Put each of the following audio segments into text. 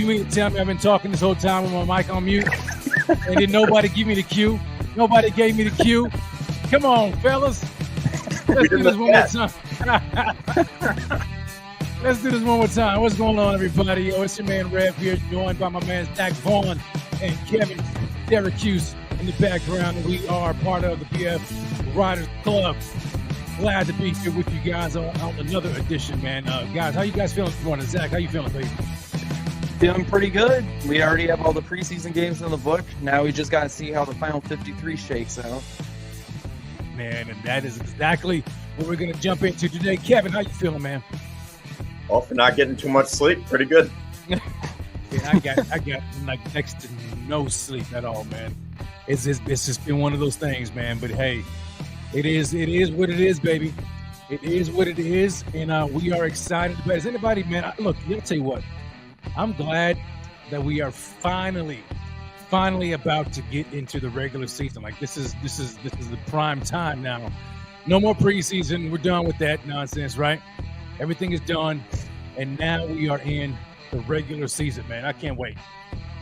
You mean to tell me I've been talking this whole time with my mic on mute? And did nobody give me the cue? Nobody gave me the cue. Come on, fellas. Let's do this one more time. Let's do this one more time. What's going on, everybody? Yo, it's your man Rev here, joined by my man Zach Vaughn and Kevin Syracuse in the background. And we are part of the BF Riders Club. Glad to be here with you guys on another edition, man. Guys, how you guys feeling this morning? Zach, how you feeling, baby? Feeling pretty good. We already have all the preseason games in the book. Now we just got to see how the final 53 shakes out. Man, and that is exactly what we're going to jump into today. Kevin, how you feeling, man? Well, for not getting too much sleep, pretty good. Yeah, I got like next to no sleep at all, man. It's just been one of those things, man. But hey, it is what it is, baby. It is what it is, and we are excited. But is anybody, man? Look, I'll tell you what. I'm glad that we are finally about to get into the regular season. Like this is the prime time now. No more preseason. We're done with that nonsense, right? Everything is done, and now we are in the regular season, man. I can't wait.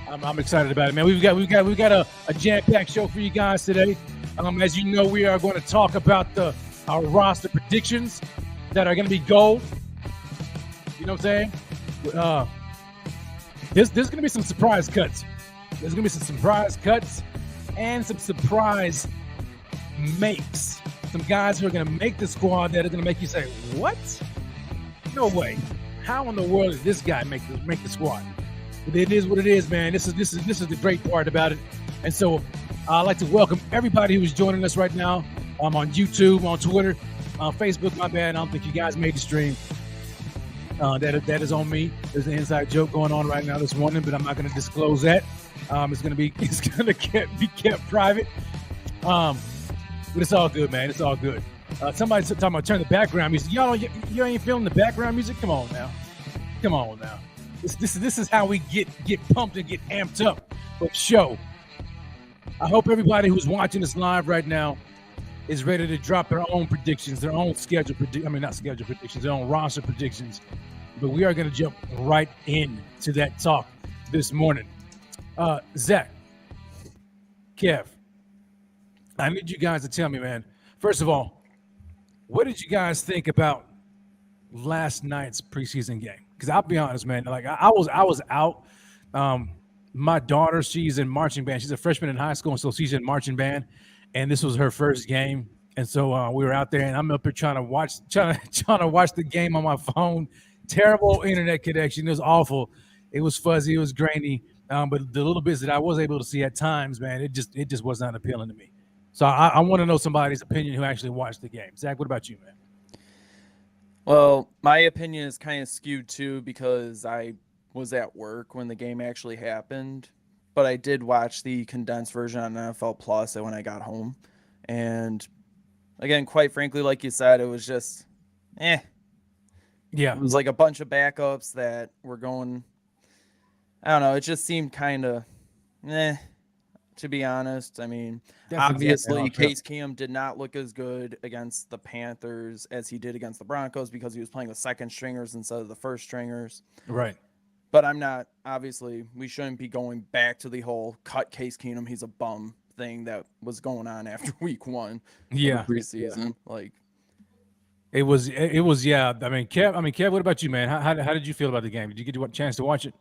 I'm excited about it, man. We've got a jam-packed show for you guys today. As you know, we are going to talk about our roster predictions that are going to be gold. You know what I'm saying? There's going to be some surprise cuts. There's going to be some surprise cuts and some surprise makes. Some guys who are going to make the squad that are going to make you say, what? No way. How in the world did this guy make the squad? But it is what it is, man. This is the great part about it. And so I'd like to welcome everybody who is joining us right now. I'm on YouTube, on Twitter, on Facebook. My bad. I don't think you guys made the stream. That is on me. There's an inside joke going on right now this morning, but I'm not going to disclose that. It's going to be kept private. But it's all good, man. It's all good. Somebody's talking about turn the background music. You ain't feeling the background music? Come on now. This is how we get pumped and get amped up for the show. I hope everybody who's watching this live right now is ready to drop their own predictions, their own their own roster predictions. But we are going to jump right into that talk this morning. Zach, Kev, I need you guys to tell me, man. First of all, what did you guys think about last night's preseason game? Because I'll be honest, man. Like I was out. My daughter, she's in marching band. She's a freshman in high school, and so she's in marching band. And this was her first game, and so we were out there, and I'm up here trying to watch the game on my phone. Terrible internet connection. It was awful. It was fuzzy. It was grainy. But the little bits that I was able to see at times, man, it just was not appealing to me. So I want to know somebody's opinion who actually watched the game. Zach, what about you, man? Well, my opinion is kind of skewed too because I was at work when the game actually happened. But I did watch the condensed version on NFL Plus when I got home. And again, quite frankly, like you said, it was just, Yeah. It was like a bunch of backups that were going, I don't know, it just seemed kind of, to be honest. I mean, obviously, Case Keenum did not look as good against the Panthers as he did against the Broncos because he was playing with second stringers instead of the first stringers. Right. But obviously, we shouldn't be going back to the whole cut Case Keenum, he's a bum thing that was going on after week one. Yeah. Preseason. Like, it was, yeah. I mean, Kev, what about you, man? How did you feel about the game? Did you get a chance to watch it?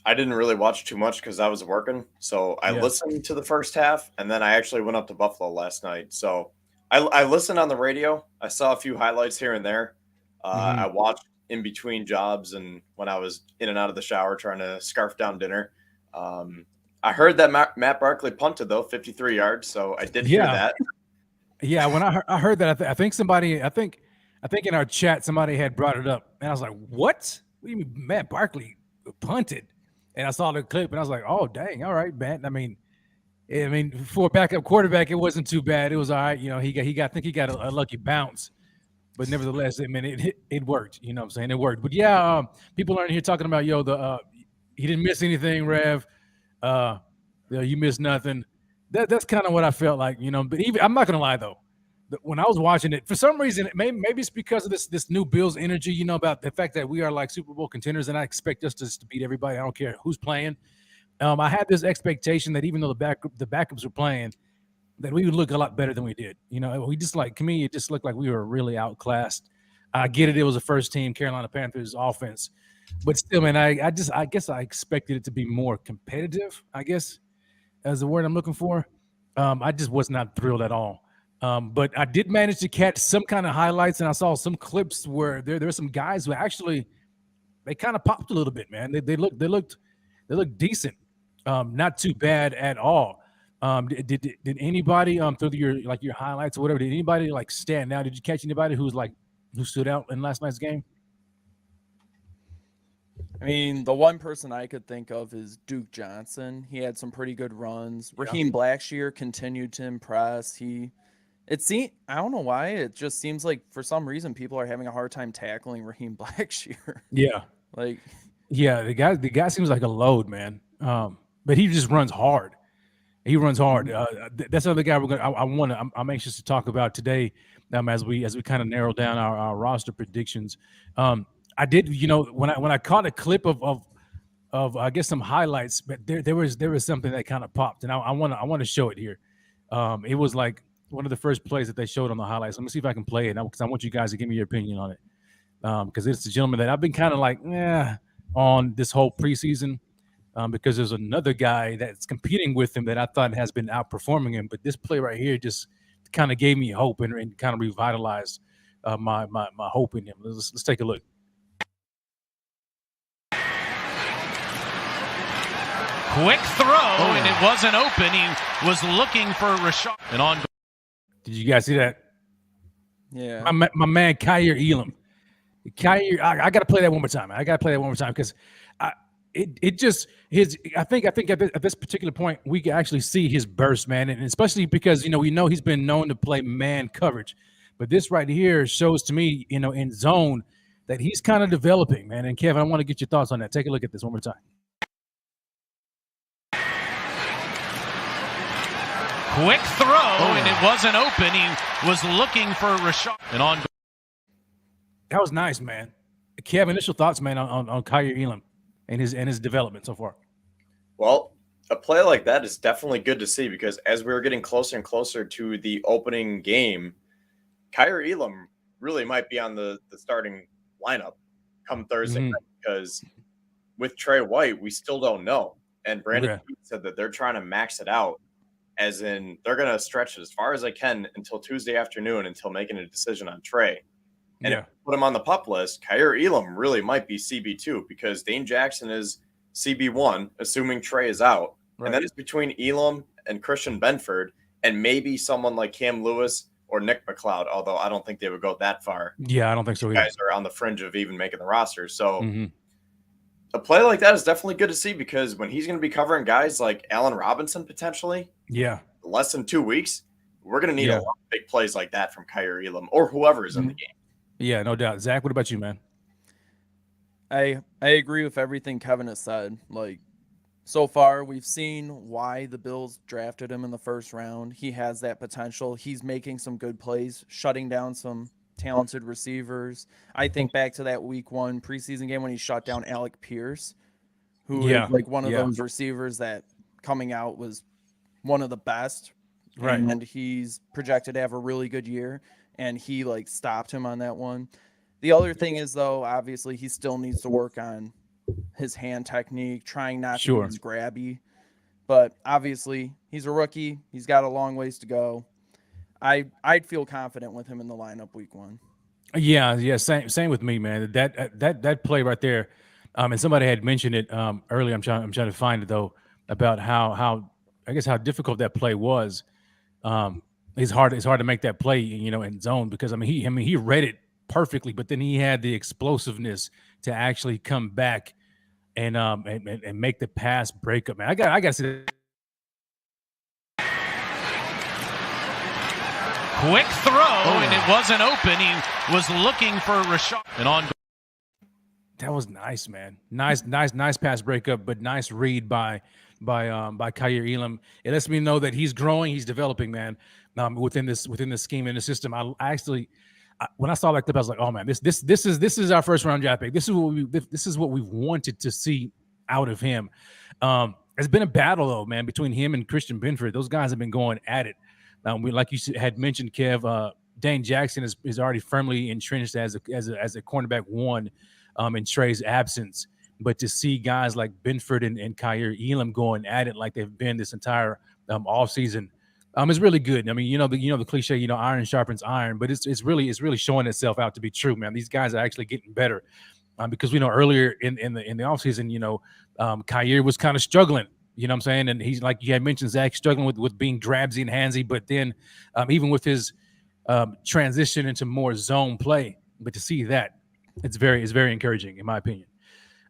I didn't really watch too much because I was working. So I listened to the first half, and then I actually went up to Buffalo last night. So I listened on the radio. I saw a few highlights here and there. I watched in between jobs and when I was in and out of the shower trying to scarf down dinner. I heard that Matt Barkley punted, though, 53 yards. So I did hear that. Yeah, when I heard that, I think in our chat somebody had brought it up, and I was like, "What? What do you mean Matt Barkley punted?" And I saw the clip, and I was like, "Oh, dang! All right, Matt. I mean, for a backup quarterback, it wasn't too bad. It was all right. You know, he got a lucky bounce, but nevertheless, I mean, it worked. You know what I'm saying? It worked. But yeah, people are in here talking about he didn't miss anything, Rev. You missed nothing. That's kind of what I felt like, you know. But I'm not gonna lie though, when I was watching it, for some reason, maybe it's because of this new Bills energy, you know, about the fact that we are like Super Bowl contenders, and I expect us to beat everybody. I don't care who's playing. I had this expectation that even though the backups were playing, that we would look a lot better than we did. You know, we just like, to me, it just looked like we were really outclassed. I get it; it was a first team Carolina Panthers offense, but still, man, I guess I expected it to be more competitive. I guess as the word I'm looking for. I just was not thrilled at all. But I did manage to catch some kind of highlights, and I saw some clips where there were some guys who actually they kind of popped a little bit, man. They looked decent, not too bad at all. Did anybody through your highlights or whatever? Did anybody like stand out? Did you catch anybody who stood out in last night's game? I mean, the one person I could think of is Duke Johnson. He had some pretty good runs. Yeah. Raheem Blackshear continued to impress. I don't know why. It just seems like for some reason people are having a hard time tackling Raheem Blackshear. Yeah. The guy seems like a load, man. But he just runs hard. He runs hard. That's another guy I'm anxious to talk about today. As we kind of narrow down our roster predictions. I did, when I caught a clip of I guess some highlights, but there was something that kind of popped, and I want to show it here. It was like one of the first plays that they showed on the highlights. Let me see if I can play it because I want you guys to give me your opinion on it. Because it's a gentleman that I've been kind of like on this whole preseason. Because there's another guy that's competing with him that I thought has been outperforming him, but this play right here just kind of gave me hope and kind of revitalized my hope in him. Let's take a look. Quick throw, and it wasn't open. He was looking for Rashad. And on. Did you guys see that? Yeah. My man, Kyer Elam. I got to play that one more time. I got to play that one more time because I think at this particular point we can actually see his burst, man, and especially because we know he's been known to play man coverage, but this right here shows to me, in zone, that he's kind of developing, man. And Kevin, I want to get your thoughts on that. Take a look at this one more time. Quick throw, and it wasn't open. He was looking for Rashad. And on. That was nice, man. Kevin, initial thoughts, man, on Kyer Elam and his development so far. Well, a play like that is definitely good to see because as we were getting closer and closer to the opening game, Kyer Elam really might be on the starting lineup come Thursday night because with Trey White, we still don't know. And Brandon said that they're trying to max it out, as in they're going to stretch it as far as they can until Tuesday afternoon until making a decision on Trey. And if you put him on the PUP list, Kyer Elam really might be CB2 because Dane Jackson is CB1, assuming Trey is out. Right. And then it's between Elam and Christian Benford and maybe someone like Cam Lewis or Nick McLeod, although I don't think they would go that far. Yeah, I don't think so either. Guys are on the fringe of even making the roster. So a play like that is definitely good to see because when he's going to be covering guys like Allen Robinson potentially, less than 2 weeks, we're going to need a lot of big plays like that from Kyer Elam or whoever is in the game. Yeah, no doubt. Zach, what about you, man? I agree with everything Kevin has said. Like, so far, we've seen why the Bills drafted him in the first round. He has that potential. He's making some good plays, shutting down some talented receivers. I think back to that week 1 preseason game when he shut down Alec Pierce, who is like one of those receivers that coming out was one of the best. Right. And he's projected to have a really good year. And he stopped him on that one. The other thing is, though, obviously he still needs to work on his hand technique, trying not to be as grabby. But obviously he's a rookie. He's got a long ways to go. I'd feel confident with him in the lineup week 1. Yeah, same with me, man. That play right there, and somebody had mentioned it earlier. I'm trying to find it though about how difficult that play was. It's hard to make that play, in zone because he read it perfectly, but then he had the explosiveness to actually come back and make the pass break up. Man, I got to see that. Quick throw, and it wasn't open. He was looking for Rashad. And on. That was nice, man. Nice pass breakup, but nice read by Kyer Elam. It lets me know that he's growing, he's developing, man. within this scheme and the system. I actually, when I saw that clip, I was like, oh man, this is our first round draft pick. This is what we've wanted to see out of him. It's been a battle though, man, between him and Christian Benford. Those guys have been going at it. Like you had mentioned, Kev, Dane Jackson is already firmly entrenched as a cornerback one in Trey's absence. But to see guys like Benford and Kyer Elam going at it like they've been this entire offseason, is really good. I mean, the cliche, iron sharpens iron, but it's really showing itself out to be true, man. These guys are actually getting better. Because we know earlier in the offseason, Kyer was kind of struggling. You know what I'm saying? And he's like you had mentioned, Zach, struggling with being drabsy and handsy, but then even with his transition into more zone play, but to see that, it's very encouraging in my opinion.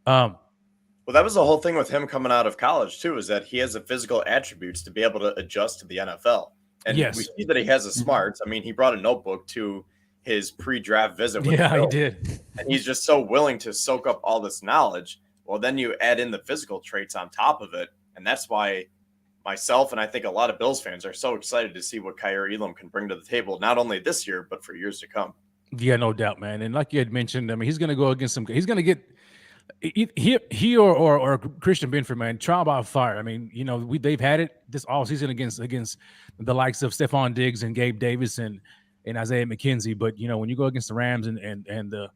Well, that was the whole thing with him coming out of college too, is that he has the physical attributes to be able to adjust to the NFL. And yes, we see that he has the smarts. I mean, he brought a notebook to his pre-draft visit with he did. And he's just so willing to soak up all this knowledge. Well, then you add in the physical traits on top of it. And that's why myself and I think a lot of Bills fans are so excited to see what Kyer Elam can bring to the table, not only this year, but for years to come. Yeah, no doubt, man. And like you had mentioned, I mean, he's going to go against he's going to get he or Christian Benford, man, trial by fire. I mean, they've had it this all season against the likes of Stephon Diggs and Gabe Davis and Isaiah McKenzie. But, when you go against the Rams and the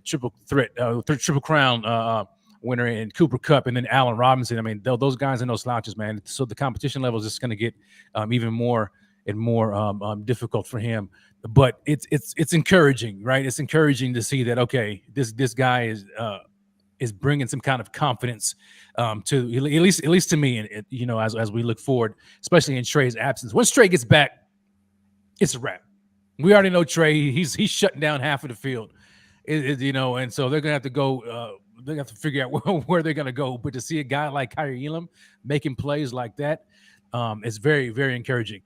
triple threat, triple crown winner in Cooper Kupp and then Allen Robinson, I mean, those guys are no slouches, man. So the competition level is just going to get even more and more difficult for him. But it's encouraging, right? It's encouraging to see that, okay, this guy is bringing some kind of confidence to at least to me, and as we look forward, especially in Trey's absence. Once Trey gets back, it's a wrap. We already know Trey; he's shutting down half of the field, and so they're gonna have to go. They have to figure out where they're gonna go. But to see a guy like Kyer Elam making plays like that, is very, very encouraging.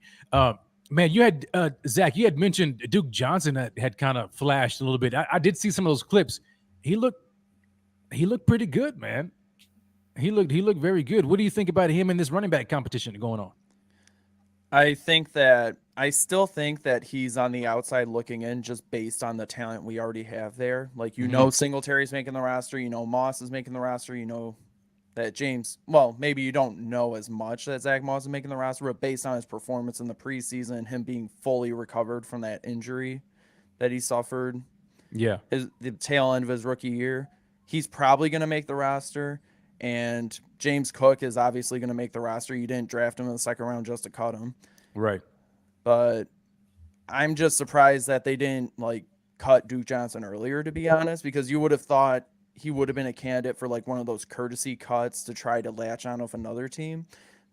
Man, you had Zach. You had mentioned Duke Johnson that had kind of flashed a little bit. I did see some of those clips. He looked pretty good, man. He looked very good. What do you think about him in this running back competition going on? I still think that he's on the outside looking in just based on the talent we already have there. Like, Singletary's making the roster, Moss is making the roster, that James, well, maybe you don't know as much that Zach Moss is making the roster, but based on his performance in the preseason and him being fully recovered from that injury that he suffered, the tail end of his rookie year, he's probably going to make the roster. And James Cook is obviously going to make the roster. You didn't draft him in the second round just to cut him. Right. But I'm just surprised that they didn't cut Duke Johnson earlier, to be honest, because you would have thought he would have been a candidate for one of those courtesy cuts to try to latch on with another team.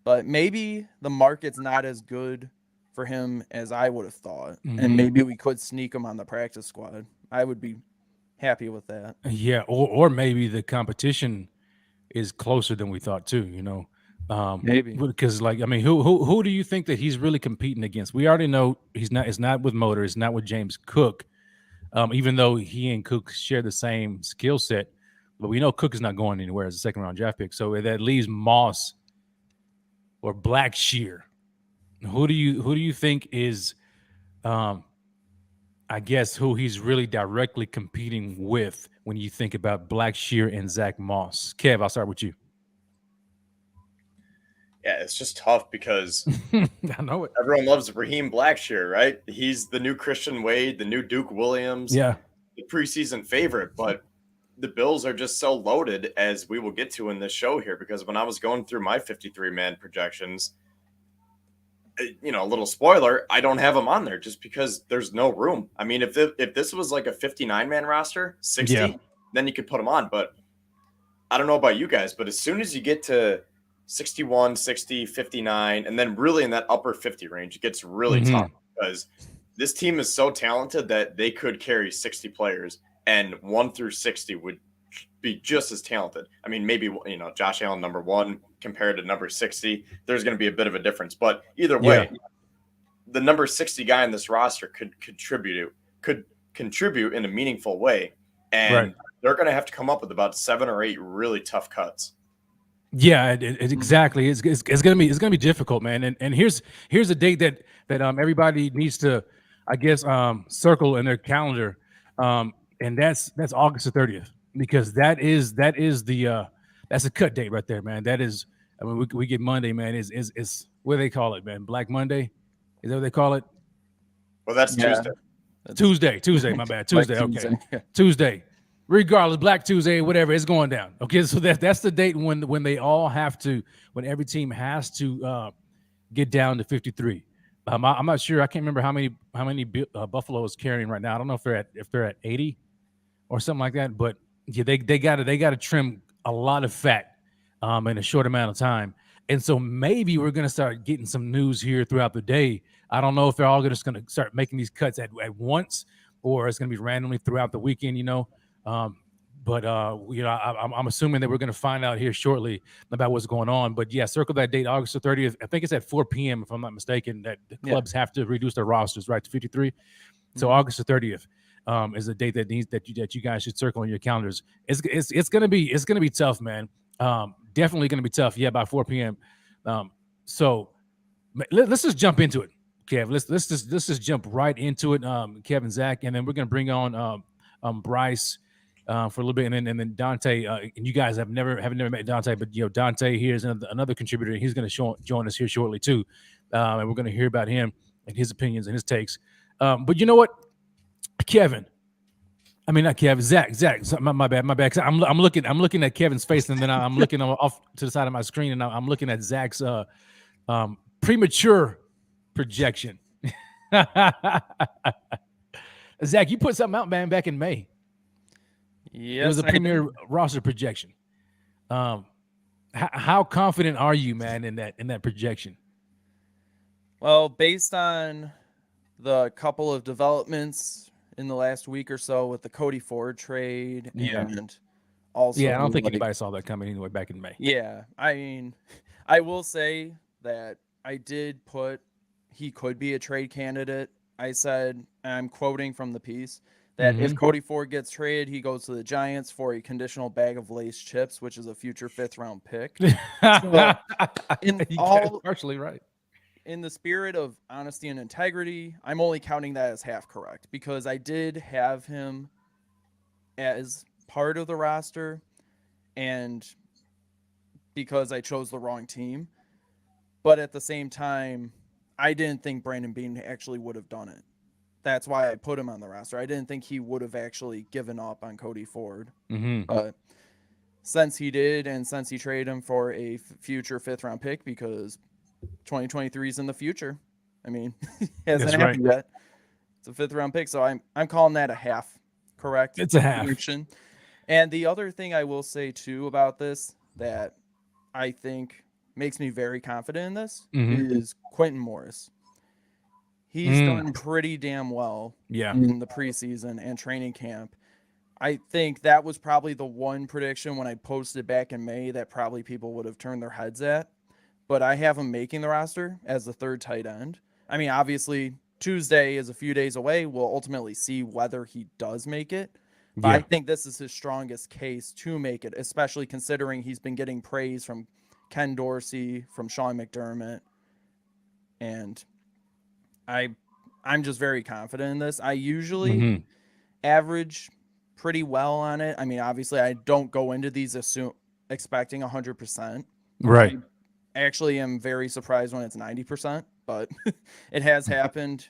But maybe the market's not as good for him as I would have thought. And maybe we could sneak him on the practice squad. I would be happy with that. Yeah. Or maybe the competition is closer than we thought too, maybe because who do you think that he's really competing against? We already know it's not with Motor, it's not with James Cook, even though he and Cook share the same skill set, but we know Cook is not going anywhere as a second round draft pick. So that leaves Moss or Blackshear. Who do you think is I guess who he's really directly competing with when you think about Blackshear and Zach Moss? Kev, I'll start with you. Yeah, it's just tough because I know it. Everyone loves Raheem Blackshear, right? He's the new Christian Wade, the new Duke Williams, the preseason favorite. But the Bills are just so loaded, as we will get to in this show here, because when I was going through my 53-man projections, a little spoiler, I don't have them on there just because there's no room. I mean, if this was like a 59-man roster, 60, then you could put them on. But I don't know about you guys, but as soon as you get to 61, 60, 59, and then really in that upper 50 range, it gets really tough because this team is so talented that they could carry 60 players, and 1 through 60 would be just as talented. I mean, maybe, Josh Allen number 1 compared to number 60, there's going to be a bit of a difference. But either way, the number 60 guy in this roster could contribute in a meaningful way. And they're going to have to come up with about 7 or 8 really tough cuts. Yeah, exactly. It's gonna be difficult, man. And here's a date that everybody needs to, I guess, circle in their calendar, and that's August the 30th, because that is the that's a cut date right there, man. That is, I mean, we get Monday, man. Is what do they call it, man? Black Monday, is that what they call it? Well, that's Yeah. Tuesday. Tuesday, my bad. Black Tuesday, okay. Tuesday. Yeah. Tuesday. Regardless, Black Tuesday, whatever, it's going down. Okay, so that's the date when they all have to, when every team has to get down to 53. I'm not sure. I can't remember how many Buffalo is carrying right now. I don't know if they're at 80 or something like that. But yeah, they got to trim a lot of fat in a short amount of time. And so maybe we're going to start getting some news here throughout the day. I don't know if they're all just going to start making these cuts at once, or it's going to be randomly throughout the weekend, but I'm assuming that we're going to find out here shortly about what's going on. But yeah, circle that date, August the 30th. I think it's at 4 p.m. if I'm not mistaken. That the clubs have to reduce their rosters, right, to 53. So August the 30th is a date that you guys should circle on your calendars. It's gonna be tough, man. Definitely gonna be tough. Yeah, by 4 p.m. So let's just jump into it, Kev. Let's just jump right into it, Kevin, Zach, and then we're gonna bring on Bryce for a little bit, and then Dante. And you guys have never met Dante, but Dante here is another contributor. He's going to join us here shortly too, and we're going to hear about him and his opinions and his takes. But you know what, Kevin? I mean, not Kevin. Zach. My bad. I'm looking at Kevin's face, and then I'm looking off to the side of my screen, and I'm looking at Zach's premature projection. Zach, you put something out, man, back in May. Yes, it was a premier roster projection. How confident are you, man, in that projection? Well, based on the couple of developments in the last week or so with the Cody Ford trade, and also, I don't think anybody saw that coming anyway back in May. Yeah, I mean, I will say that I did put he could be a trade candidate. I said, and I'm quoting from the piece, that if Cody Ford gets traded, he goes to the Giants for a conditional bag of Lay's chips, which is a future 5th-round pick. So, partially right. In the spirit of honesty and integrity, I'm only counting that as half correct, because I did have him as part of the roster, and because I chose the wrong team. But at the same time, I didn't think Brandon Beane actually would have done it. That's why I put him on the roster. I didn't think he would have actually given up on Cody Ford. But since he did, and since he traded him for a future 5th-round pick, because 2023 is in the future. I mean, hasn't happened yet. It's a 5th-round pick, so I'm calling that a half correct. It's a half. Prediction. And the other thing I will say too about this that I think makes me very confident in this is Quentin Morris. He's done pretty damn well in the preseason and training camp. I think that was probably the one prediction when I posted back in May that probably people would have turned their heads at. But I have him making the roster as the 3rd tight end. I mean, obviously, Tuesday is a few days away. We'll ultimately see whether he does make it. But I think this is his strongest case to make it, especially considering he's been getting praise from Ken Dorsey, from Sean McDermott. And I'm just very confident in this. I usually average pretty well on it. I mean, obviously, I don't go into these expecting 100%. Right. I actually am very surprised when it's 90%, but it has happened.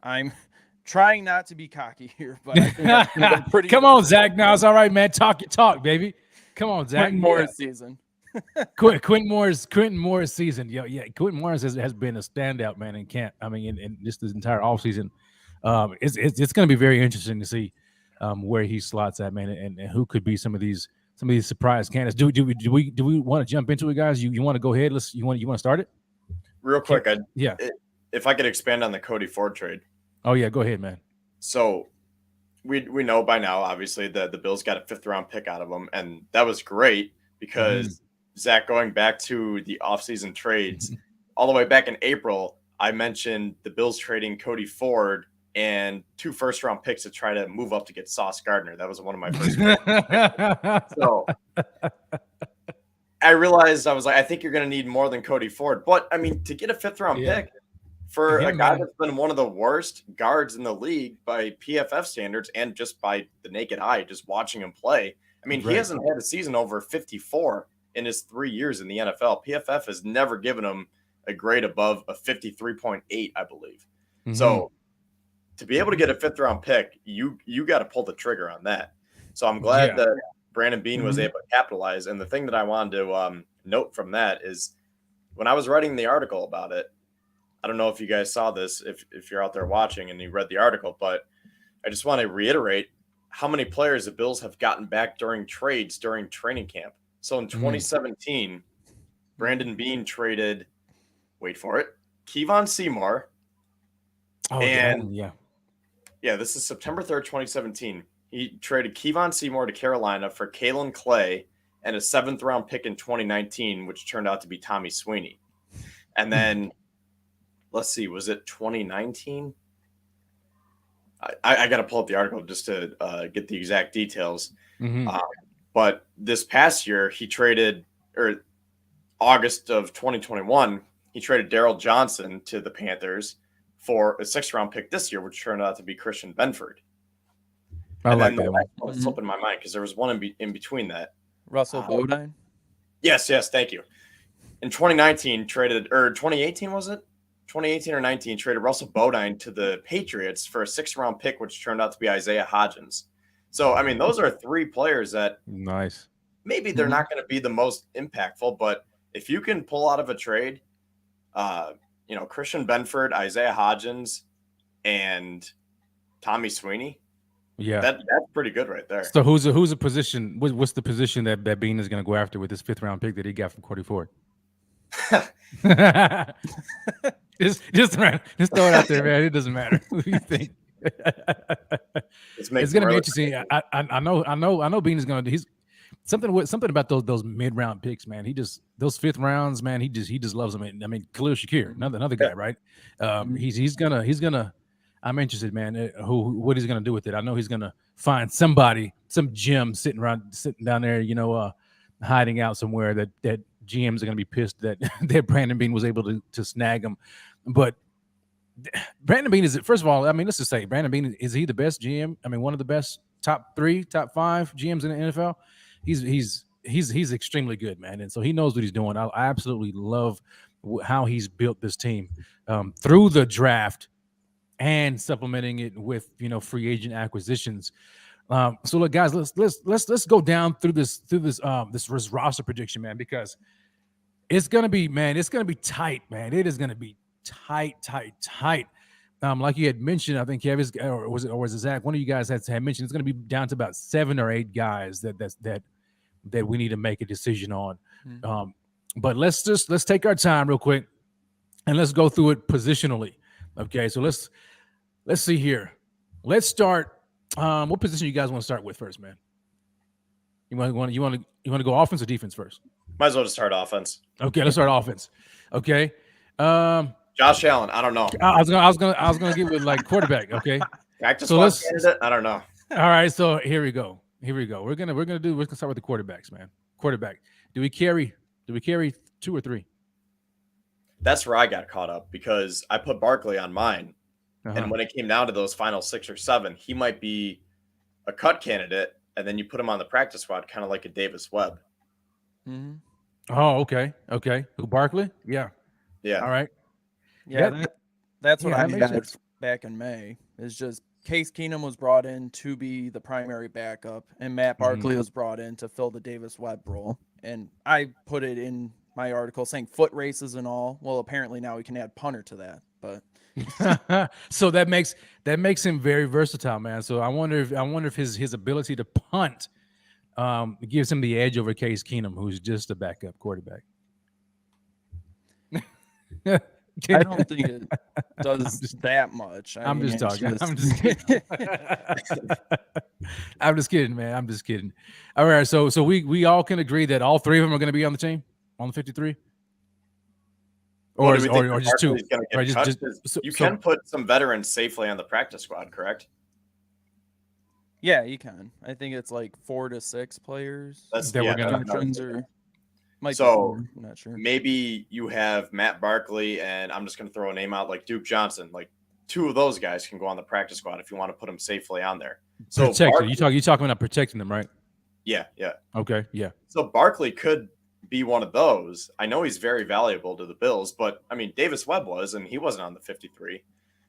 I'm trying not to be cocky here, but I think I'm pretty Come on, Zach. Now it's all right, man. Talk your talk, baby. Come on, Zach. Quentin Morris season. Quentin Morris season. Yeah. Quentin Morris has been a standout, man, in camp. I mean, in just this entire offseason. It's going to be very interesting to see where he slots at, man, and who could be some of these surprise candidates. Do we want to jump into it, guys? You want to go ahead? You want to start it real quick? If I could expand on the Cody Ford trade. Oh yeah, go ahead, man. So we know by now, obviously, that the Bills got a 5th-round pick out of him, and that was great because Zach, going back to the offseason trades, all the way back in April, I mentioned the Bills trading Cody Ford and 2 first-round picks to try to move up to get Sauce Gardner. That was one of my first picks. So I realized I was like, I think you're going to need more than Cody Ford. But, I mean, to get a fifth-round pick for a guy that's been one of the worst guards in the league by PFF standards and just by the naked eye, just watching him play. I mean, he hasn't had a season over 54 in his 3 years in the NFL. PFF has never given him a grade above a 53.8, I believe. Mm-hmm. So to be able to get a fifth-round pick, you got to pull the trigger on that. So I'm glad that Brandon Beane was able to capitalize. And the thing that I wanted to note from that is when I was writing the article about it, I don't know if you guys saw this, if you're out there watching and you read the article, but I just want to reiterate how many players the Bills have gotten back during trades during training camp. So in 2017, Brandon Beane traded, wait for it, Kevon Seymour. Oh, and yeah, this is September 3rd, 2017. He traded Kevon Seymour to Carolina for Kalen Clay and a 7th-round pick in 2019, which turned out to be Tommy Sweeney. And then let's see, was it 2019? I got to pull up the article just to get the exact details. But this past year, he traded, or August of 2021, he traded Daryl Johnson to the Panthers for a 6th-round pick this year, which turned out to be Christian Benford. I like that one. It's slipping my mind because there was one in between that. Russell Bodine? Yes, thank you. In 2019, traded, or 2018 was it? 2018 or 19, traded Russell Bodine to the Patriots for a 6th-round pick, which turned out to be Isaiah Hodgins. So, I mean, those are 3 players that maybe they're not going to be the most impactful, but if you can pull out of a trade, Christian Benford, Isaiah Hodgins, and Tommy Sweeney, that's pretty good right there. So who's a position? What's the position that Beane is going to go after with this 5th-round pick that he got from Cody Ford? just throw it out there, man. It doesn't matter who you think. It's going to be interesting. I know Beane is going to. He's something about those mid-round picks, man. Those 5th rounds, man. He just loves them. I mean, Khalil Shakir, another guy, right? He's gonna. I'm interested, man. What he's gonna do with it? I know he's gonna find somebody, some gem sitting down there, hiding out somewhere that GMs are gonna be pissed that Brandon Beane was able to snag him. But Brandon Beane is, first of all, I mean, let's just say Brandon Beane, is he the best GM? I mean, one of the best top 3, top 5 GMs in the NFL. He's extremely good, man, and so he knows what he's doing. I absolutely love how he's built this team through the draft and supplementing it with free agent acquisitions. So look, guys, let's go down through this roster prediction, man, because it's gonna be tight, man. It is gonna be tight. Like you had mentioned, I think Kevin, or was it Zach? One of you guys had mentioned it's gonna be down to about 7 or 8 guys that we need to make a decision on. But let's take our time real quick and let's go through it positionally. Okay, so let's see here. Let's start. What position you guys want to start with first, man? You want to go offense or defense first? Might as well just start offense. Okay, let's start offense. Okay. Josh Allen. I don't know. I was gonna get with like quarterback. Okay. Practice squad candidate. I don't know. All right. So here we go. We're gonna start with the quarterbacks, man. Quarterback. Do we carry 2 or 3? That's where I got caught up because I put Barkley on mine. And when it came down to those final 6 or 7, he might be a cut candidate, and then you put him on the practice squad, kind of like a Davis Webb. Oh, okay. Barkley? Yeah. All right. Yeah, that's what I got back in May. Is just Case Keenum was brought in to be the primary backup, and Matt Barkley was brought in to fill the Davis Webb role. And I put it in my article saying foot races and all. Well, apparently now we can add punter to that, but so that makes him very versatile, man. So I wonder if his ability to punt gives him the edge over Case Keenum, who's just a backup quarterback. I don't think it does that much. I'm just talking. I'm just kidding. I'm just kidding, man. I'm just kidding. All right, so we all can agree that all 3 of them are going to be on the team, on the 53. Or just 2. Right, you can put some veterans safely on the practice squad, correct? Yeah, you can. I think it's like 4 to 6 players. That's veterans or Might be So Cooner, I'm not sure. maybe you have Matt Barkley, and I'm just going to throw a name out like Duke Johnson. Like 2 of those guys can go on the practice squad if you want to put them safely on there. So Protected. You talking about protecting them, right? Yeah. Okay, yeah. So Barkley could be one of those. I know he's very valuable to the Bills, but I mean Davis Webb was, and he wasn't on the 53.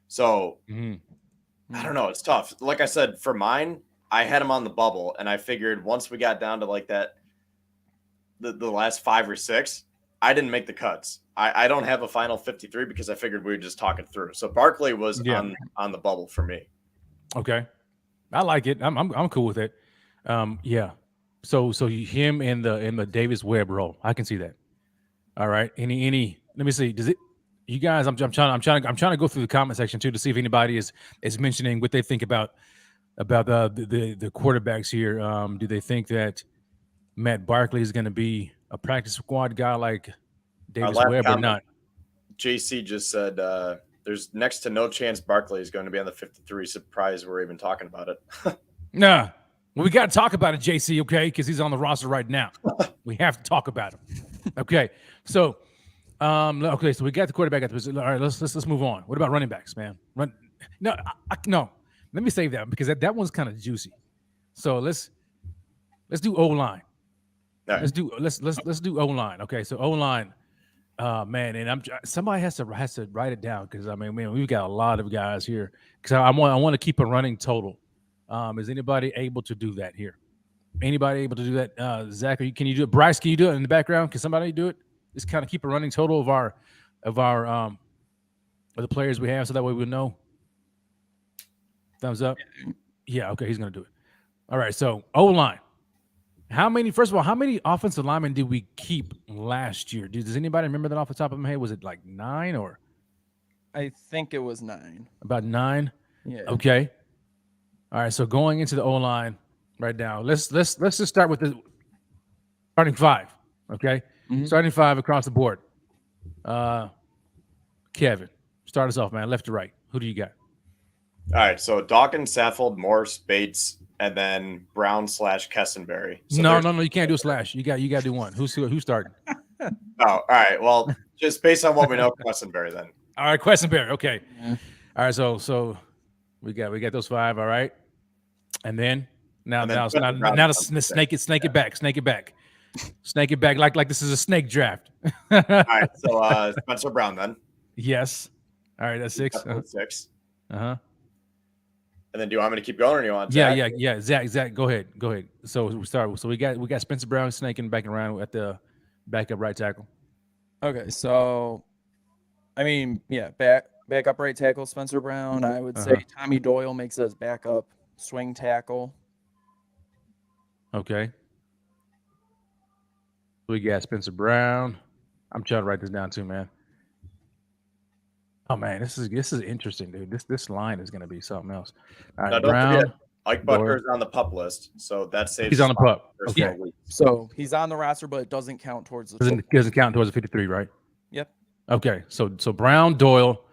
So I don't know. It's tough. Like I said, for mine, I had him on the bubble, and I figured once we got down to like that, the last 5 or 6, I didn't make the cuts. I don't have a final 53 because I figured we were just talking through. So Barkley was on the bubble for me. Okay, I like it. I'm cool with it. Yeah. So him in the Davis Webb role, I can see that. All right. Any? Let me see. Does it? You guys, I'm trying to go through the comment section too to see if anybody is mentioning what they think about the quarterbacks here. Do they think that Matt Barkley is going to be a practice squad guy like Davis Webb or not? JC just said there's next to no chance Barkley is going to be on the 53. Surprised we're even talking about it. Nah. Well, we got to talk about it, JC, okay? Because he's on the roster right now. We have to talk about him. Okay. So, so we got the quarterback at the position. All right, let's move on. What about running backs, man? No. Let me save that because that one's kind of juicy. So let's do O-line. Right. Let's do O-line. Okay, so O-line, man, and somebody has to write it down because I mean, man, we've got a lot of guys here because I want to keep a running total. Is anybody able to do that here? Anybody able to do that? Zach, can you do it? Bryce, can you do it in the background? Can somebody do it? Just kind of keep a running total of the players we have, so that way we know. Thumbs up. Yeah. Okay, he's gonna do it. All right. So O-line. First of all, how many offensive linemen did we keep last year? Does anybody remember that off the top of my head? Was it like 9 or? I think it was 9. About 9. Yeah. Okay. All right, so going into the O-line right now, let's just start with the starting 5, okay? Starting 5 across the board. Kevin, start us off, man, left to right. Who do you got? All right, so Dawkins, Saffold, Morse, Bates, and then Brown / Kessenberry. So no, you can't do a slash. You got to do one. Who's starting? Oh, all right. Well, just based on what we know, Kessenberry then. All right, Questenberry. Okay. Yeah. All right, so we got those 5. All right, and then now to snake it back like this is a snake draft. All right, so Spencer Brown then. Yes. All right, that's 6. 6. And then do you want me to keep going or do you want Zach? Yeah. Zach, go ahead. So we start. So we got Spencer Brown snaking back around at the backup right tackle. Okay, so I mean, yeah, backup right tackle Spencer Brown. I would say Tommy Doyle makes his backup swing tackle. Okay. We got Spencer Brown. I'm trying to write this down too, man. Oh man, this is interesting, dude. This line is going to be something else. All right, now, Brown. Ike Butker's on the PUP list, so that saves. He's on the PUP. Okay. So he's on the roster, but it doesn't count towards the. Doesn't count towards the 53, right? Yep. Okay, so Brown, Doyle.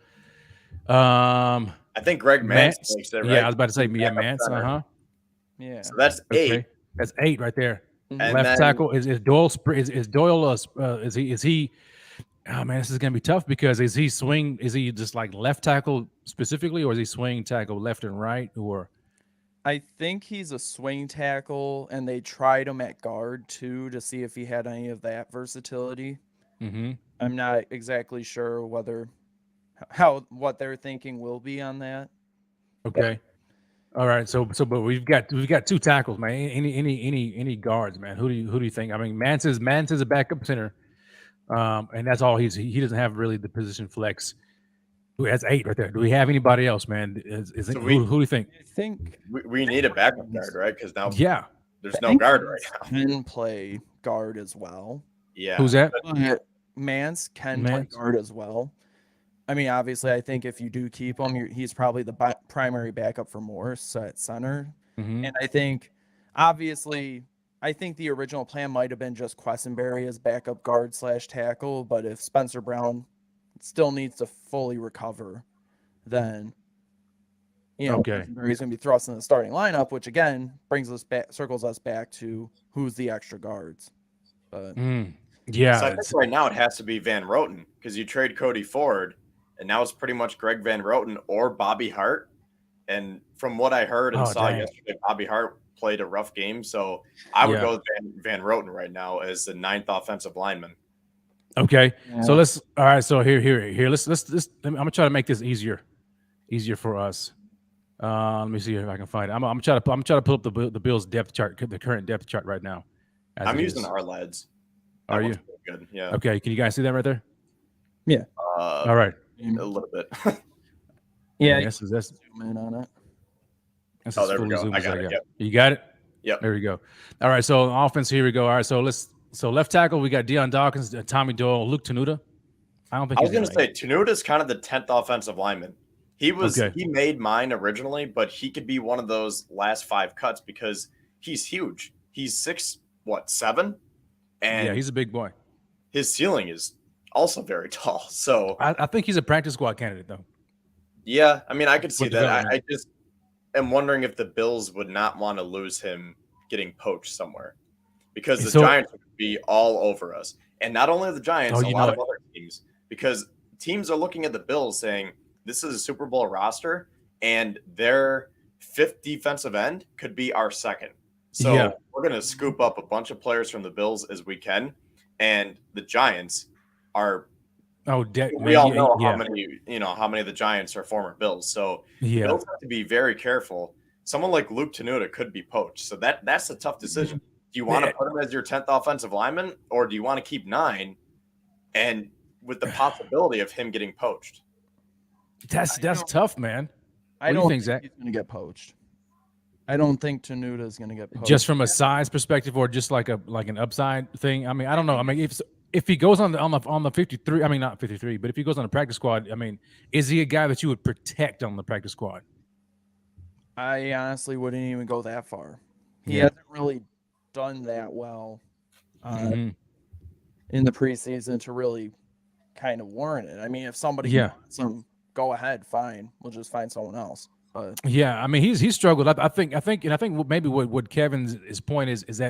I think Greg Mance makes it, right? Yeah, I was about to say Mance. Yeah. So that's 8. Okay. That's 8 right there. And left tackle is Doyle. Is Doyle? Is he? Oh man, this is gonna be tough because is he just like left tackle specifically, or is he swing tackle left and right, or? I think he's a swing tackle, and they tried him at guard too to see if he had any of that versatility. Mm-hmm. I'm not exactly sure what they're thinking will be on that. Okay. All right. So but we've got 2 tackles, man. Any guards, man. Who do you think? I mean, Mance is a backup center. And that's all he doesn't have really the position flex. That's 8 right there. Do we have anybody else, man? Who do you think? I think we need a backup guard, right? Because now there's no guard right now. Can play guard as well. Yeah. Who's that? Mance can play guard as well. I mean, obviously, I think if you do keep him, he's probably the primary backup for Morse at center. Mm-hmm. And I think, obviously, the original plan might have been just Questenberry as backup guard / tackle, but if Spencer Brown still needs to fully recover, then Questenberry's going to be thrust in the starting lineup, which again circles us back to who's the extra guards. But Yeah. So I think right now it has to be Van Roten because you trade Cody Ford, and now it's pretty much Greg Van Roten or Bobby Hart. And from what I heard and saw yesterday, Bobby Hart played a rough game. So I would go with Van Roten right now as the 9th offensive lineman. Okay. Yeah. So all right. So here. Let's I'm gonna try to make this easier for us. Let me see if I can find it. I'm trying to pull up the Bills depth chart, the current depth chart right now. I'm using our lads. Are you? Good. Yeah. Okay. Can you guys see that right there? Yeah. All right. A little bit. Yeah. That's zoom in on it. That's there we go. I got it. Yep. You got it? Yep. There we go. All right. So offense, here we go. All right. So left tackle, we got Deion Dawkins, Tommy Doyle, Luke Tenuta. I was going to say Tenuta is kind of the 10th offensive lineman. He made mine originally, but he could be one of those last 5 cuts because he's huge. He's 6'7", and he's a big boy. His ceiling is also very tall. So I think he's a practice squad candidate, though. Yeah, I mean, I could see that. I just am wondering if the Bills would not want to lose him getting poached somewhere because the Giants would be all over us, and not only the Giants, a lot of other teams, because teams are looking at the Bills saying this is a Super Bowl roster, and their 5th defensive end could be our 2nd. So we're going to scoop up a bunch of players from the Bills as we can, and the Giants are. We all know how many of the Giants are former Bills. So Bills have to be very careful. Someone like Luke Tenuta could be poached. So that's a tough decision. Do you want to put him as your 10th offensive lineman, or do you want to keep 9 and with the possibility of him getting poached? That's tough, man. I don't think he's going to get poached. I don't think Tenuta is going to get poached. Just from a size perspective, or just like an upside thing. I mean, I don't know. I mean, if he goes on the 53, I mean not 53, but if he goes on the practice squad, I mean, is he a guy that you would protect on the practice squad? I honestly wouldn't even go that far. He hasn't really done that well in the preseason to really kind of warrant it. I mean, if somebody wants him, go ahead, fine. We'll just find someone else. But I mean, he's struggled. I think maybe what Kevin's point is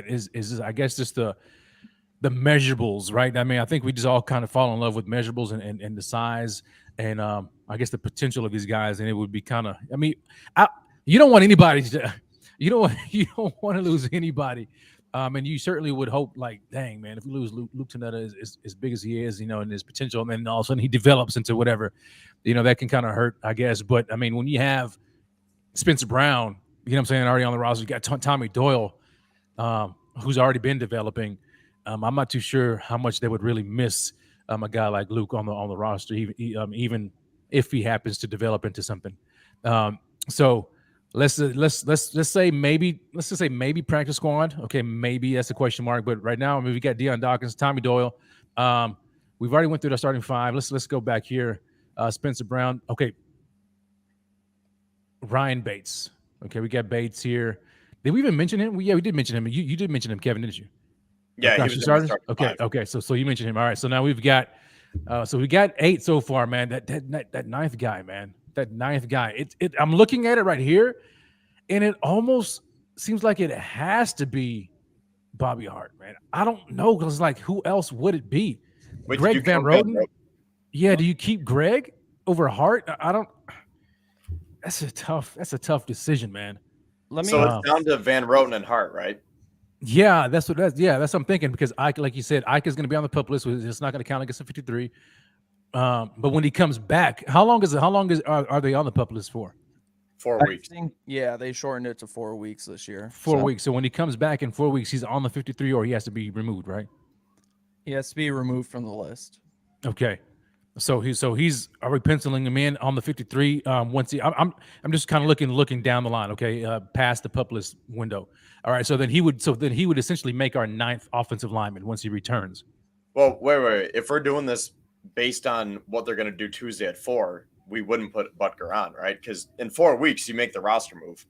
I guess just the measurables, right? I mean, I think we just all kind of fall in love with measurables and the size and I guess the potential of these guys, and it would be kind of. I mean, you don't want anybody to, you don't want to lose anybody, and you certainly would hope, like, dang man, if we lose Luke Tenuta as big as he is, and his potential, and then all of a sudden he develops into whatever, that can kind of hurt, I guess. But I mean, when you have Spencer Brown, what I'm saying, already on the roster, you got Tommy Doyle, who's already been developing. I'm not too sure how much they would really miss a guy like Luke on the roster, even if he happens to develop into something. So let's just say maybe practice squad. Okay, maybe that's a question mark. But right now, I mean, we got Deion Dawkins, Tommy Doyle. We've already went through the starting 5. Let's go back here. Spencer Brown. Okay. Ryan Bates. Okay, we got Bates here. Did we even mention him? We did mention him. You did mention him, Kevin, didn't you? Yeah, he was starting. Okay. So you mentioned him. All right. So now we've got, we got 8 so far, man. That 9th guy, man. That 9th guy. I'm looking at it right here, and it almost seems like it has to be Bobby Hart, man. I don't know, because like, who else would it be? Wait, Greg Van Roten? Yeah. Do you keep Greg over Hart? I don't. That's a tough decision, man. It's down to Van Roten and Hart, right? Yeah, that's what I'm thinking, because Ike, like you said, Ike is going to be on the pup list. It's not going to count against the 53. But when he comes back, how long are they on the pup list for? 4 weeks. They shortened it to 4 weeks this year. 4 weeks. So when he comes back in 4 weeks, he's on the 53, or he has to be removed, right? He has to be removed from the list. Okay. So he's are we penciling him in on the 53? Once I'm just kind of looking down the line, okay, past the pup list window. All right, so then he would essentially make our 9th offensive lineman once he returns. Well, wait. If we're doing this based on what they're going to do Tuesday at 4, we wouldn't put Butker on, right? Because in 4 weeks you make the roster move.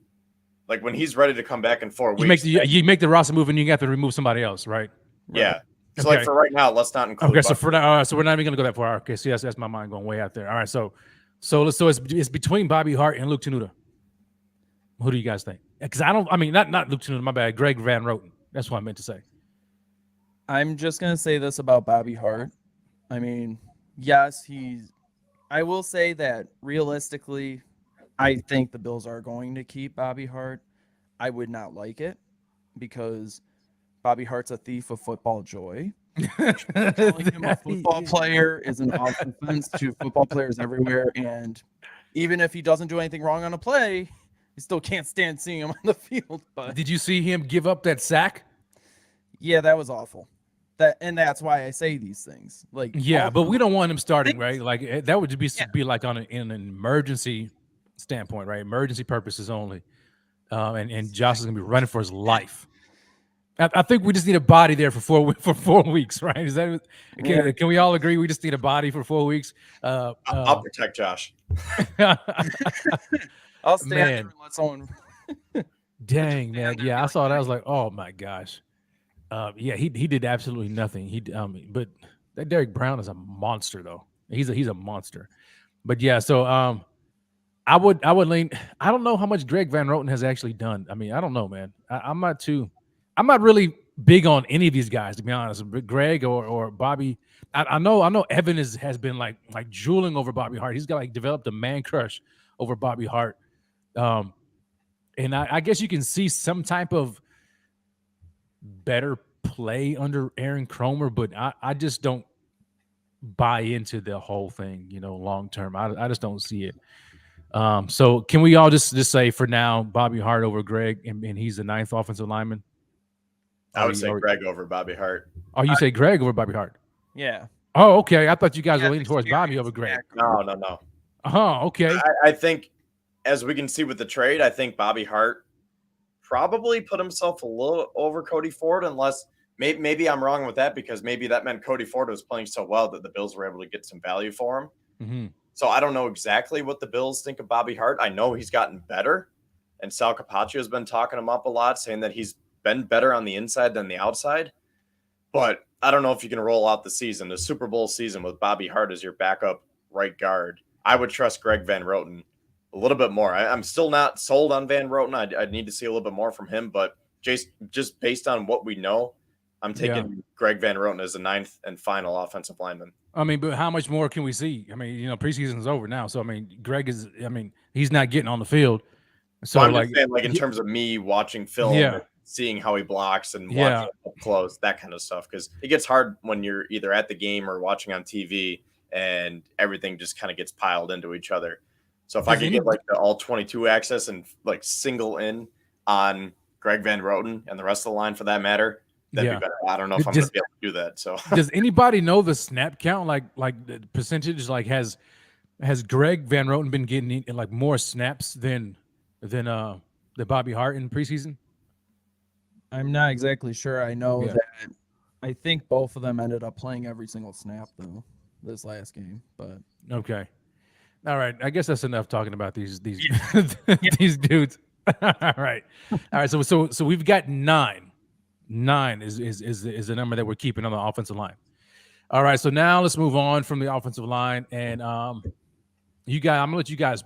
Like when he's ready to come back in 4 weeks, you make the roster move, and you have to remove somebody else, right? Yeah. So like for right now, let's not include. Okay, so for now, so we're not even going to go that far. Okay, so that's my mind going way out there. All right, so it's between Bobby Hart and Luke Tenuta. Who do you guys think? Because not Luke Tenuta, my bad. Greg Van Roten. That's what I meant to say. I'm just gonna say this about Bobby Hart. I mean, yes, I will say that realistically, I think the Bills are going to keep Bobby Hart. I would not like it because Bobby Hart's a thief of football joy. Calling him a football player is an offense to football players everywhere. And even if he doesn't do anything wrong on a play, you still can't stand seeing him on the field. But Did you see him give up that sack? yeah, that was awful. And that's why I say these things. Like, Yeah, but we don't want him starting, right? Like that would be like in an emergency standpoint, right? Emergency purposes only. And Josh is gonna be running for his life. I think we just need a body there for 4 weeks, right? Is that can we all agree we just need a body for 4 weeks? I'll protect Josh. I'll stand there Man. and let someone. Dang, man. Yeah, I saw that. I was like, oh my gosh. Yeah, he did absolutely nothing. But that Derek Brown is a monster, though. He's a monster. But yeah, so I would lean. I don't know how much Greg Van Roten has actually done. I mean, I don't know, man. I'm not really big on any of these guys, to be honest. Greg or Bobby. I know Evan has been like drooling over Bobby Hart. He's got like developed a man crush over Bobby Hart. And I guess you can see some type of better play under Aaron Cromer, but I just don't buy into the whole thing, long term. I just don't see it. So can we all just say for now, Bobby Hart over Greg, and he's the 9th offensive lineman? I would say Greg over Bobby Hart. Oh, you say Greg over Bobby Hart? Yeah. Oh, okay. I thought you guys were leaning towards Bobby over Greg. No. Oh, okay. I think, as we can see with the trade, I think Bobby Hart probably put himself a little over Cody Ford, unless maybe I'm wrong with that, because maybe that meant Cody Ford was playing so well that the Bills were able to get some value for him. Mm-hmm. So I don't know exactly what the Bills think of Bobby Hart. I know he's gotten better, and Sal Capaccio has been talking him up a lot, saying that he's been better on the inside than the outside. But I don't know if you can roll out the Super Bowl season, with Bobby Hart as your backup right guard. I would trust Greg Van Roten a little bit more. I'm still not sold on Van Roten. I'd need to see a little bit more from him, but just based on what we know, I'm taking Greg Van Roten as the 9th and final offensive lineman. I mean, but how much more can we see? I mean, preseason's over now, so I mean, he's not getting on the field. So I'm just saying, in terms of me watching film, and seeing how he blocks and watching up close, that kind of stuff, because it gets hard when you're either at the game or watching on TV, and everything just kind of gets piled into each other. So if I could get the all 22 access and single in on Greg Van Roten and the rest of the line for that matter, that'd be better. I don't know if I'm going to be able to do that. So does anybody know the snap count? Like the percentage? Like has Greg Van Roten been getting more snaps than Bobby Hart in preseason? I'm not exactly sure. I know that I think both of them ended up playing every single snap though this last game. But okay. All right, I guess that's enough talking about these these dudes. All right. So we've got 9. 9 is the number that we're keeping on the offensive line. All right, so now let's move on from the offensive line, and I'm gonna let you guys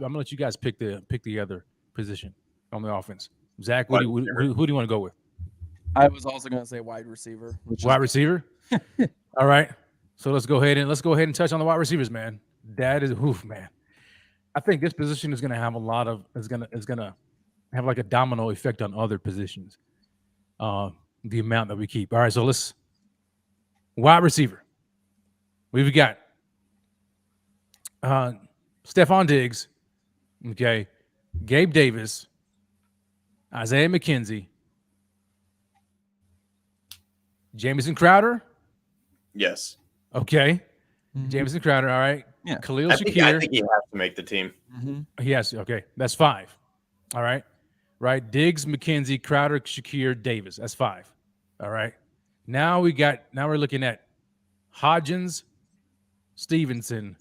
pick the other position on the offense. Zach, who do you want to go with? I was also gonna say wide receiver. Wide receiver. All right. So let's go ahead and touch on the wide receivers, man. That is man. I think this position is going to have is going to have like a domino effect on other positions. The amount that we keep. All right, so let's wide receiver. We've got Stephon Diggs, okay, Gabe Davis, Isaiah McKenzie, Jamison Crowder. Yes. Okay. Jamison Crowder, all right. Yeah. Khalil Shakir. I think he has to make the team. Mm-hmm. Yes, okay. That's 5. All right. Right. Diggs, McKenzie, Crowder, Shakir, Davis. That's 5. All right. Now we're looking at Hodgins, Stevenson,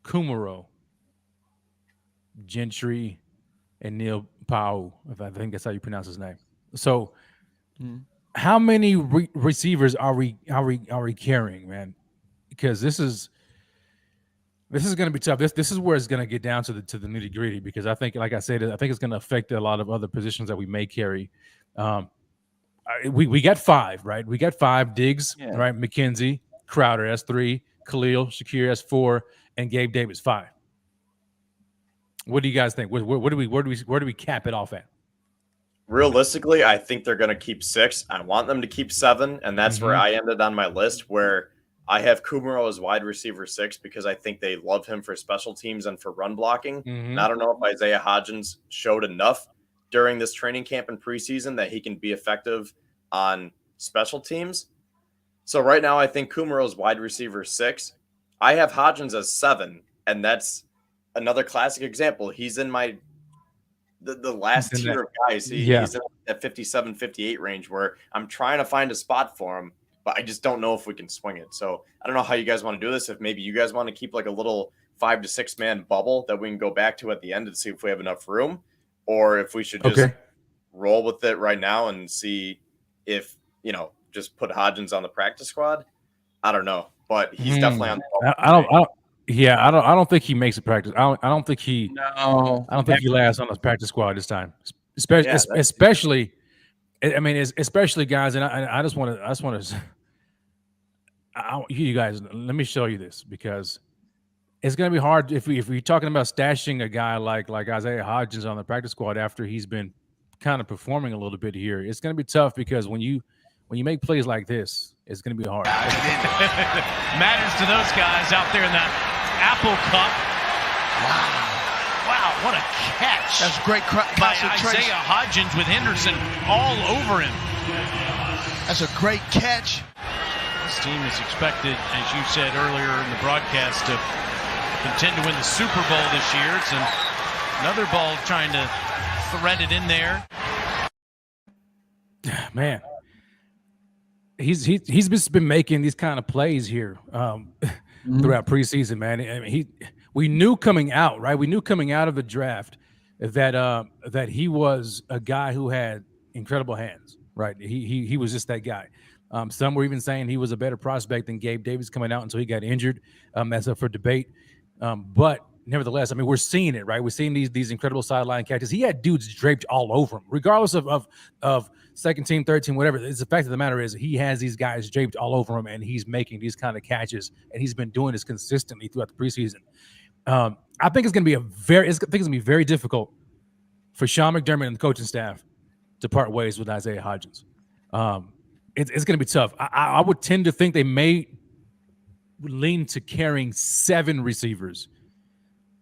Kumaro, Gentry, and Neil Pau, if I think that's how you pronounce his name. So how many receivers are we carrying, man? Because this is going to be tough. This is where it's going to get down to the nitty gritty, because I think, like I said, I think it's going to affect a lot of other positions that we may carry. we got 5, right? We got 5. Diggs, Yeah. right? McKenzie, Crowder as 3, Khalil Shakir as 4, and Gabe Davis 5. What do you guys think? Where do we cap it off at? Realistically, I think they're going to keep 6. I want them to keep 7, and that's where I ended on my list, where I have Kumaro as wide receiver 6 because I think they love him for special teams and for run blocking. And I don't know if Isaiah Hodgins showed enough during this training camp and preseason that he can be effective on special teams. So right now, I think Kumaro is wide receiver 6. I have Hodgins as 7, and that's another classic example. He's in my the last tier of guys. He's in that 57, 58 range where I'm trying to find a spot for him, but I just don't know if we can swing it. So I don't know how you guys want to do this. If maybe you guys want to keep like a little 5 to 6 man bubble that we can go back to at the end and see if we have enough room, or if we should just roll with it right now and see if, just put Hodgins on the practice squad. I don't know, but he's definitely on the I don't think he makes a practice. I don't think he. No, I don't think he lasts on the practice squad this time. Especially guys. And I just want to. You guys, let me show you this because it's going to be hard if we're talking about stashing a guy like Isaiah Hodgins on the practice squad after he's been kind of performing a little bit here. It's going to be tough because when you make plays like this, it's going to be hard. Matters to those guys out there in that Apple Cup. Wow, what a catch. That's great by concentration. Isaiah Hodgins with Henderson all over him. That's a great catch. This team is expected, as you said earlier in the broadcast, to contend to win the Super Bowl this year. It's another ball trying to thread it in there. Man, he's been making these kind of plays here throughout preseason, man. I mean, we knew coming out, right? We knew coming out of the draft that he was a guy who had incredible hands, right? He was just that guy. Some were even saying he was a better prospect than Gabe Davis coming out until he got injured. That's up for debate. But nevertheless, I mean, we're seeing it, right? We're seeing these incredible sideline catches. He had dudes draped all over him, regardless of second team, third team, whatever. It's the fact of the matter is he has these guys draped all over him, and he's making these kind of catches, and he's been doing this consistently throughout the preseason. I think it's going to be very difficult for Sean McDermott and the coaching staff to part ways with Isaiah Hodgins. It's going to be tough. I would tend to think they may lean to carrying 7 receivers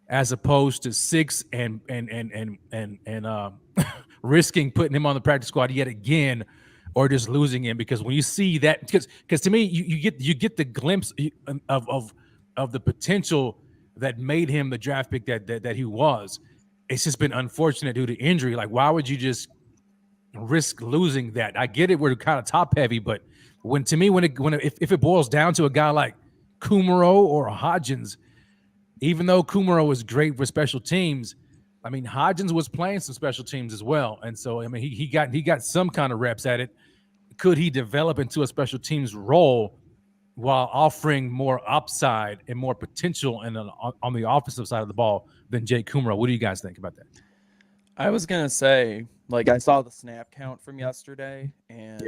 as opposed to 6 and risking putting him on the practice squad yet again, or just losing him. Because when you see that, because to me, you get the glimpse of the potential that made him the draft pick that he was. It's just been unfortunate due to injury. Like, why would you just risk losing that? I get it, we're kind of top heavy, but if it boils down to a guy like Kumaro or Hodgins, even though Kumaro was great for special teams, I mean, Hodgins was playing some special teams as well. And so, I mean, he got some kind of reps at it. Could he develop into a special teams role while offering more upside and more potential on the offensive side of the ball than Jake Kumaro? What do you guys think about that? I was going to say, I saw the snap count from yesterday, and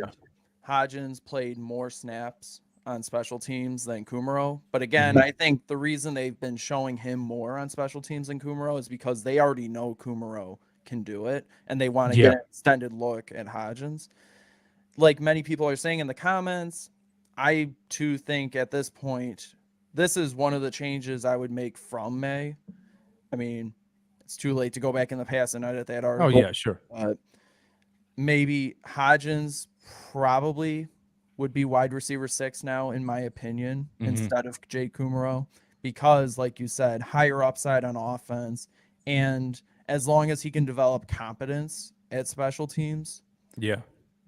Hodgins played more snaps on special teams than Kumaro. But again, I think the reason they've been showing him more on special teams than Kumaro is because they already know Kumaro can do it, and they want to get an extended look at Hodgins. Like many people are saying in the comments, I too think at this point, this is one of the changes I would make from May. I mean, it's too late to go back in the past and edit that article. Oh, yeah, sure. But maybe Hodgins probably would be wide receiver 6 now, in my opinion, instead of Jake Kumaro, because, like you said, higher upside on offense, and as long as he can develop competence at special teams,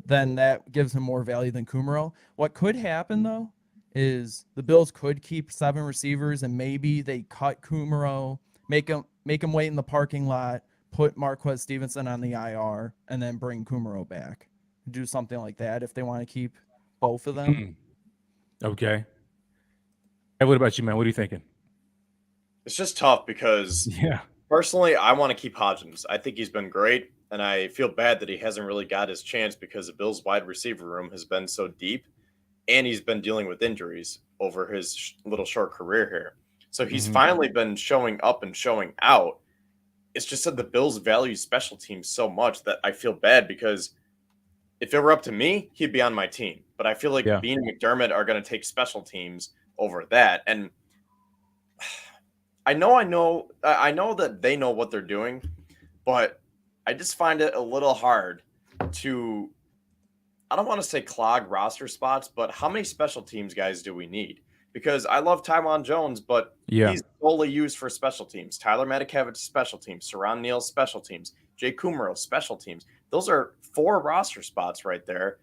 then that gives him more value than Kumaro. What could happen, though, is the Bills could keep 7 receivers, and maybe they cut Kumaro, make him wait in the parking lot, put Marquez Stevenson on the IR, and then bring Kumaro back. Do something like that if they want to keep both of them. Okay. Hey, what about you, man? What are you thinking? It's just tough because personally, I want to keep Hodgins. I think he's been great. and I feel bad that he hasn't really got his chance because the Bills' wide receiver room has been so deep, and he's been dealing with injuries over his little short career here. So he's finally been showing up and showing out. It's just that the Bills value special teams so much that I feel bad because if it were up to me, he'd be on my team. But I feel like Bean and McDermott are going to take special teams over that. And I know that they know what they're doing, but I just find it a little hard to, I don't want to say clog roster spots, but how many special teams guys do we need? Because I love Tywan Jones, but he's solely used for special teams. Tyler Matakevich, special teams. Saran Neal, special teams. Jay Kumaro, special teams. Those are 4 roster spots right there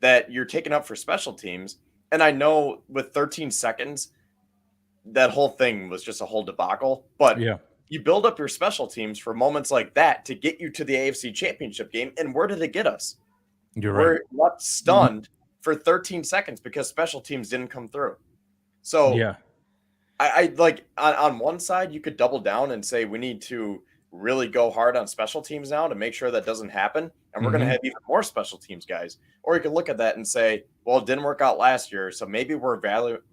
that you're taking up for special teams. And I know with 13 seconds, that whole thing was just a whole debacle. But you build up your special teams for moments like that to get you to the AFC Championship game. And where did it get us? We're left stunned for 13 seconds because special teams didn't come through. So I like on one side, you could double down and say we need to really go hard on special teams now to make sure that doesn't happen. And we're going to have even more special teams guys. Or you can look at that and say, well, it didn't work out last year. So maybe we're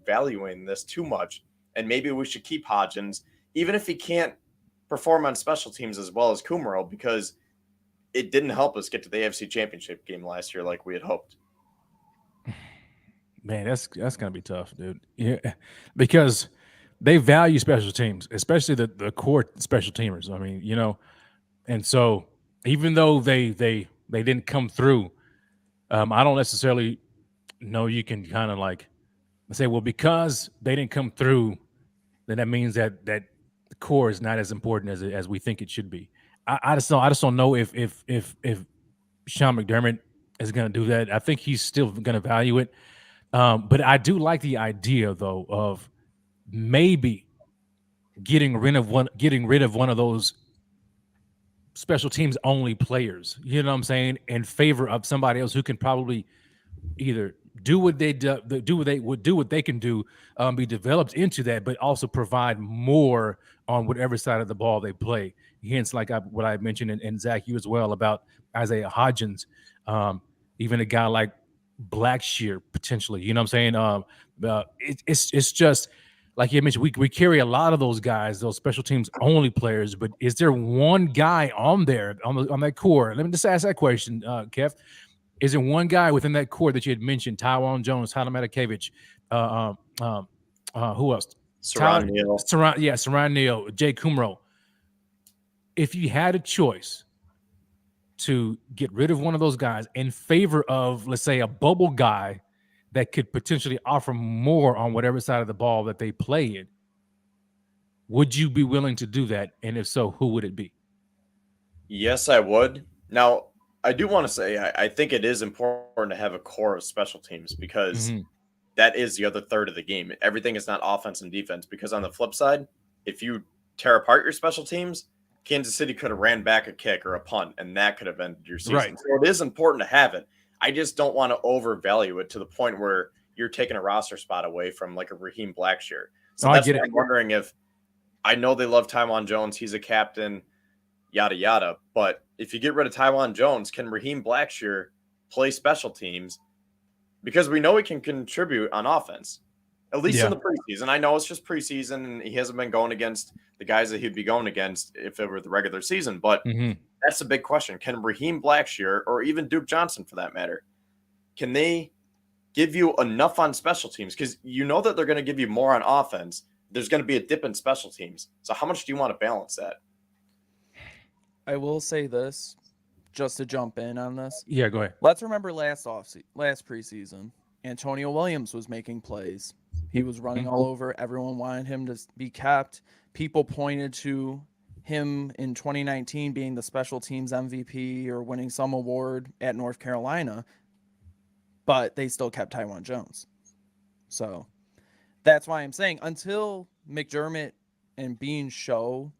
valuing this too much. And maybe we should keep Hodgins, even if he can't perform on special teams as well as Kumaro, because it didn't help us get to the AFC Championship game last year like we had hoped. Man, that's gonna be tough, dude. Yeah, because they value special teams, especially the core special teamers. I mean, and so even though they didn't come through, I don't necessarily know you can kind of like say, well, because they didn't come through, then that means that the core is not as important as we think it should be. I just don't know if Sean McDermott is going to do that. I think he's still going to value it. But I do like the idea, though, of maybe getting rid of one of those special teams only players. You know what I'm saying? In favor of somebody else who can probably either do what they can do, be developed into that, but also provide more on whatever side of the ball they play. Hence, like what I mentioned, and Zach, you as well, about Isaiah Hodgins, even a guy like Blackshear potentially. You know what I'm saying? It's just like you mentioned, we carry a lot of those guys, those special teams only players. But is there one guy on there on that core? Let me just ask that question, Kev. Is there one guy within that core that you had mentioned? Tywan Jones, Tyler Matakevich, who else? Saran Neal. Saran Neal, Jay Kumaro. If you had a choice to get rid of one of those guys in favor of, let's say, a bubble guy that could potentially offer more on whatever side of the ball that they play in, would you be willing to do that? And if so, who would it be? Yes, I would. Now, I do want to say I think it is important to have a core of special teams because that is the other third of the game. Everything is not offense and defense, because on the flip side, if you tear apart your special teams, Kansas City could have ran back a kick or a punt, and that could have ended your season. Right. So it is important to have it. I just don't want to overvalue it to the point where you're taking a roster spot away from like a Raheem Blackshear. So that's why I'm wondering if, I know they love Tywan Jones. He's a captain, yada, yada. But if you get rid of Tywan Jones, can Raheem Blackshear play special teams? Because we know he can contribute on offense, at least in the preseason. I know it's just preseason, and he hasn't been going against the guys that he'd be going against if it were the regular season. But that's the big question. Can Raheem Blackshear, or even Duke Johnson for that matter, can they give you enough on special teams? Because you know that they're going to give you more on offense. There's going to be a dip in special teams. So how much do you want to balance that? I will say this, just to jump in on this. Yeah, go ahead. Let's remember last preseason, Antonio Williams was making plays. He was running all over. Everyone wanted him to be kept. People pointed to him in 2019 being the special teams MVP or winning some award at North Carolina, but they still kept Tywan Jones. So that's why I'm saying until McDermott and Bean show,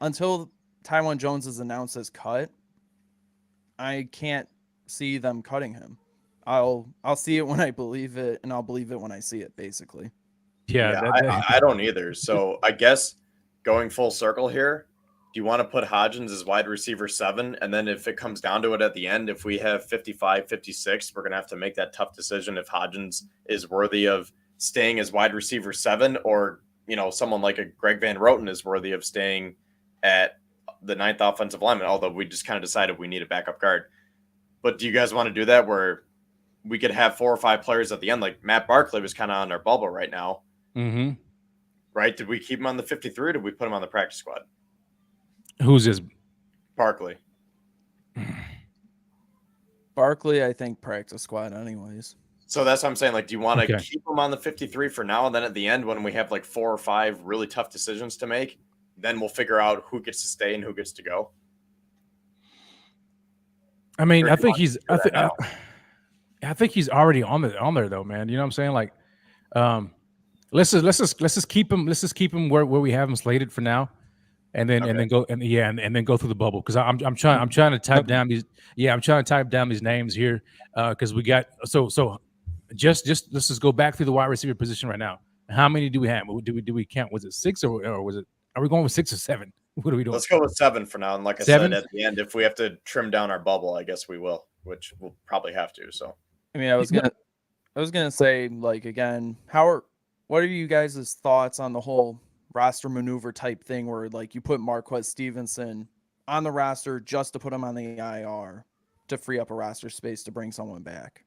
until Tywan Jones is announced as cut, I can't see them cutting him. I'll see it when I believe it, and I'll believe it when I see it, basically. Yeah, I don't either. So I guess going full circle here, you want to put Hodgins as wide receiver 7? And then if it comes down to it at the end, if we have 55, 56, we're going to have to make that tough decision if Hodgins is worthy of staying as wide receiver 7, or, someone like a Greg Van Roten is worthy of staying at the 9th offensive lineman, although we just kind of decided we need a backup guard. But do you guys want to do that where we could have 4 or 5 players at the end? Like Matt Barkley was kind of on our bubble right now. Mm-hmm. Right? Did we keep him on the 53 or did we put him on the practice squad? Who's this? Barkley. Barkley, I think practice squad anyways. So that's what I'm saying. Like, do you want to Okay. keep him on the 53 for now? And then at the end, when we have like 4 or 5 really tough decisions to make, then we'll figure out who gets to stay and who gets to go. I mean, Or I do you think want he's. to do that now? I think he's already on there though, man. You know what I'm saying? Like, let's just keep him. Let's just keep him where we have him slated for now, and then go go through the bubble, because I'm trying to type down these. Yeah, I'm trying to type down these names here because we got so. Just let's just go back through the wide receiver position right now. How many do we have? Do we count? Was it 6 or was it? Are we going with 6 or 7? What are we doing? Let's go with 7 for now. And like I 7? said, at the end, if we have to trim down our bubble, I guess we will, which we'll probably have to. So, I mean, I was gonna say, like, again, what are you guys' thoughts on the whole roster maneuver type thing where, like, you put Marquez Stevenson on the roster just to put him on the IR to free up a roster space to bring someone back?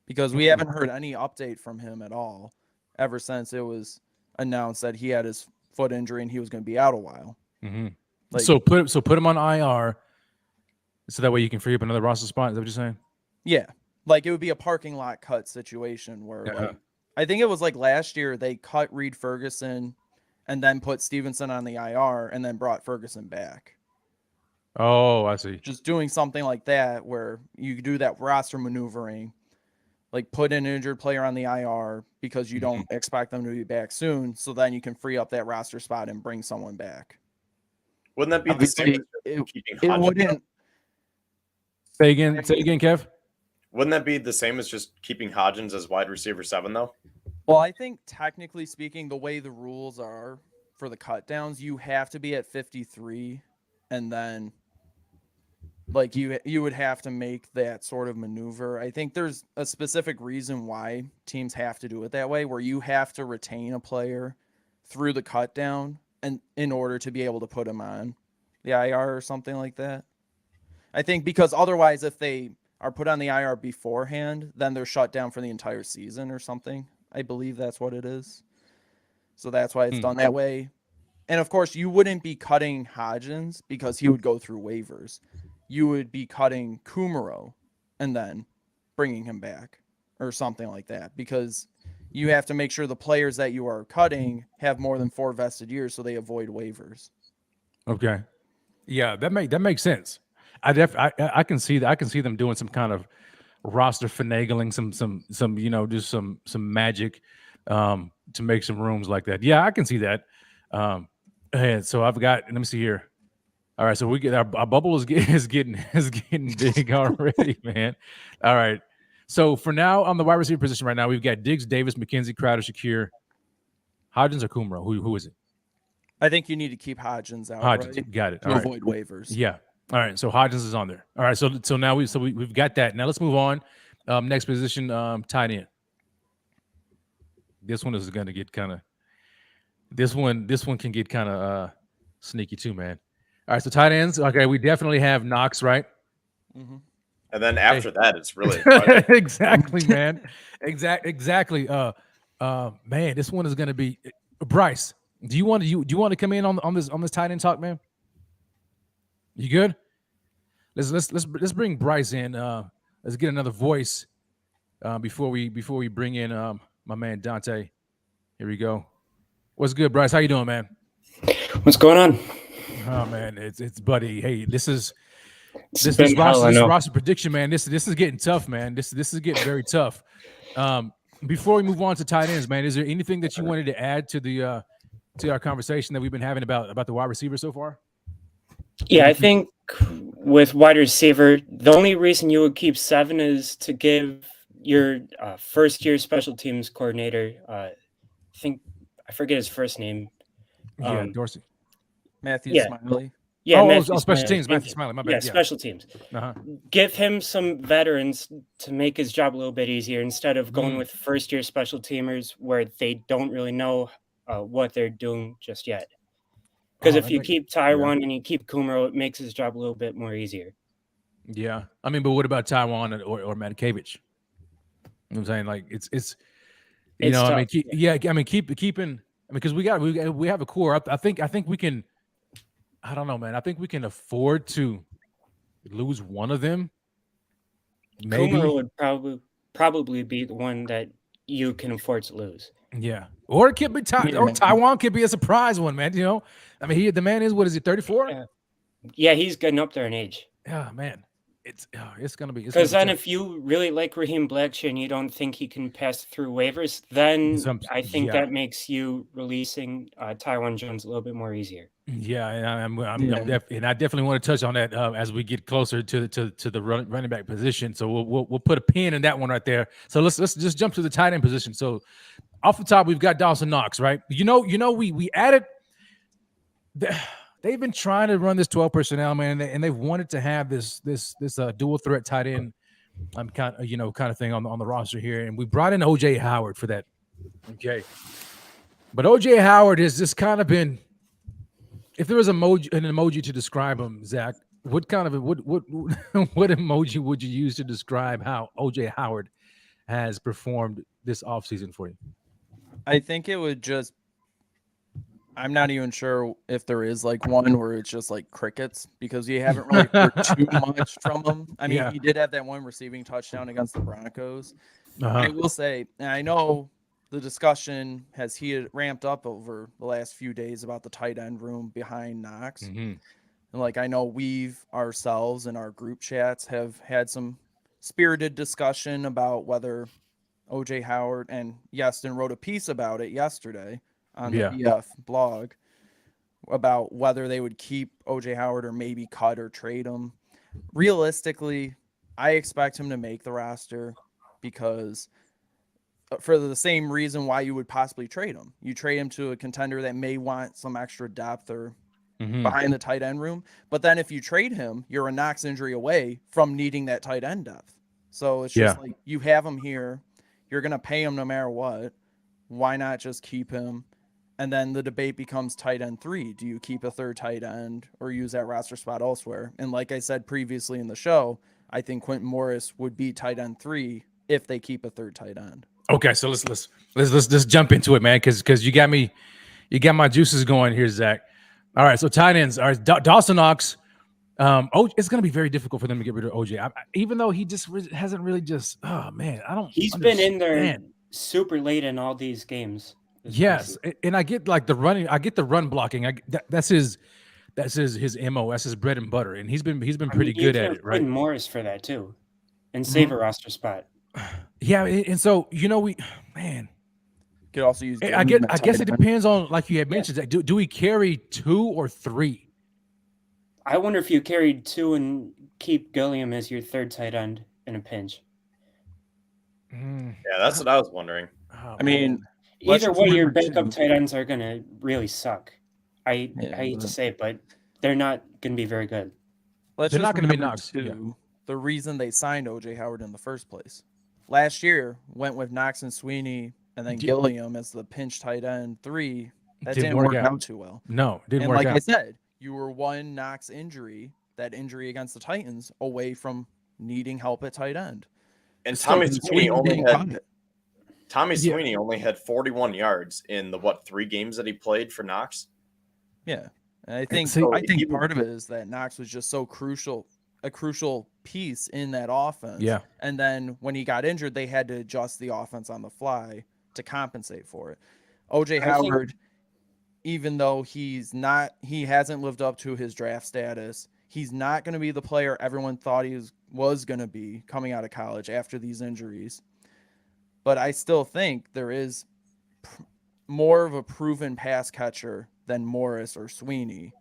Because we haven't heard any update from him at all ever since it was announced that he had his foot injury and he was going to be out a while. Mm-hmm. Like, So put him on IR, so that way you can free up another roster spot. Is that what you're saying? yeah, like it would be a parking lot cut situation where like, I think it was like last year they cut Reed Ferguson and then put Stevenson on the IR and then brought Ferguson back. Oh, I see. Just doing something like that where you do that roster maneuvering, like put an injured player on the IR because you don't expect them to be back soon, so then you can free up that roster spot and bring someone back. wouldn't that be the same as keeping Hodgins? Wouldn't. Say again, Kev. Wouldn't that be the same as just keeping Hodgins as wide receiver 7, though? Well, I think technically speaking, the way the rules are for the cut downs, you have to be at 53, and then like you would have to make that sort of maneuver. I think there's a specific reason why teams have to do it that way, where you have to retain a player through the cut down and in order to be able to put him on the IR or something like that. I think because otherwise, if they are put on the IR beforehand, then they're shut down for the entire season or something. I believe that's what it is. So that's why it's done that way. And of course, you wouldn't be cutting Hodgins because he would go through waivers. You would be cutting Kumaro and then bringing him back or something like that, because you have to make sure the players that you are cutting have more than 4 vested years so they avoid waivers. Okay. Yeah, that makes sense. I can see that. I can see them doing some kind of roster finagling, some just some magic to make some rooms like that. Yeah, I can see that. And so I've got. Let me see here. All right, so we get our bubble is getting big already, man. All right. So for now, on the wide receiver position right now, we've got Diggs, Davis, McKenzie, Crowder, Shakir, Hodgins, or Kumaro. Who is it? I think you need to keep Hodgins out. Hodgins, right? got it. To avoid waivers. Yeah. All right. So Hodgins is on there. All right. So now we've got that. Now let's move on. Next position, tight end. This one is going to get kind of. This one can get kind of sneaky too, man. All right. So tight ends. Okay, we definitely have Knox, right? Mm-hmm. And then after that, it's really exactly, man. Exactly. Man, this one is going to be Bryce. Do you want to come in on this tight end talk, man? You good? Let's bring Bryce in. Let's get another voice before we bring in my man Dante. Here we go. What's good, Bryce? How you doing, man? What's going on? Oh man, it's buddy. Hey, this been roster prediction, man. This is getting tough, man. This is getting very tough. Before we move on to tight ends, man, is there anything that you wanted to add to our conversation that we've been having about the wide receiver so far? Yeah, I think with wide receiver, the only reason you would keep 7 is to give your first-year special teams coordinator, I forget his first name. Dorsey. Matthew Yeah. Smiley. Yeah, Matthew Matthew special Smiley. teams. Matthew Smiley. My bad. Yeah, special teams. Uh-huh. Give him some veterans to make his job a little bit easier instead of going Mm. with first-year special teamers where they don't really know what they're doing just yet. Because if you keep Taiwan and you keep Kumaro, it makes his job a little bit more easier. Yeah, I mean, but what about Taiwan or Matakevich? You know what I'm saying? Like it's you It's know, tough. I mean, keeping. I mean, because we have a core. I think we can. I don't know, man. I think we can afford to lose one of them. Maybe Kumaro would probably be the one that you can afford to lose. Yeah, or it could be Taiwan could be a surprise one, man. You know, I mean, the man is what is he 34? Yeah, he's getting up there in age. Yeah, man, it's gonna be because then if you really like Raheem Blackshear and you don't think he can pass through waivers, then I think that makes you releasing Taiwan Jones a little bit more easier. Yeah, and I definitely want to touch on that as we get closer to the running back position. So we'll put a pin in that one right there. So let's just jump to the tight end position. So off the top, we've got Dawson Knox, right? You know, we added. They've been trying to run this 12 personnel, man, and they've wanted to have this dual threat tight end, kind of thing on the roster here, and we brought in OJ Howard for that. Okay, but OJ Howard has just kind of been. If there was an emoji to describe him, Zach, what emoji would you use to describe how OJ Howard has performed this offseason for you? I think it would just. I'm not even sure if there is like one where it's just like crickets because you haven't really heard too much from him. I mean, he did have that one receiving touchdown against the Broncos. I will say, and I know the discussion has ramped up over the last few days about the tight end room behind Knox. Mm-hmm. And like, I know we've ourselves in our group chats have had some spirited discussion about whether OJ Howard and Yeston wrote a piece about it yesterday on the BF blog about whether they would keep OJ Howard or maybe cut or trade him. Realistically, I expect him to make the roster because for the same reason why you would possibly trade him. You trade him to a contender that may want some extra depth or behind the tight end room. But then if you trade him, you're a Knox injury away from needing that tight end depth. So it's just like you have him here. You're going to pay him no matter what. Why not just keep him? And then the debate becomes tight end 3. Do you keep a third tight end or use that roster spot elsewhere? And like I said previously in the show, I think Quentin Morris would be tight end 3 if they keep a third tight end. Okay, so let's just jump into it, man, because you got my juices going here, Zach. All right, so tight ends. All right, Dawson Knox. It's going to be very difficult for them to get rid of OJ, even though he just hasn't really just. Oh man, I don't. He's been in there super late in all these games. Yes, and I get like the running. I get the run blocking. That's his MO. That's his bread and butter, and he's been pretty good at it, right? Morris for that too, and save a roster spot. Yeah, and so we could also use. I guess it depends on, like you had mentioned. Do we carry 2 or 3? I wonder if you carried 2 and keep Gilliam as your third tight end in a pinch. Yeah, that's what I was wondering. Oh, I mean. Either way, your backup tight ends are going to really suck. I hate to say it, but they're not going to be very good. They're not going to be Knox. The reason they signed OJ Howard in the first place. Last year, went with Knox and Sweeney and then Gilliam as the pinch tight end 3. That didn't work out too well. No, didn't work out. And like I said, you were one Knox injury, that injury against the Titans, away from needing help at tight end. And Tommy Sweeney only had 41 yards in the 3 games that he played for Knox. Yeah, and I think part of it is that Knox was just so a crucial piece in that offense. Yeah, and then when he got injured, they had to adjust the offense on the fly to compensate for it. OJ Howard, even though he hasn't lived up to his draft status, he's not going to be the player everyone thought he was going to be coming out of college after these injuries. But I still think there is more of a proven pass catcher than Morris or Sweeney.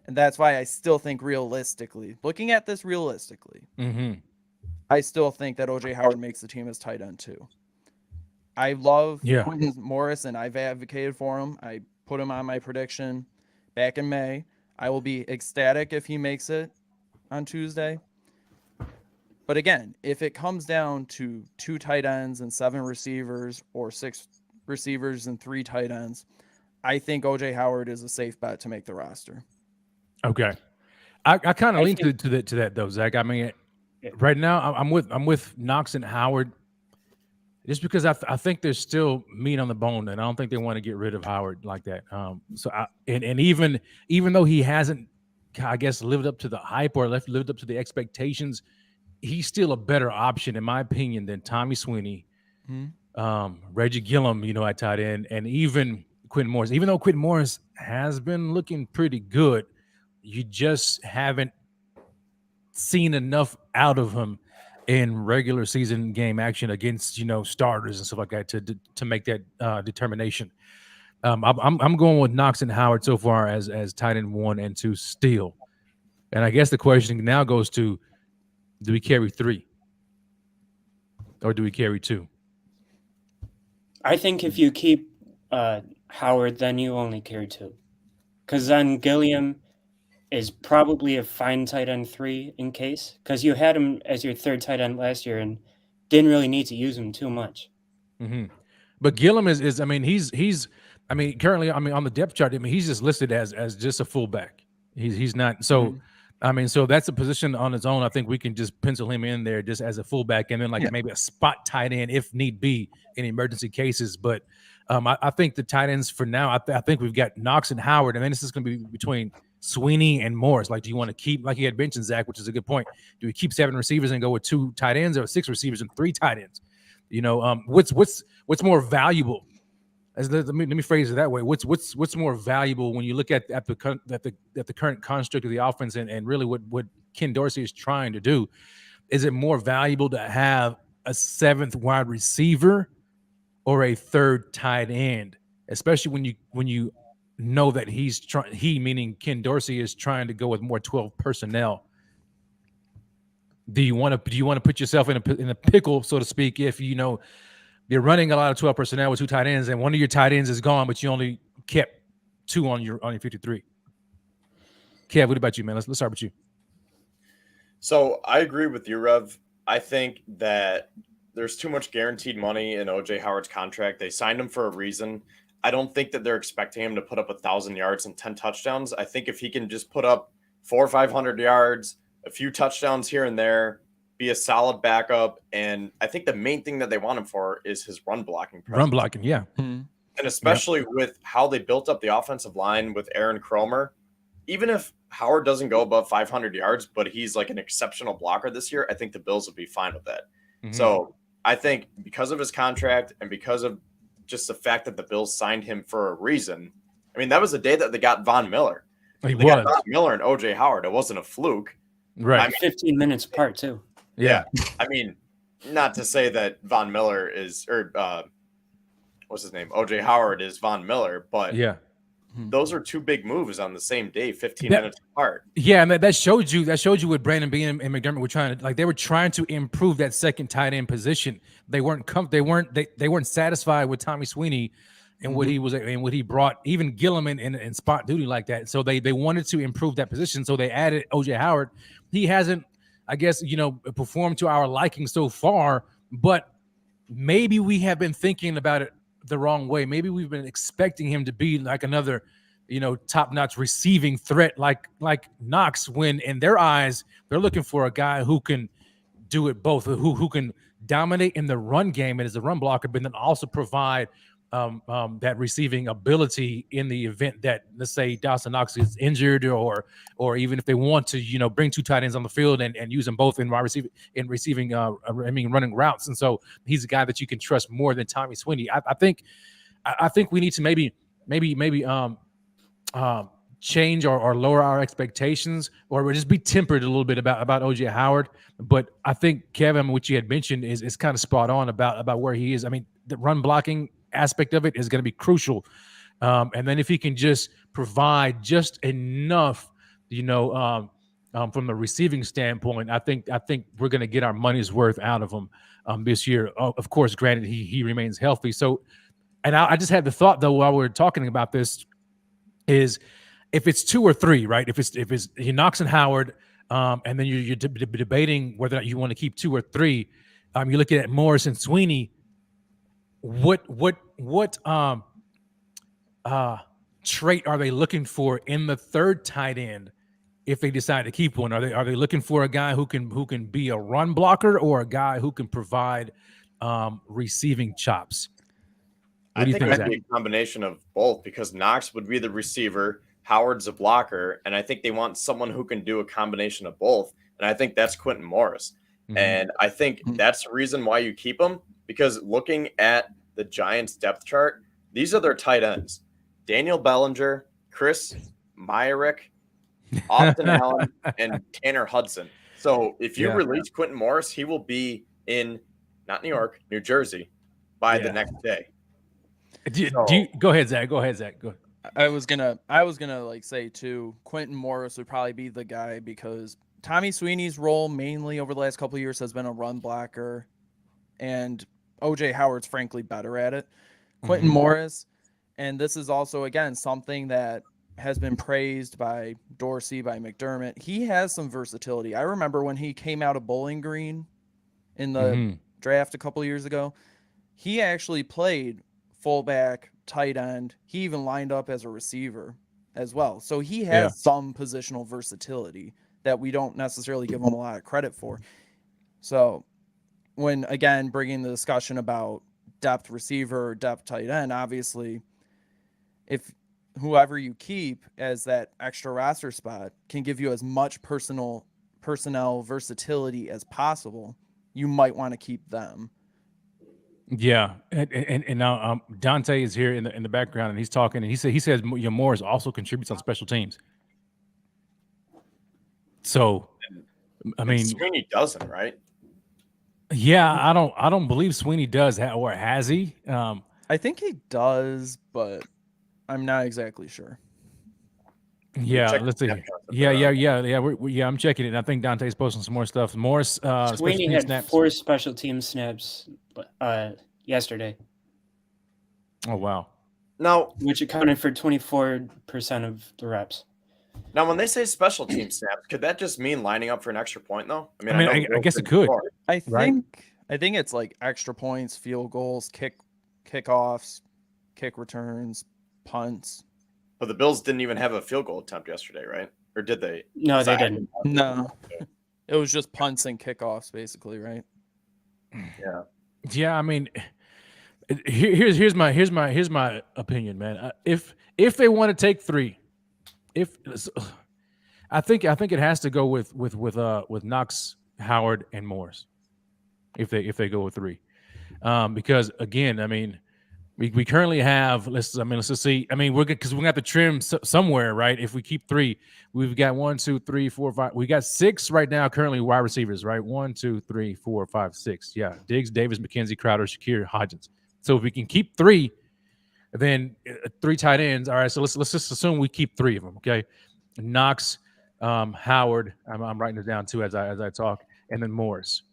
And that's why I still think looking at this realistically, I still think that OJ Howard makes the team as tight end 2. I love Quentin Morris, and I've advocated for him. I put him on my prediction back in May. I will be ecstatic if he makes it on Tuesday. But again, if it comes down to 2 tight ends and 7 receivers or 6 receivers and 3 tight ends, I think OJ Howard is a safe bet to make the roster. Okay. I kind of lean to that though, Zach. I mean, right now I'm with Knox and Howard, just because I think there's still meat on the bone, and I don't think they want to get rid of Howard like that. Even though he hasn't, I guess, lived up to the hype or lived up to the expectations, he's still a better option in my opinion than Tommy Sweeney, Reggie Gillum, at tight end, and even Quentin Morris. Even though Quentin Morris has been looking pretty good, you just haven't seen enough out of him in regular season game action against starters and stuff like that to make that determination. I'm going with Knox and Howard so far as tight end 1 and 2 still, and I guess the question now goes to: do we carry 3 or do we carry 2? I think if you keep Howard, then you only carry 2, because then Gilliam is probably a fine tight end 3 in case, because you had him as your 3rd tight end last year and didn't really need to use him too much. Mm-hmm. But Gillum is he's currently on the depth chart. He's just listed as just a fullback. He's not so. Mm-hmm. So that's a position on its own. I think we can just pencil him in there just as a fullback, and then maybe a spot tight end if need be in emergency cases. But I think the tight ends for now. I think we've got Knox and Howard, and then this is going to be between Sweeney and Morris. Do you want to keep, like you had mentioned, Zach, which is a good point? Do we keep 7 receivers and go with 2 tight ends, or 6 receivers and 3 tight ends? What's more valuable? Let me phrase it that way. What's more valuable when you look at the current construct of the offense and really what Ken Dorsey is trying to do? Is it more valuable to have a 7th wide receiver or a 3rd tight end, especially when you know that he meaning Ken Dorsey is trying to go with more 12 personnel? Do you want to put yourself in a pickle, so to speak, if you're running a lot of 12 personnel with 2 tight ends and one of your tight ends is gone, but you only kept 2 on your 53? Kev, what about you, man? Let's start with you. So I agree with you, Rev. I think that there's too much guaranteed money in OJ Howard's contract. They signed him for a reason. I don't think that they're expecting him to put up 1,000 yards and 10 touchdowns. I think if he can just put up 400 or 500 yards, a few touchdowns here and there, be a solid backup, and I think the main thing that they want him for is his run blocking presence. Run blocking, yeah. Mm-hmm. And especially with how they built up the offensive line with Aaron Cromer, even if Howard doesn't go above 500 yards, but he's like an exceptional blocker this year, I think the Bills would be fine with that. Mm-hmm. So I think because of his contract and because of just the fact that the Bills signed him for a reason, I mean, that was the day that they got Von Miller. They got Von Miller and OJ Howard. It wasn't a fluke. Right. I mean, 15 minutes apart, too. Yeah. I mean, not to say that Von Miller is, or what's his name? OJ Howard is Von Miller, but yeah, those are 2 big moves on the same day, 15 minutes apart. Yeah, and that showed you what Brandon Beane and McDermott were trying to, they were trying to improve that second tight end position. They weren't satisfied with Tommy Sweeney and what he was and what he brought, even Gillum in spot duty like that. So they wanted to improve that position. So they added OJ Howard. He hasn't, I guess, performed to our liking so far, but maybe we have been thinking about it the wrong way. Maybe we've been expecting him to be like another, top-notch receiving threat like Knox, when in their eyes, they're looking for a guy who can do it both, who can dominate in the run game and as a run blocker, but then also provide that receiving ability in the event that, let's say, Dawson Knox is injured, or even if they want to, bring 2 tight ends on the field and use them both in receiving, running routes. And so he's a guy that you can trust more than Tommy Sweeney. I think we need to maybe change or lower our expectations, or just be tempered a little bit about OJ Howard. But I think, Kevin, what you had mentioned is kind of spot on about where he is. I mean, the run blocking aspect of it is going to be crucial. And then if he can just provide just enough, from the receiving standpoint, I think we're going to get our money's worth out of him this year. Of course, granted, he remains healthy. So, and I just had the thought, though, while we were talking about this, is if it's 2 or 3, right? If it's Knox and Howard, and then you're debating whether or not you want to keep 2 or 3. You're looking at Morris and Sweeney. What trait are they looking for in the third tight end if they decide to keep one? Are they looking for a guy who can be a run blocker or a guy who can provide receiving chops? I think it might be a combination of both, because Knox would be the receiver, Howard's a blocker, and I think they want someone who can do a combination of both. And I think that's Quentin Morris. Mm-hmm. And I think that's the reason why you keep him, because looking at the Giants depth chart, these are their tight ends: Daniel Bellinger, Chris Myrick, Austin Allen, and Tanner Hudson. So if you release Quentin Morris, he will be in not New York, New Jersey by the next day. Go ahead, Zach. Go. I was gonna say too, Quentin Morris would probably be the guy, because Tommy Sweeney's role mainly over the last couple of years has been a run blocker, and OJ Howard's frankly better at it. Quentin Morris, and this is also again something that has been praised by Dorsey, by McDermott. He has some versatility. I remember when he came out of Bowling Green in the draft a couple of years ago, he actually played fullback, tight end. He even lined up as a receiver as well. So he has some positional versatility that we don't necessarily give him a lot of credit for. So when, again, bringing the discussion about depth receiver, depth tight end, obviously, if whoever you keep as that extra roster spot can give you as much personnel versatility as possible, you might want to keep them. Yeah, and now Dante is here in the background, and he's talking, and he says Morris also contributes on special teams. So, I mean, Sweeney doesn't, right? Yeah, I don't believe Sweeney does, or has he? I think he does, but I'm not exactly sure. Yeah, let's see. Yeah. I'm checking it. And I think Dante's posting some more stuff. Morris, Sweeney had 4 special team snaps yesterday. Oh wow! Now, which accounted for 24% of the reps. Now, when they say special team snaps, could that just mean lining up for an extra point, though? I guess it could. I think it's like extra points, field goals, kickoffs, kick returns, punts. But the Bills didn't even have a field goal attempt yesterday, right? Or did they? No, they didn't. No. It was just punts and kickoffs, basically, right? Yeah. Yeah, I mean, here's my opinion, man. If they want to take 3, I think it has to go with Knox, Howard, and Morris. If they go with 3, because again, I mean, we currently have let's just see. I mean, we're good because we're gonna have to trim somewhere, right? If we keep 3, we've got 1, 2, 3, 4, 5. We got 6 right now currently wide receivers, right? 1, 2, 3, 4, 5, 6. Yeah, Diggs, Davis, McKenzie, Crowder, Shakir, Hodgins. So if we can keep 3, then 3 tight ends. All right, so let's just assume we keep 3 of them. Okay, Knox, Howard. I'm writing it down too as I talk, and then Morris.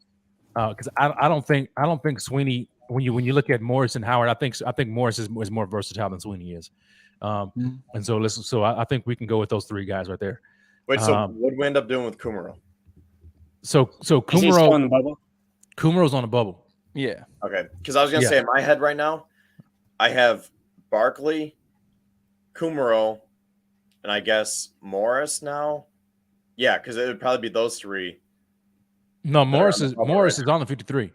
Because I don't think Sweeney. When you look at Morris and Howard, I think Morris is more versatile than Sweeney is, and so I think we can go with those 3 guys right there. Wait, so what do we end up doing with Kumaro? So Kumaro on the bubble. Kumaro's on the bubble. Yeah. Okay, because I was gonna say in my head right now, I have Barkley, Kumaro, and I guess Morris now. Yeah, because it would probably be those 3. No, Morris is on the 53.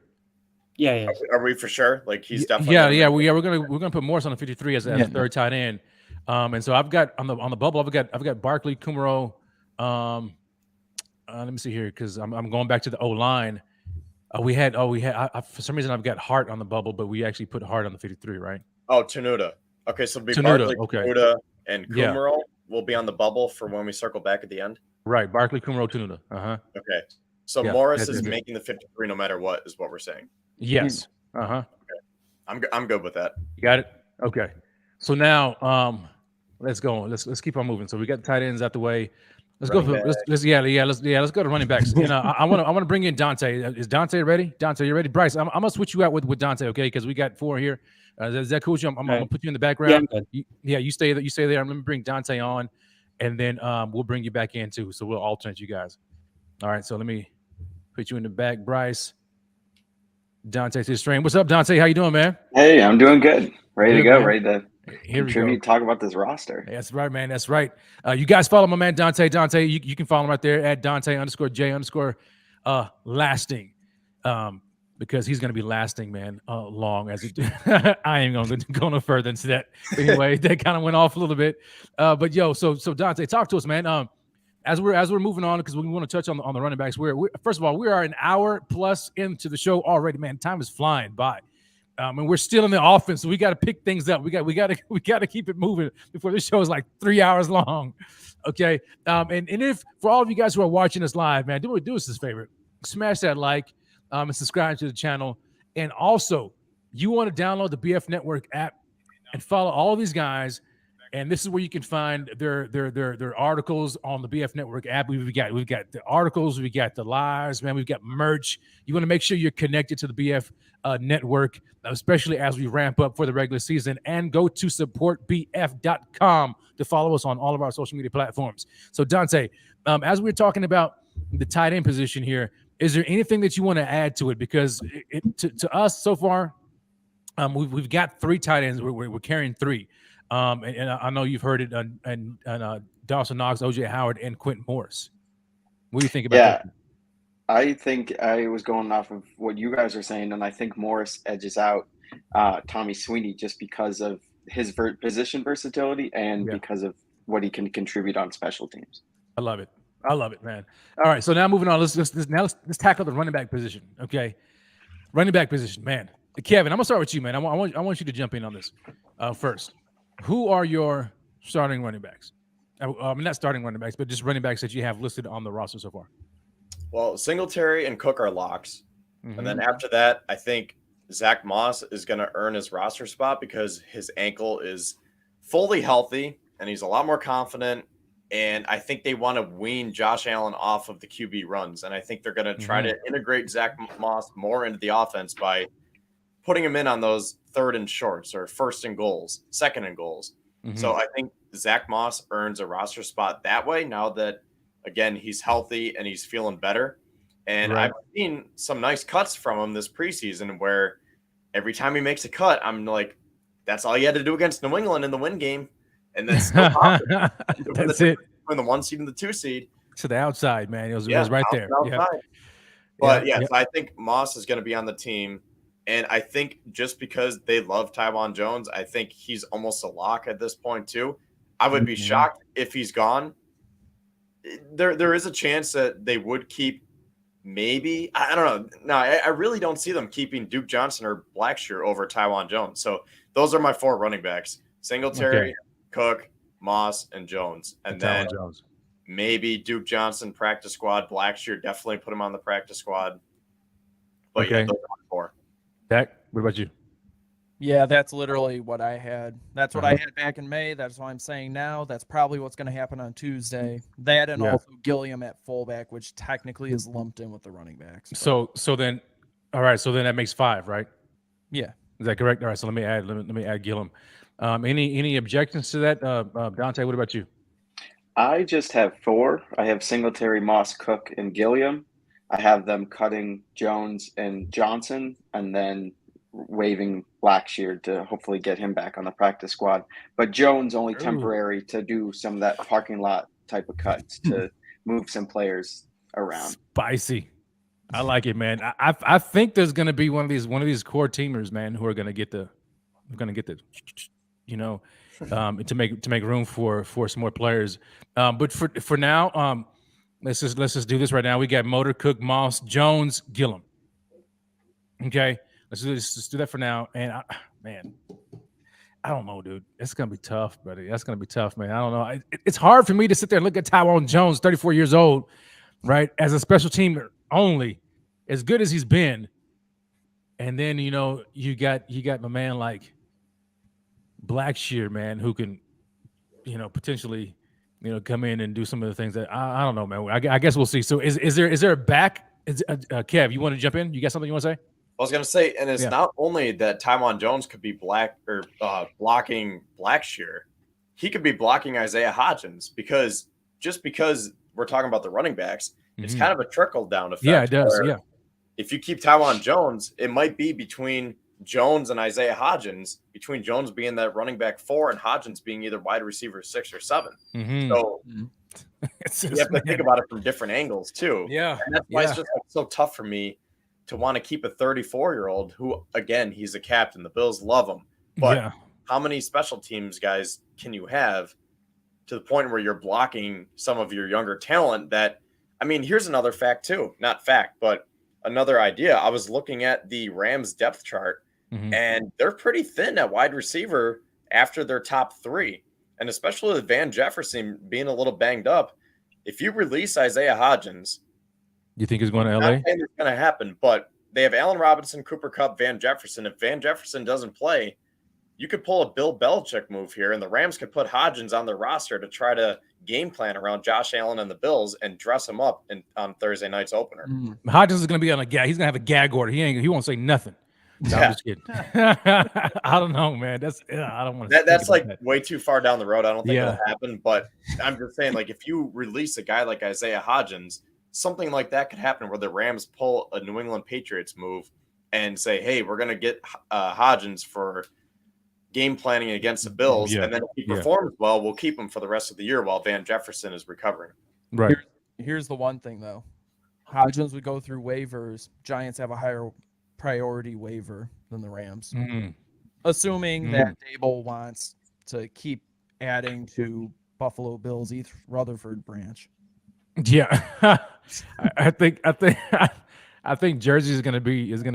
Yeah. Are we for sure? Like he's definitely. Yeah. We're gonna put Morris on the 53 as a third tight end. And so I've got on the bubble. I've got Barkley, Kumaro. Let me see here because I'm going back to the O line. We had for some reason I've got Hart on the bubble, but we actually put Hart on the 53, right? Oh, Tenuta. Okay, so it'll be Tenuta, Barkley, Tenuta, and Kumaro will be on the bubble for when we circle back at the end. Right, Barkley, Kumaro, Tenuta. Okay, so Morris is making the 53 no matter what, is what we're saying. Yes. Okay. I'm good with that. You got it. Okay. So now, let's go. Let's keep on moving. So we got the tight ends out the way. Let's go. Let's go to running backs. You know, I want to bring in Dante. Is Dante ready? Dante, you ready? Bryce, I'm gonna switch you out with Dante, okay? Because we got 4 here. Is that cool? I'm gonna put you in the background. Yeah, you stay there. I'm gonna bring Dante on, and then we'll bring you back in too. So we'll alternate you guys. All right. So let me put you in the back, Bryce. Dante to the stream. What's up, Dante? How you doing, man? Hey, I'm doing good. Ready to Good, go. man. Ready to Here we contribute. go. Talk about this roster. That's right, man. That's right. You guys follow my man Dante. Dante, you can follow him right there at Dante_J_lasting. Because he's going to be lasting, man, long as it. I ain't going to go no further into that. But anyway, that kind of went off a little bit. But yo, so Dante, talk to us, man. As we're moving on, because we want to touch on the running backs. We're first of all, we are an hour plus into the show already, man. Time is flying by. And we're still in the offense, so we got to pick things up. We got to keep it moving before this show is like 3 hours long. Okay. And if for all of you guys who are watching us live, man, do us this favor. Smash that like and subscribe to the channel. And also, you want to download the BF Network app and follow all of these guys. And this is where you can find their articles on the BF Network app. We've got the articles, we got the lives, man. We've got merch. You want to make sure you're connected to the BF Network, especially as we ramp up for the regular season. And go to supportbf.com to follow us on all of our social media platforms. So Dante, as we're talking about the tight end position here, is there anything that you want to add to it? Because to us so far, we've got 3 tight ends. We're carrying 3. And I know you've heard it on Dawson Knox, OJ Howard, and Quentin Morris. What do you think about that? I think I was going off of what you guys are saying, and I think Morris edges out Tommy Sweeney just because of his position versatility and because of what he can contribute on special teams. I love it, man. All right, so now moving on. Let's tackle the running back position. Okay, running back position, man. Kevin, I'm gonna start with you, man. I want you to jump in on this first. Who are your starting running backs? Not starting running backs, but just running backs that you have listed on the roster so far. Well, Singletary and Cook are locks. Mm-hmm. And then after that, I think Zach Moss is going to earn his roster spot because his ankle is fully healthy and he's a lot more confident. And I think they want to wean Josh Allen off of the QB runs. And I think they're going to try to integrate Zach Moss more into the offense by putting him in on those 3rd and shorts or 1st and goals, 2nd and goals. Mm-hmm. So I think Zach Moss earns a roster spot that way now that, again, he's healthy and he's feeling better. And I've seen some nice cuts from him this preseason where every time he makes a cut, I'm like, that's all you had to do against New England in the win game. And that's that's it. From the 1 seed and the 2 seed. To the outside, man. It was right there. Outside. But, so I think Moss is going to be on the team. And I think just because they love Taiwan Jones, I think he's almost a lock at this point too. I would be shocked if he's gone. There is a chance that they would keep maybe. I don't know. No, I really don't see them keeping Duke Johnson or Blackshear over Taiwan Jones. So those are my 4 running backs. Singletary, Cook, Moss, and Jones. And then maybe Duke Johnson, practice squad. Blackshear, definitely put him on the practice squad. But those are my 4. Dak, what about you? Yeah, that's literally what I had. That's what I had back in May. That's what I'm saying now. That's probably what's going to happen on Tuesday. That and also Gilliam at fullback, which technically is lumped in with the running backs. So then, all right. So then that makes 5, right? Yeah. Is that correct? All right. So let me add Gilliam. Any objections to that, Dante? What about you? I just have 4. I have Singletary, Moss, Cook, and Gilliam. I have them cutting Jones and Johnson and then waiving Blackshear to hopefully get him back on the practice squad. But Jones only temporary to do some of that parking lot type of cuts to move some players around. Spicy. I like it, man. I think there's going to be one of these core teamers, man, who are going to get the to make room for some more players. But for now, let's just do this right now. We got Motor, Cook, Moss, Jones, Gilliam. Okay, let's do that for now. And I don't know, dude. It's gonna be tough, buddy. That's gonna be tough, man. I don't know. It's hard for me to sit there and look at Taiwan Jones, 34 years old, right, as a special teamer only, as good as he's been, and then you got my man like Blackshear, man, who can potentially come in and do some of the things that I don't know, man. I guess we'll see. So is there a back? Kev, you want to jump in? You got something you want to say? I was going to say, and it's not only that Taiwan Jones could be blocking Blackshear. he could be blocking Isaiah Hodgins because we're talking about the running backs, it's kind of a trickle down effect. Yeah, it does. Yeah. If you keep Tywan Jones, it might be between Jones and Isaiah Hodgins, between Jones being that running back 4 and Hodgins being either wide receiver 6 or 7. So you have to think about it from different angles too. Yeah. And that's why it's just so tough for me to want to keep a 34-year-old who, again, he's a captain. The Bills love him. But how many special teams guys can you have to the point where you're blocking some of your younger talent that, I mean, here's another fact too. Not fact, but another idea. I was looking at the Rams depth chart, and they're pretty thin at wide receiver after their top 3. And especially with Van Jefferson being a little banged up, if you release Isaiah Hodgins, you think he's going to LA? It's going to happen, but they have Allen Robinson, Cooper Kupp, Van Jefferson. If Van Jefferson doesn't play, you could pull a Bill Belichick move here, and the Rams could put Hodgins on their roster to try to game plan around Josh Allen and the Bills and dress him up on Thursday night's opener. Hodgins is going to be on a gag. He's going to have a gag order. He won't say nothing. No, I'm just kidding. I don't know, man. I don't want to. That's like way too far down the road. I don't think it'll happen. But I'm just saying, like, if you release a guy like Isaiah Hodgins, something like that could happen where the Rams pull a New England Patriots move and say, "Hey, we're going to get Hodgins for game planning against the Bills, and then if he performs well, we'll keep him for the rest of the year while Van Jefferson is recovering." Right. Here's the one thing though: Hodgins would go through waivers. Giants have a higher priority waiver than the Rams, assuming that Dable wants to keep adding to Buffalo Bills East Rutherford branch. Yeah, I think Jersey is going to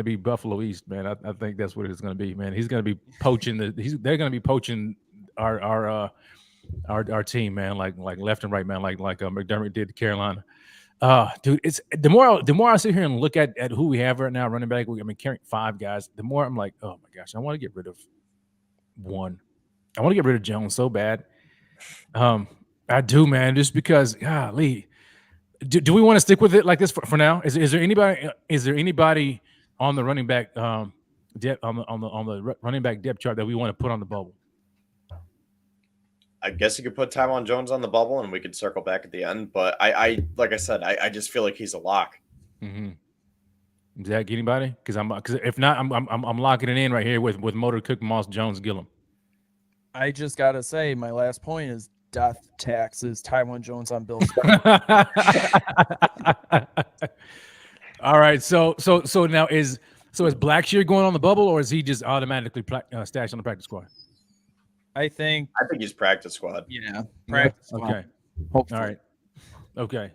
be Buffalo East, man. I think that's what it's going to be, man. He's going to be poaching they're going to be poaching our team, man, like left and right, man, like McDermott did to Carolina. Dude, it's the more I sit here and look at who we have right now, running back. Carrying 5 guys. The more I'm like, oh my gosh, I want to get rid of one. I want to get rid of Jones so bad. I do, man, just because, golly. Do we want to stick with it like this for now? Is there anybody on the running back depth on the running back depth chart that we want to put on the bubble? I guess you could put Tywan Jones on the bubble, and we could circle back at the end. But I like I said, I just feel like he's a lock. Zach, anybody? Because if not, I'm locking it in right here with Motor Cook, Moss, Jones, Gillum. I just gotta say, my last point is death taxes. Tywan Jones on Bills. All right, so now is Blackshear going on the bubble, or is he just automatically stashed on the practice squad? I think he's practice squad. Yeah, practice squad. Okay. Hopefully. All right. Okay.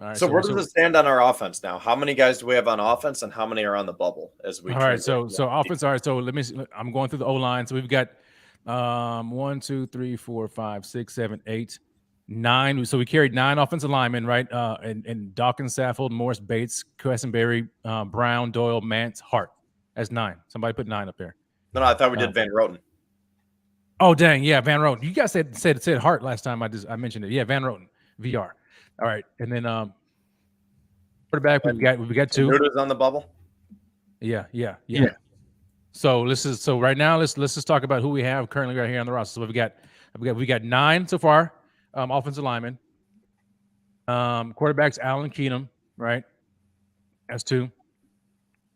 All right. So where does it stand on our offense now? How many guys do we have on offense, and how many are on the bubble? All right. So offense. All right. So let me. I'm going through the O line. So we've got 1, 2, 3, 4, 5, 6, 7, 8, 9. So we carried 9 offensive linemen, right? And Dawkins, Saffold, Morris, Bates, Quessenberry, Brown, Doyle, Mance, Hart. That's 9. Somebody put 9 up there. No, I thought we did Van Roten. Oh dang, yeah, Van Roten. You guys said Hart last time. I mentioned it. Yeah, Van Roten, VR. All right, and then quarterback we got 2. Nuda's on the bubble. Yeah. So right now let's just talk about who we have currently right here on the roster. So we got 9 so far, offensive linemen. Quarterbacks Allen Keenum, right? That's 2.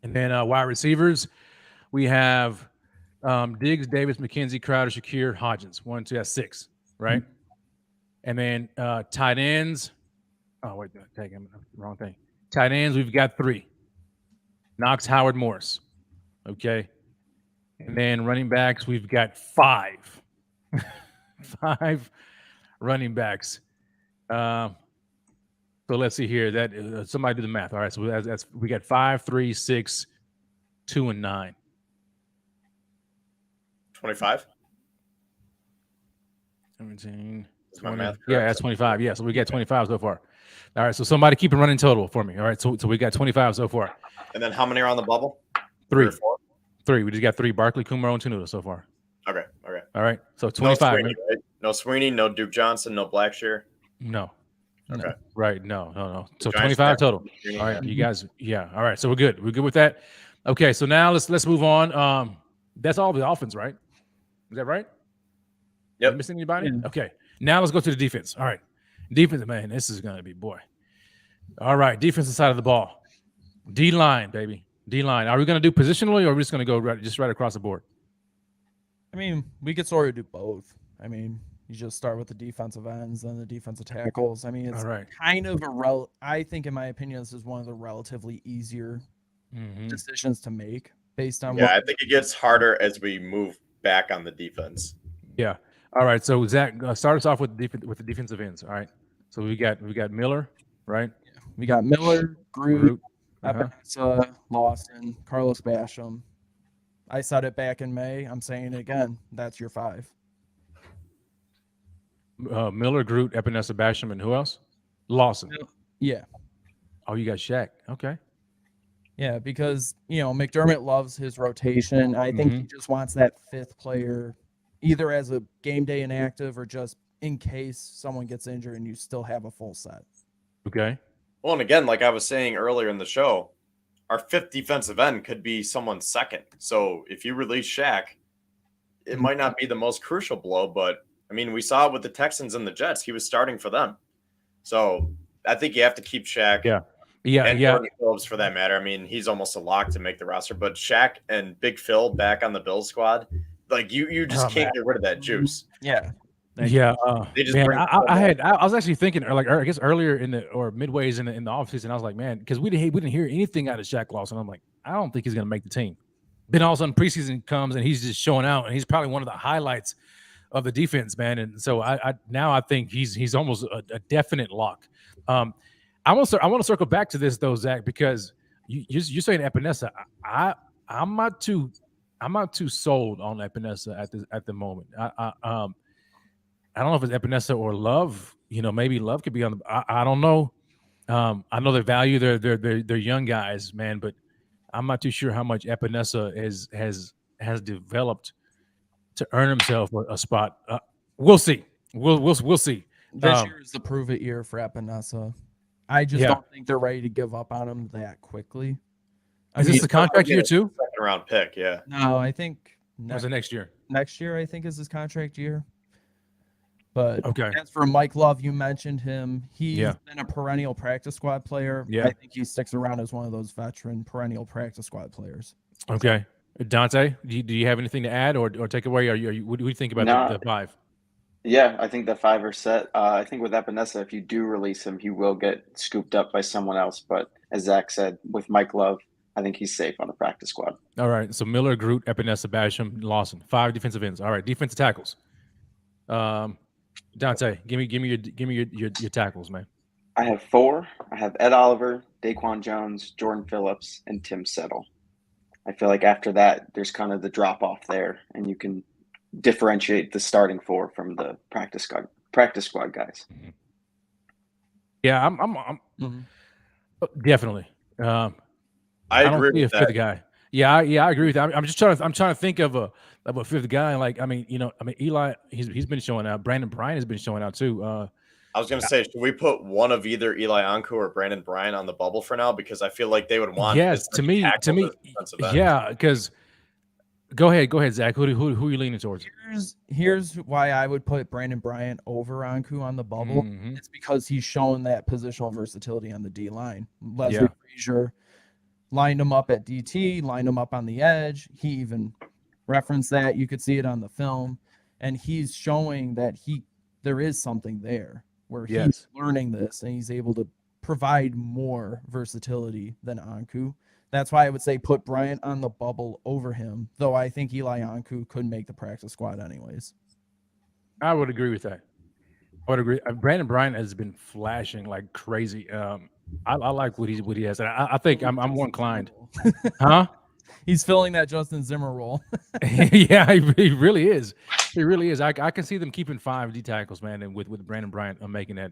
And then wide receivers, we have Diggs, Davis, McKenzie, Crowder, Shakir, Hodgins. 1, 2, that's 6, right? And then tight ends. Oh wait, taking the wrong thing. Tight ends, we've got 3. Knox, Howard, Morris. Okay. And then running backs, we've got 5. 5 running backs. So let's see here. That somebody do the math. All right, so that's we got 5, 3, 6, 2, and 9. 25. 17. Is my math correct? Yeah, that's 25. Yeah, so we got 25 so far. All right, so somebody keep a running total for me. All right, so we got 25 so far. And then how many are on the bubble? 3. 3 or 4? 3. We just got 3. Barkley, Kumaro, and Tenuta so far. Okay. All right, so 25. No Sweeney, right? No Sweeney, no Duke Johnson, no Blackshear. No. Okay. Right. No. So 25 total. All right, you guys. Yeah. All right. So we're good. We're good with that. Okay. So now let's move on. That's all the offense, right? Is that right? Yep. You missing anybody? Yeah. Okay. Now let's go to the defense. All right. Defense, man, this is going to be, boy. All right. Defensive side of the ball. D-line, baby. D-line. Are we going to do positionally, or are we just going to go right across the board? I mean, we could sort of do both. I mean, you just start with the defensive ends, then the defensive tackles. I mean, it's All right. kind of I think, in my opinion, this is one of the relatively easier decisions to make based on I think it gets harder as we move back on the defense. Yeah. All right. So Zach, start us off with the defensive ends. All right. So we got Miller, right? we got Miller, Groot, Uh-huh. Epinesa, Lawson, Carlos Basham. I said it back in May. I'm saying it again. That's your 5. Miller, Groot, Epinesa, Basham, and who else? Lawson. Yeah. Oh, you got Shaq. Okay. Yeah, because, McDermott loves his rotation. I think he just wants that 5th player either as a game day inactive or just in case someone gets injured and you still have a full set. Okay. Well, and again, like I was saying earlier in the show, our 5th defensive end could be someone's 2nd. So if you release Shaq, it might not be the most crucial blow, but I mean, we saw it with the Texans and the Jets. He was starting for them. So I think you have to keep Shaq. And Jordan Phillips, for that matter. I mean, he's almost a lock to make the roster. But Shaq and Big Phil back on the Bills squad, like you just can't get rid of that juice. Yeah. Yeah, They just man, bring I was actually thinking, like, I guess earlier in the midways in the offseason, I was like, man, because we didn't hear anything out of Shaq Lawson. I'm like, I don't think he's gonna make the team. Then all of a sudden preseason comes and he's just showing out, and he's probably one of the highlights of the defense, man. And so I now I think he's almost a definite lock. I want to circle back to this though, Zach, because you're saying Epinesa. I'm not too sold on Epinesa at the moment. I don't know if it's Epinesa or Love. Maybe Love could be on the. I don't know. I know they value their young guys, man, but I'm not too sure how much Epinesa has developed to earn himself a spot. We'll see. We'll see. This year is the prove it year for Epinesa. I just don't think they're ready to give up on him that quickly. Is this the contract year too? 2nd round pick, yeah. No, I think Or is it next year? Next year, I think, is his contract year. But Okay. as for Mike Love, you mentioned him. He's Yeah. been a perennial practice squad player. Yeah. I think he sticks around as one of those veteran perennial practice squad players. Okay. Dante, do you have anything to add or take away? What do you think about the 5? Yeah, I think the 5 are set. I think with Epinesa, if you do release him, he will get scooped up by someone else. But as Zach said, with Mike Love, I think he's safe on the practice squad. All right. So Miller, Groot, Epinesa, Basham, Lawson. 5 defensive ends. All right. Defensive tackles. Dante, give me your tackles, man. I have 4. I have Ed Oliver, Daquan Jones, Jordan Phillips, and Tim Settle. I feel like after that, there's kind of the drop off there, and you can differentiate the starting 4 from the practice squad guys. Yeah, I'm definitely. I don't agree see with a that. 5th guy. Yeah, I agree with that. I'm just trying to think of a 5th guy. Like, Eli, he's been showing out. Brandon Bryan has been showing out too. I was going to say, should we put one of either Eli Anku or Brandon Bryan on the bubble for now? Because I feel like they would want. Yes, to me, yeah. Because go ahead, Zach. Who are you leaning towards? Here's why I would put Brandon Bryan over Anku on the bubble. It's because he's shown that positional versatility on the D line. Leslie Frazier lined him up at DT, lined him up on the edge. He even referenced that. You could see it on the film, and he's showing that there is something there where he's learning this and he's able to provide more versatility than Anku. That's why I would say put Bryant on the bubble over him, though I think Eli Anku could make the practice squad anyways. I would agree with that. I would agree. Brandon Bryan has been flashing like crazy. I like what he has. I think I'm more inclined. Huh? He's filling that Justin Zimmer role. Yeah, he really is. He really is. I can see them keeping 5 D tackles, man, and with Brandon Bryant making that.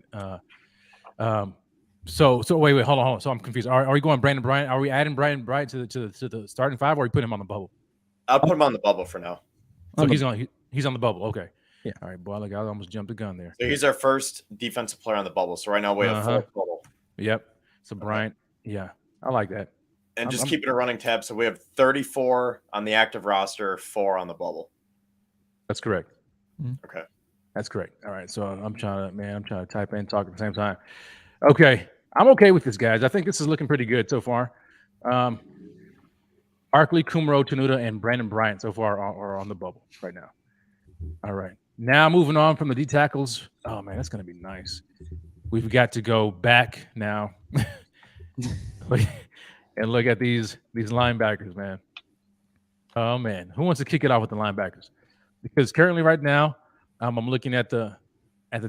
So wait, hold on. So I'm confused. Are we going Brandon Bryant? Are we adding Brandon Bryant to the starting 5, or are we putting him on the bubble? I'll put him on the bubble for now. So he's on the bubble. Okay. Yeah. All right, boy. Like I almost jumped the gun there. So he's our first defensive player on the bubble. So right now we have 4 bubble. Yep. So Bryant, yeah, I like that. And just keeping a running tab. So we have 34 on the active roster, 4 on the bubble. That's correct. Okay. That's correct. All right. So I'm trying to type in and talk at the same time. Okay. I'm okay with this, guys. I think this is looking pretty good so far. Barkley, Kumaro, Tenuta, and Brandon Bryant so far are on the bubble right now. All right. Now moving on from the D tackles. Oh man, that's gonna be nice. We've got to go back now and look at these linebackers, man. Oh man, who wants to kick it off with the linebackers? Because currently, right now, I'm looking at the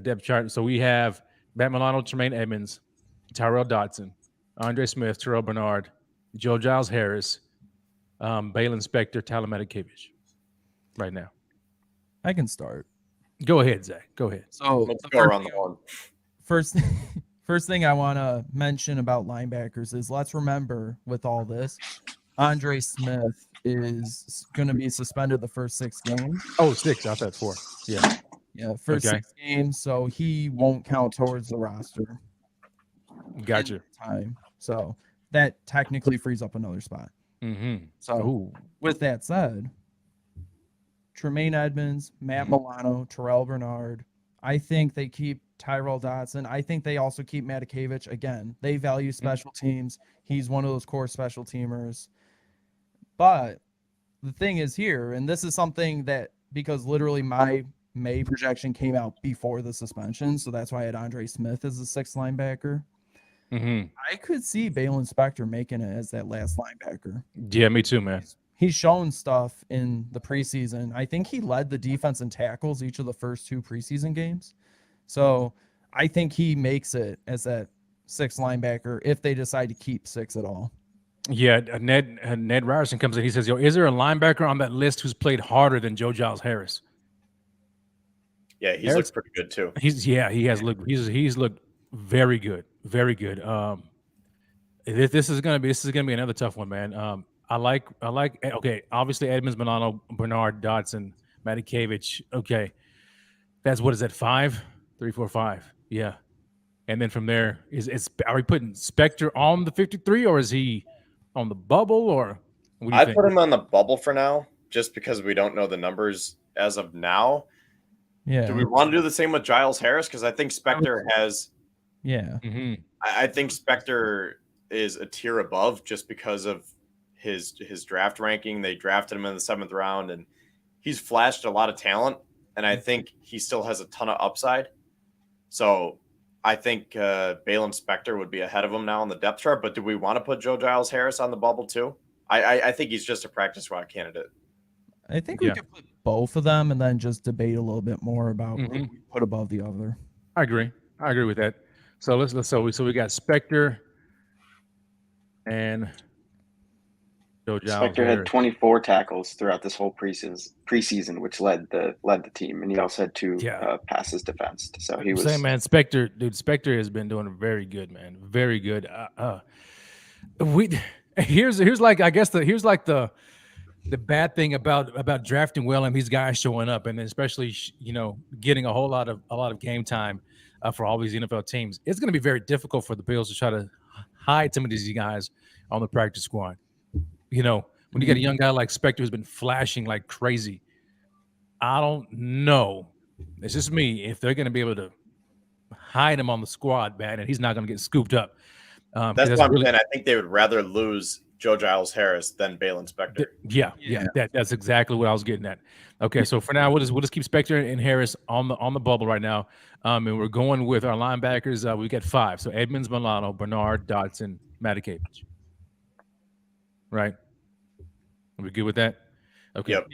depth chart. So we have Matt Milano, Tremaine Edmonds, Tyrell Dodson, Andre Smith, Terrell Bernard, Joe Giles Harris, Balin Spector, Tyler Matakevich. Right now, I can start. go ahead, Zach. Go ahead. So Let's go around the horn. First thing I want to mention about linebackers is let's remember with all this, Andre Smith is going to be suspended the first 6 games. Oh, 6. I thought 4. Yeah. Yeah, first Okay. 6 games, so he won't count towards the roster. Gotcha. Time. So that technically frees up another spot. Mm-hmm. So with that said, Tremaine Edmonds, Matt Milano, Terrell Bernard, I think they keep Tyrell Dodson. I think they also keep Matakevich. Again, they value special teams. He's one of those core special teamers. But the thing is here, and this is something that, because literally my May projection came out before the suspension, so that's why I had Andre Smith as the 6th linebacker. Mm-hmm. I could see Balin Spector making it as that last linebacker. Yeah, me too, man. He's shown stuff in the preseason. I think he led the defense in tackles each of the first 2 preseason games. So I think he makes it as that 6th linebacker if they decide to keep 6 at all. Yeah, Ned Ryerson comes in. He says, "Yo, is there a linebacker on that list who's played harder than Joe Giles Harris?" Yeah, he's looked pretty good too. He has looked. He's looked very good, very good. This is gonna be another tough one, man. I like. Okay, obviously Edmonds, Milano, Bernard, Dodson, Matakevich. Okay, that's what is that? 5, 3, 4, 5. Yeah, and then from there are we putting Spector on the 53 or is he on the bubble or? What do you think? Put him on the bubble for now, just because we don't know the numbers as of now. Yeah. Do we want to do the same with Giles Harris? Because I think Spector has. Yeah. Mm-hmm. I think Spector is a tier above just because of his draft ranking. They drafted him in the 7th round, and he's flashed a lot of talent. And I think he still has a ton of upside. So I think Balin Spector would be ahead of him now on the depth chart. But do we want to put Joe Giles Harris on the bubble too? I think he's just a practice squad candidate. I think we could put both of them and then just debate a little bit more about what we put above the other. I agree with that. So so we got Spector and Joe Giles. Spector had 24 tackles throughout this whole preseason, which led the team, and he also had 2 passes defensed. So he was saying, man, Spector has been doing very good, man, very good. Here's like the bad thing about drafting well and these guys showing up, and especially getting a lot of game time for all these NFL teams. It's going to be very difficult for the Bills to try to hide some of these guys on the practice squad. When you got a young guy like Spector who's been flashing like crazy, I don't know. It's just me if they're going to be able to hide him on the squad, man, and he's not going to get scooped up. That's what I'm saying. I think they would rather lose Joe Giles Harris than Balin Spector. That's exactly what I was getting at. Okay, so for now we'll just keep Spector and Harris on the bubble right now, and we're going with our linebackers. We got 5, so Edmonds, Milano, Bernard, Dodson, Matakevich. Right? Are we good with that? Okay. Yep.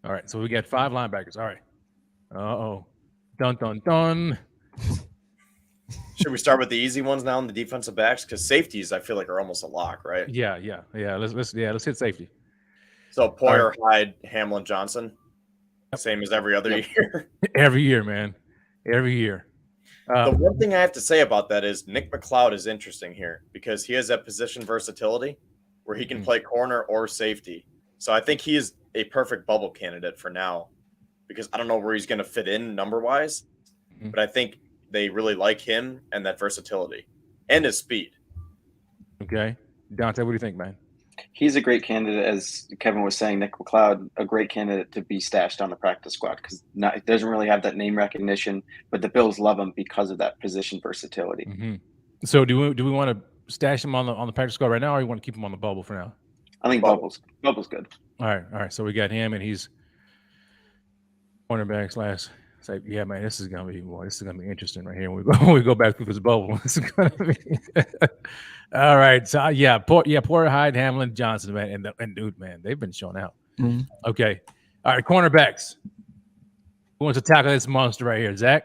All right, so we got 5 linebackers. All right. Uh-oh. Dun dun dun. Should we start with the easy ones now in the defensive backs? Because safeties, I feel like, are almost a lock, right? Yeah. Let's hit safety. So Poyer, Hyde, Hamlin, Johnson, same as every other year. Every year, man. Every year. The one thing I have to say about that is Nick McLeod is interesting here because he has that position versatility where he can play corner or safety. So I think he is a perfect bubble candidate for now because I don't know where he's going to fit in number-wise, but I think they really like him and that versatility and his speed. Okay. Dante, what do you think, man? He's a great candidate, as Kevin was saying. Nick McLeod, a great candidate to be stashed on the practice squad because it doesn't really have that name recognition, but the Bills love him because of that position versatility. Mm-hmm. So do we want to stash him on the practice squad right now, or you want to keep him on the bubble for now? I think Bubble's good. All right. So we got him, and he's cornerback slash. It's like, yeah, man, this is gonna be interesting right here. When we go back through this bubble, this is gonna be. All right, so Porter, Hyde, Hamlin, Johnson, man, and dude, man, they've been showing out. Mm-hmm. Okay, all right, cornerbacks. Who wants to tackle this monster right here, Zach?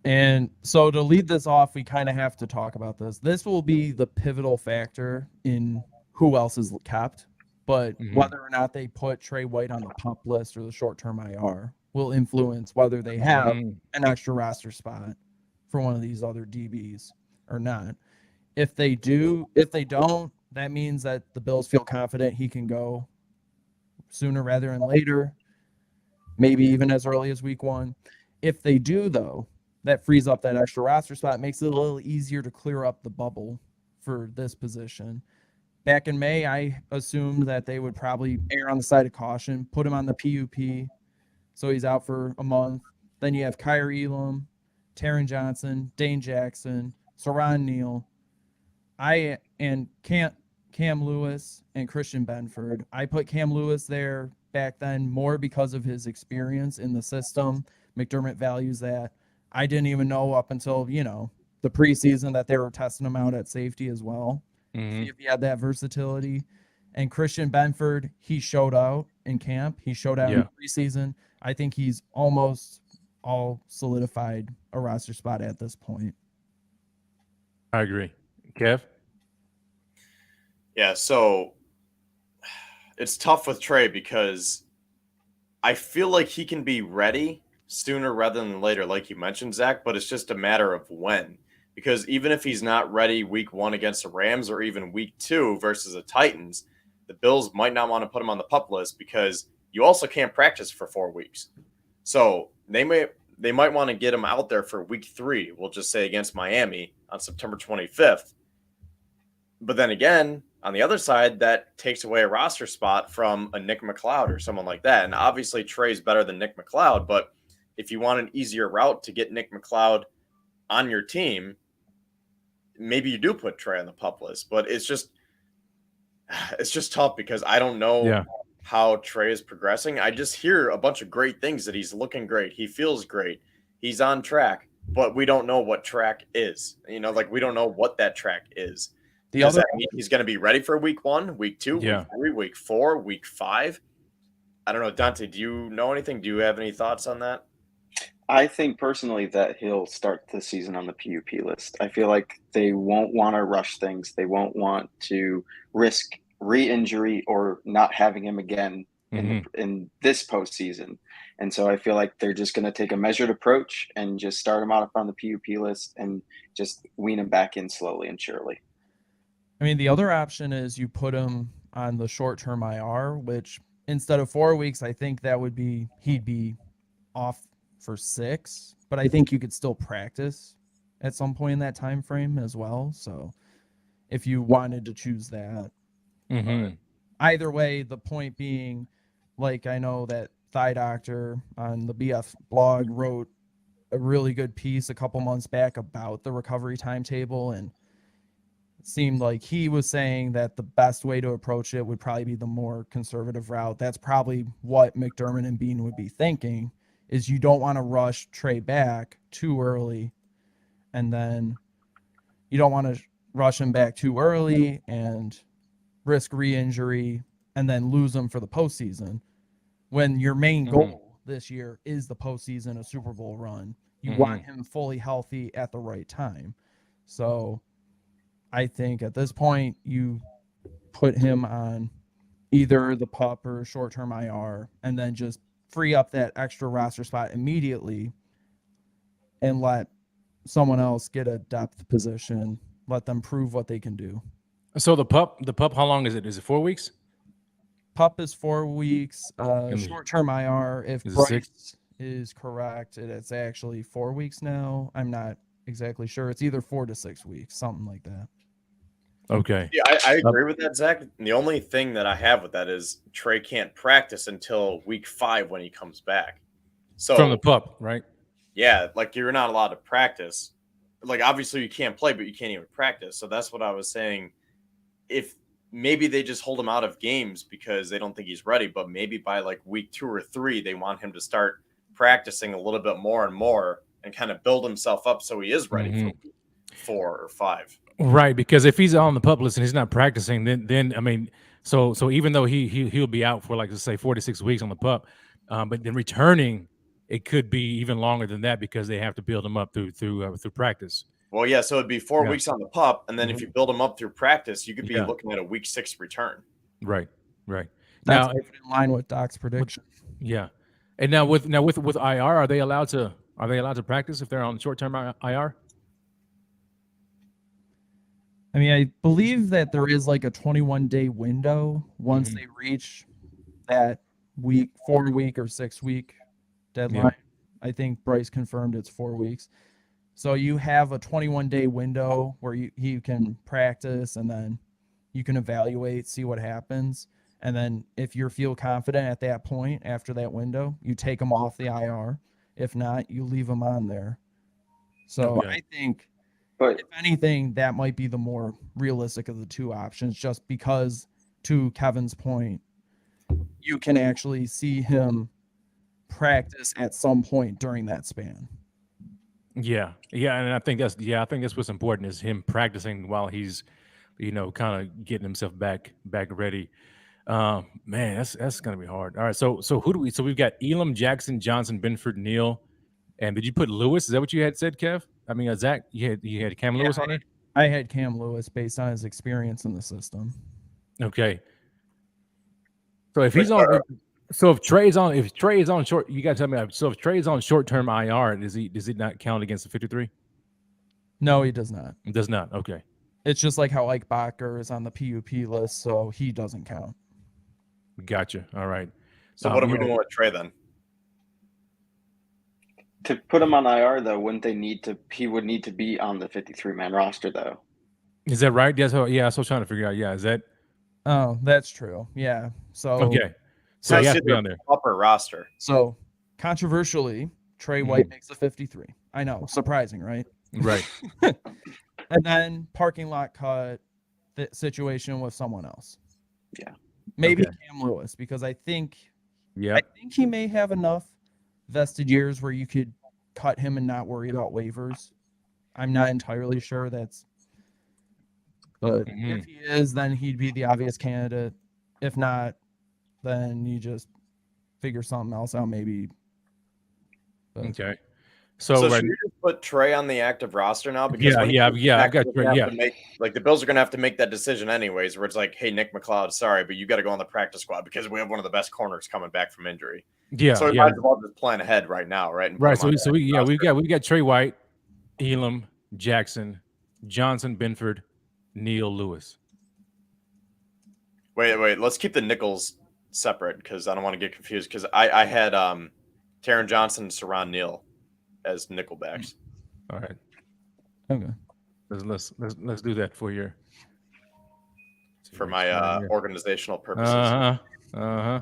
And so to lead this off, we kind of have to talk about this. This will be the pivotal factor in who else is kept, but whether or not they put Trey White on the PUP list or the short-term IR will influence whether they have an extra roster spot for one of these other DBs or not. If they don't, that means that the Bills feel confident he can go sooner rather than later, maybe even as early as week 1. If they do, though, that frees up that extra roster spot, makes it a little easier to clear up the bubble for this position. Back in May, I assumed that they would probably err on the side of caution, put him on the PUP, so he's out for a month. Then you have Kyrie Elam, Taron Johnson, Dane Jackson, Saron Neal, and Cam Lewis and Christian Benford. I put Cam Lewis there back then more because of his experience in the system. McDermott values that. I didn't even know up until, the preseason that they were testing him out at safety as well. See if he had that versatility. And Christian Benford, he showed out in camp. He showed out in the preseason. I think he's almost all solidified a roster spot at this point. I agree. Kev? Yeah, so it's tough with Trey because I feel like he can be ready sooner rather than later, like you mentioned, Zach, but it's just a matter of when. Because even if he's not ready week 1 against the Rams or even week 2 versus the Titans, the Bills might not want to put him on the PUP list because you also can't practice for 4 weeks. So they might want to get him out there for week 3, we'll just say against Miami on September 25th. But then again, on the other side, that takes away a roster spot from a Nick McLeod or someone like that. And obviously Trey's better than Nick McLeod, but if you want an easier route to get Nick McLeod on your team, maybe you do put Trey on the PUP list. But it's just tough because I don't know how Trey is progressing. I just hear a bunch of great things that he's looking great. He feels great. He's on track, but we don't know what track is. We don't know what that track is. Does that mean he's going to be ready for week 1, week 2, week 3, week 4, week 5? I don't know. Dante, do you know anything? Do you have any thoughts on that? I think personally that he'll start the season on the PUP list. I feel like they won't want to rush things. They won't want to risk re-injury or not having him again in this postseason. And so I feel like they're just going to take a measured approach and just start him out on the PUP list and just wean him back in slowly and surely. I mean, the other option is you put him on the short-term IR, which instead of 4 weeks, I think he'd be off for 6, but I think you could still practice at some point in that time frame as well. So if you wanted to choose that, either way, the point being, like, I know that Thigh Doctor on the BF blog wrote a really good piece a couple months back about the recovery timetable, and it seemed like he was saying that the best way to approach it would probably be the more conservative route. That's probably what McDermott and Bean would be thinking, is you don't want to rush Trey back too early, and then you don't want to rush him back too early and risk re-injury and then lose him for the postseason when your main goal this year is the postseason, a Super Bowl run. You want him fully healthy at the right time. So I think at this point you put him on either the PUP or short-term IR and then just free up that extra roster spot immediately and let someone else get a depth position, let them prove what they can do. So the PUP, how long is it? Is it 4 weeks? PUP is 4 weeks. Short-term IR, if Bryce is correct, it's actually 4 weeks now. I'm not exactly sure. It's either 4 to 6 weeks, something like that. Okay. Yeah, I agree with that, Zach. The only thing that I have with that is Trey can't practice until week 5 when he comes back. So From the pup, right? yeah, like you're not allowed to practice. Like obviously you can't play, but you can't even practice. So that's what I was saying. If maybe they just hold him out of games because they don't think he's ready, but maybe by like week 2 or 3, they want him to start practicing a little bit more and kind of build himself up so he is ready for week 4 or 5. Right, because if he's on the pup list and he's not practicing, then I mean, so even though he'll be out for like let's say 4 to 6 weeks on the pup, but then returning, it could be even longer than that because they have to build him up through practice. Well, yeah, so it'd be 4 weeks on the pup, and then if you build him up through practice, you could be looking at a week 6 return. Right. That's Now, in line with Doc's prediction. yeah, and now with IR, are they allowed to practice if they're on short-term IR? I mean, I believe that there is like a 21-day window once they reach that 4-week or 6-week deadline. Yeah. I think Bryce confirmed it's 4 weeks. So you have a 21-day window where he can practice and then you can evaluate, see what happens. And then if you feel confident at that point after that window, you take him off the IR. If not, you leave him on there. So I think, But if anything, that might be the more realistic of the two options, just because, to Kevin's point, you can actually see him practice at some point during that span. Yeah, and I think that's what's important is him practicing while he's, kind of getting himself back ready. Man, that's gonna be hard. All right, so who do we? So we've got Elam, Jackson, Johnson, Benford, Neal, and did you put Lewis? Is that what you had said, Kev? I mean, Zach, you had Cam Lewis on there. I had Cam Lewis based on his experience in the system. Okay. So if he's on, if Trey is on short, you got to tell me. So if Trey is on short-term IR, does he not count against the 53? No, he does not. It does not. Okay. It's just like how Ike Bacher is on the PUP list, so he doesn't count. Gotcha. All right. So what are we doing with Trey then? to put him on IR though, wouldn't they need to? He would need to be on the 53-man roster though. Is that right? Yeah. So I was trying to figure out. Yeah. Is that? Oh, that's true. Yeah. So Okay. So he has to be on there. Upper roster. So controversially, Trey White makes a 53. I know, surprising, right? Right. And then parking lot cut the situation with someone else. Yeah. Maybe Okay. Cam Lewis, because I think Yeah. he may have enough vested years where you could cut him and not worry about waivers. I'm not entirely sure but if he is, then he'd be the obvious candidate. If not, then you just figure something else out maybe. But Okay. So So should we just put Trey on the active roster now? Because Yeah, when he yeah, comes yeah, back, I've got we're gonna Trey, have to make, the Bills are going to have to make that decision anyways, where it's like, hey, Nick McLeod, sorry, but you got to go on the practice squad because we have one of the best corners coming back from injury. yeah, So we yeah. might as well just plan ahead right now, right? And put Right. him on So the we roster. got Trey White, Elam, Jackson, Johnson, Benford, Neal, Lewis. Wait. Let's keep the nickels separate because I don't want to get confused. Because I had Taron Johnson and Saron Neal as nickelbacks. All right. okay. Let's do that for your For my organizational purposes. Uh-huh.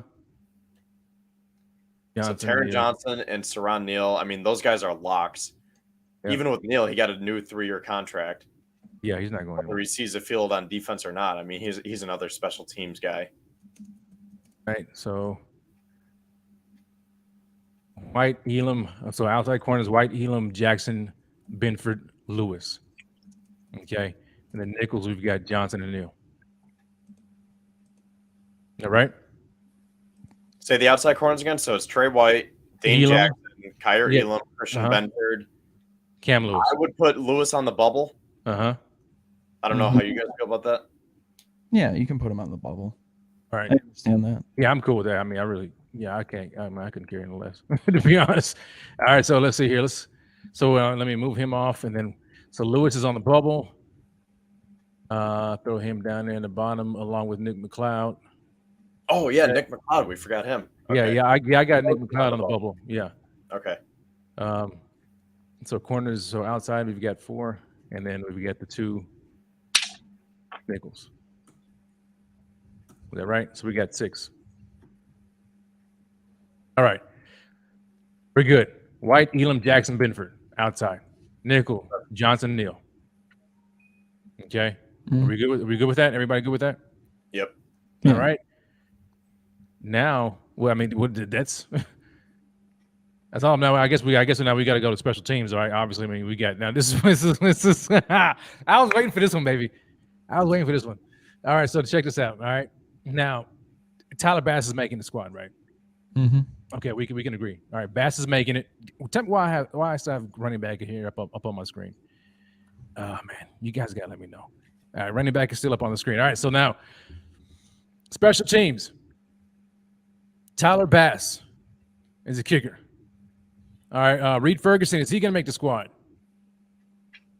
So Johnson, Taron Neal. Johnson and Saron Neal, I mean, those guys are locks. Yeah. Even with Neal, he got a new 3-year contract. Yeah, he's not going Whether anywhere. he sees the field on defense or not, I mean, he's another special teams guy. Right. So White, Elam. So outside corners, White, Elam, Jackson, Benford, Lewis. Okay. And then nickels, we've got Johnson and Neal. All right. Say the outside corners again. So it's Trey White, Dane Elam. Jackson, Kyrie Yeah. Elam, Christian Uh-huh. Benford. Cam Lewis. I would put Lewis on the bubble. Uh-huh. I don't know how you guys feel about that. Yeah, you can put him on the bubble. All I right. understand that. Yeah, I'm cool with that. I mean, I couldn't carry no less, to be honest. All right, so let's see here. Let me move him off, and then so Lewis is on the bubble. Throw him down there in the bottom along with Nick McLeod. Oh yeah, Nick McLeod. We forgot him. Okay. I got Nick McLeod on the bubble. Yeah. Okay. So corners, so outside we've got 4, and then we've got the 2 Nichols. Is that right? So we got 6. All right. We're good. White, Elam, Jackson, Benford, outside. Nickel, Johnson, Neal. Okay. Are we good with that? Everybody good with that? Yep. All right. Now, well, I mean, that's all. Now, I guess now we got to go to special teams. All right. Obviously, I mean, we got now. This is I was waiting for this one, baby. I was waiting for this one. All right. So check this out. All right. Now, Tyler Bass is making the squad, right? Mm-hmm. Okay, we can agree. All right, Bass is making it. Tell me why I still have running back here up on my screen. Oh man, you guys gotta let me know. All right, running back is still up on the screen. All right, so now special teams. Tyler Bass is a kicker. All right, Reed Ferguson, is he gonna make the squad?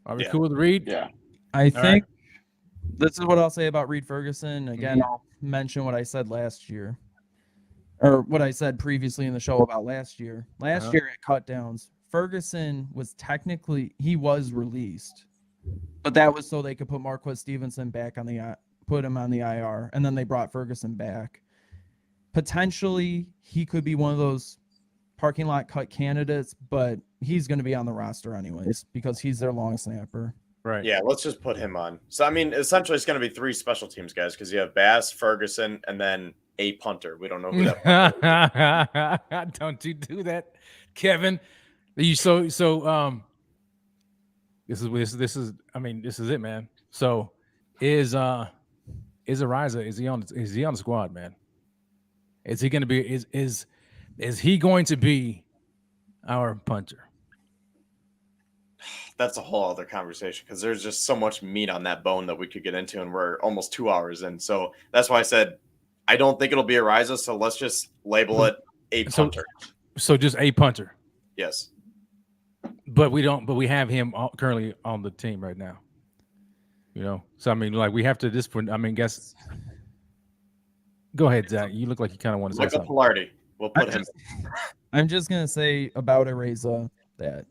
Are we cool with Reed? Yeah. I think this is what I'll say about Reed Ferguson. Again, I'll mention what I said last year. Or what I said previously in the show about last year. Last year at cutdowns, Ferguson was he was released, but that was so they could put Marquez Stevenson back put him on the IR, and then they brought Ferguson back. Potentially, he could be one of those parking lot cut candidates, but he's going to be on the roster anyways because he's their long snapper. Right. Yeah, let's just put him on. So, I mean, essentially, it's going to be 3 special teams guys because you have Bass, Ferguson, and then a punter. We don't know who that is. Don't you do that, Kevin. This is I mean, this is it, man. So is Ariza, is he on the squad, man? Is he gonna be is he going to be our punter? That's a whole other conversation because there's just so much meat on that bone that we could get into, and we're almost 2 hours in. So that's why I said I don't think it'll be Ariza, so let's just label it a punter. So just a punter. Yes. But we have him currently on the team right now. You know? So I mean, like we have to this point, I mean, guess go ahead, Zach. You look like you kind of want to say Michael something. Pilardi. We'll put him. I'm just gonna say about Ariza that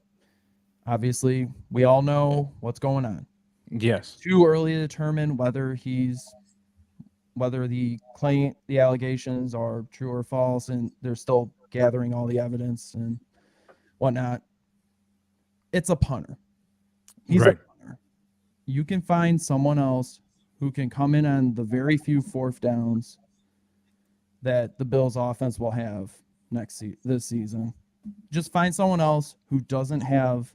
obviously we all know what's going on. Yes. Too early to determine whether the allegations are true or false, and they're still gathering all the evidence and whatnot. It's a punter. He's a punter. You can find someone else who can come in on the very few 4th downs that the Bills offense will have this season. Just find someone else who doesn't have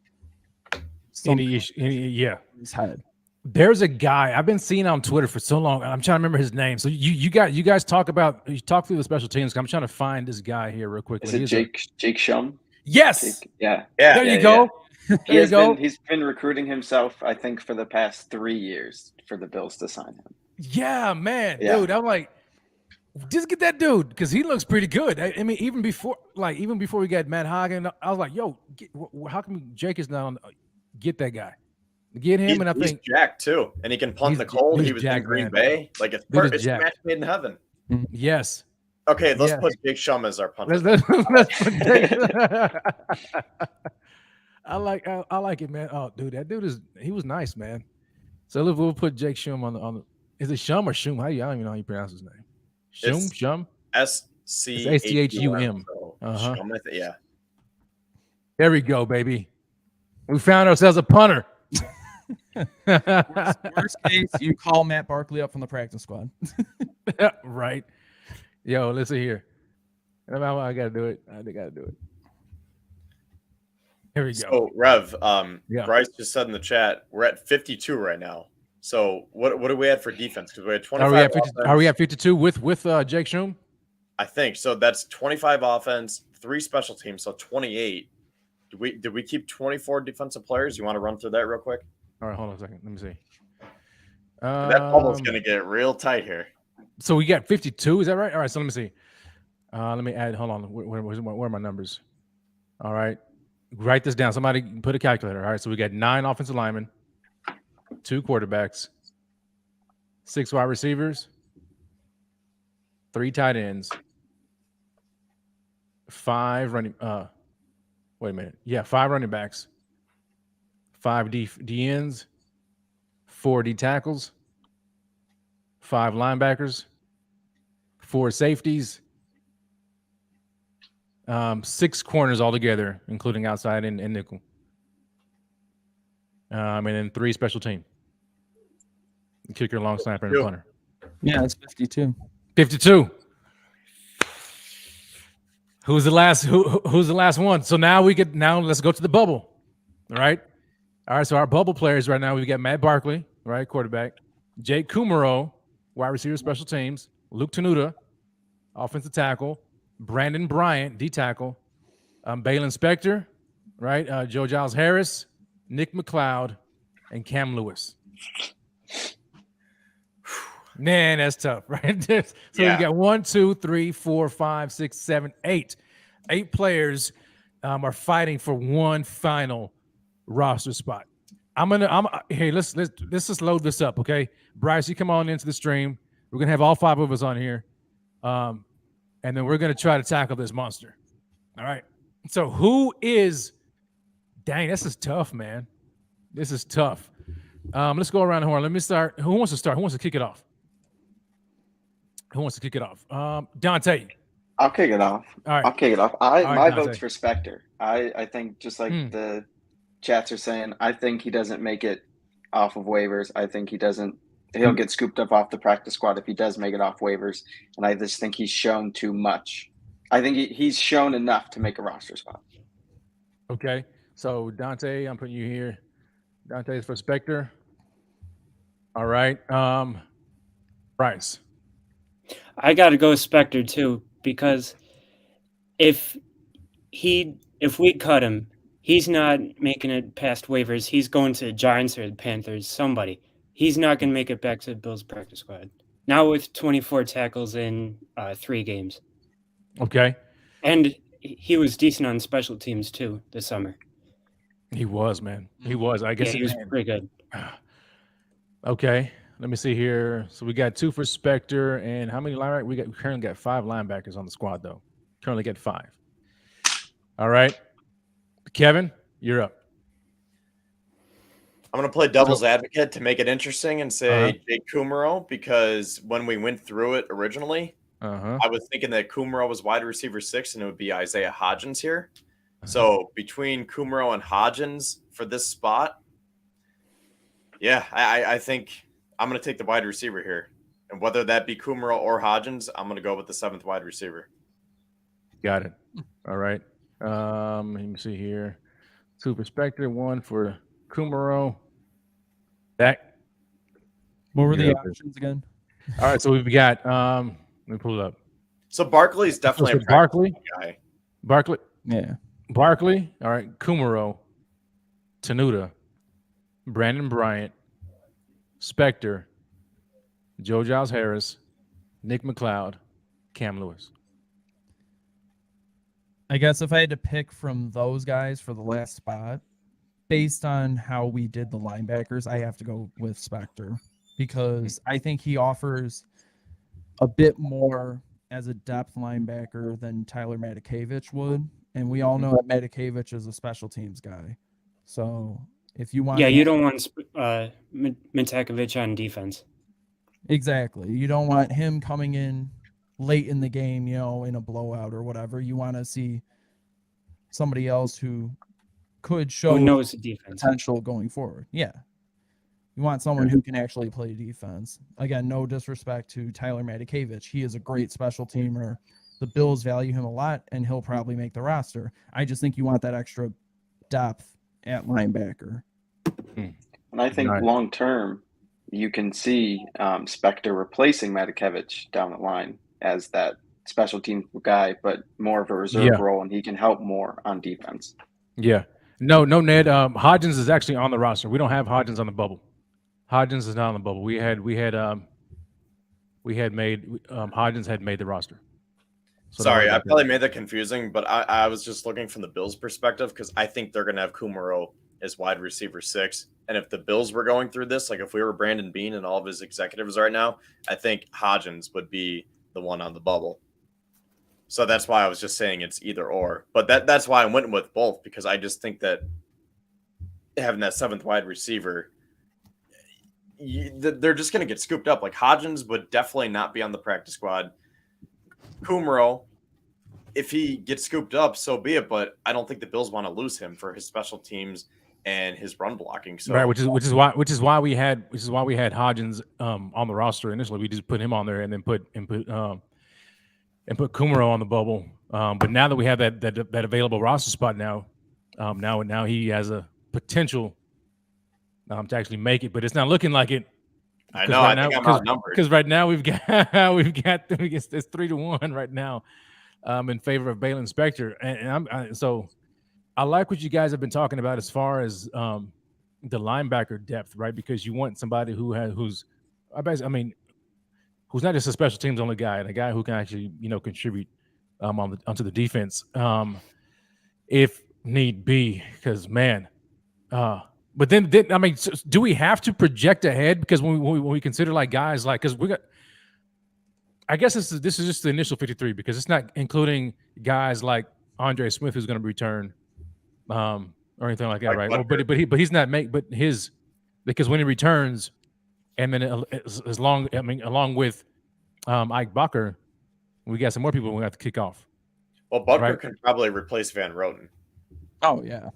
any issue. In his head. There's a guy I've been seeing on Twitter for so long. I'm trying to remember his name. So you guys talk through the special teams. I'm trying to find this guy here real quick. Is it Jake Shum? Yes. Yeah. There you go. He's been recruiting himself, I think, for the past 3 years for the Bills to sign him. Yeah, man, dude. I'm like, just get that dude because he looks pretty good. I mean, even before we got Matt Hagen, I was like, yo, how come Jake is not on? Get that guy. Get him, and I think he's jacked too, and he can punt the cold. He was in Green Bay, like it's a match made in heaven. Yes. Okay, let's put Jake Shum as our punter. Let's I like it, man. Oh, dude, that dude he was nice, man. So we'll put Jake Shum on the. Is it Shum or Shum? I don't even know how you pronounce his name. Shum. SCHUM. Yeah. There we go, baby. We found ourselves a punter. Worst case, you call Matt Barkley up from the practice squad. Right. Yo, listen here. I gotta do it. I gotta do it. Here we go. So, Rev, Bryce just said in the chat, we're at 52 right now. So, what do we have for defense? Because we had 25. Are we at 52 with Jake Shum? I think so. That's 25 offense, 3 special teams, so 28. Did we keep 24 defensive players? You want to run through that real quick? All right, hold on a second. Let me see. That bubble's gonna get real tight here. So we got 52. Is that right? All right. So let me see. Let me add. Hold on. Where are my numbers? All right. Write this down. Somebody put a calculator. All right. So we got 9 offensive linemen, 2 quarterbacks, 6 wide receivers, 3 tight ends, 5 running. Wait a minute. Yeah, 5 running backs, 5 D ends, 4 D tackles, 5 linebackers, 4 safeties, 6 corners altogether, including outside and nickel. And then 3 special team. Kicker, long snapper, and punter. Yeah, it's 52. 52. Who's the last? Who's the last one? So now let's go to the bubble. All right. So our bubble players right now, we've got Matt Barkley, right, quarterback, Jake Kumaro, wide receiver, special teams, Luke Tenuta, offensive tackle, Brandon Bryant, D tackle, Balin Spector, right, Joe Giles Harris, Nick McLeod, and Cam Lewis. Man, that's tough, right? So you got 1, 2, 3, 4, 5, 6, 7, 8. 8 players are fighting for one final roster spot. Hey, let's just load this up, okay? Bryce, you come on into the stream. We're gonna have all 5 of us on here, and then we're gonna try to tackle this monster. All right. So who is? Dang, this is tough, man. This is tough. Let's go around the horn. Let me start. Who wants to start? Who wants to kick it off? Dante. I'll kick it off. All right. I'll kick it off. right, my Dante. vote's for Spector. I think just like the chats are saying, I think he doesn't make it off of waivers. I think he'll get scooped up off the practice squad if he does make it off waivers. And I just think he's shown too much. I think he's shown enough to make a roster spot. Okay. So Dante, I'm putting you here. Dante's for Spector. All right. Bryce. I got to go with Spector too, because if we cut him, he's not making it past waivers. He's going to the Giants or the Panthers, somebody. He's not going to make it back to the Bills practice squad. Now with 24 tackles in 3 games. Okay. And he was decent on special teams too this summer. He was, man. He was. I guess he was pretty good. Okay. Let me see here. So we got 2 for Spector, and how many linebackers? We currently got 5 linebackers on the squad, though. Currently got 5. All right, Kevin, you're up. I'm going to play devil's advocate to make it interesting and say Jake Kumaro, because when we went through it originally, I was thinking that Kumaro was wide receiver 6 and it would be Isaiah Hodgins here. So between Kumaro and Hodgins for this spot, I think I'm going to take the wide receiver here. And whether that be Kumaro or Hodgins, I'm going to go with the 7th wide receiver. Got it. All right. Let me see here. 2 for Spector, 1 for Kumaro. What were the options again? All right, so we've got let me pull it up. So Barkley's definitely a Barkley guy. Barkley. Yeah. Barkley. All right, Kumaro, Tenuta, Brandon Bryant, Spector, Joe Giles Harris, Nick McLeod, Cam Lewis. I guess if I had to pick from those guys for the last spot, based on how we did the linebackers, I have to go with Spector, because I think he offers a bit more as a depth linebacker than Tyler Matakevich would. And we all know that Matakevich is a special teams guy. So if you want... Yeah, you don't want Matakevich on defense. Exactly. You don't want him coming in late in the game, in a blowout or whatever. You want to see somebody else who could show knows the defense potential going forward. Yeah. You want someone who can actually play defense. Again, no disrespect to Tyler Matakevich. He is a great special teamer. The Bills value him a lot, and he'll probably make the roster. I just think you want that extra depth at linebacker. And I think long term, you can see Spector replacing Matakevich down the line as that special team guy, but more of a reserve role, and he can help more on defense. Yeah. No, Ned. Hodgins is actually on the roster. We don't have Hodgins on the bubble. Hodgins is not on the bubble. Hodgins had made the roster. So sorry, I probably made that confusing, but I was just looking from the Bills' perspective, because I think they're going to have Kumaro as wide receiver 6. And if the Bills were going through this, like if we were Brandon Beane and all of his executives right now, I think Hodgins would be the one on the bubble. So that's why I was just saying it's either or. But that's why I went with both, because I just think that having that 7th wide receiver, they're just going to get scooped up. Like Hodgins would definitely not be on the practice squad. Kumaro, if he gets scooped up, so be it. But I don't think the Bills want to lose him for his special teams and his run blocking. So right, which is why we had Hodgins on the roster initially. We just put him on there and then put Kumaro on the bubble. But now that we have that available roster spot now he has a potential to actually make it, but it's not looking like it. I know. I think I'm outnumbered because right now we've got it's 3-1 right now in favor of Balen Spector, and so I like what you guys have been talking about as far as the linebacker depth, right? Because you want somebody who's not just a special teams only guy, and a guy who can actually contribute onto the defense if need be. Because man, but then do we have to project ahead? Because when we consider like guys like, because we got, I guess this is just the initial 53 because it's not including guys like Andre Smith who's going to return. Or anything like that, right? Well, but he's not because when he returns, and then along with Ike Bacher, we got some more people we have to kick off. Well, Butker can probably replace Van Roten. Oh yeah,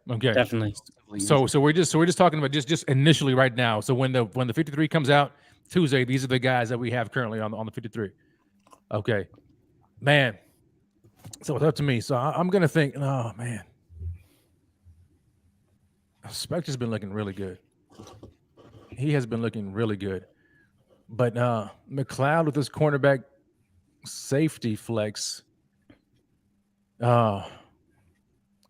okay, definitely. So we're just talking about just initially right now. So when the 53 comes out Tuesday, these are the guys that we have currently on the 53. Okay, man. So it's up to me. So I'm gonna think. Oh man. Spector's been looking really good. He has been looking really good. But McLeod with his cornerback safety flex. Let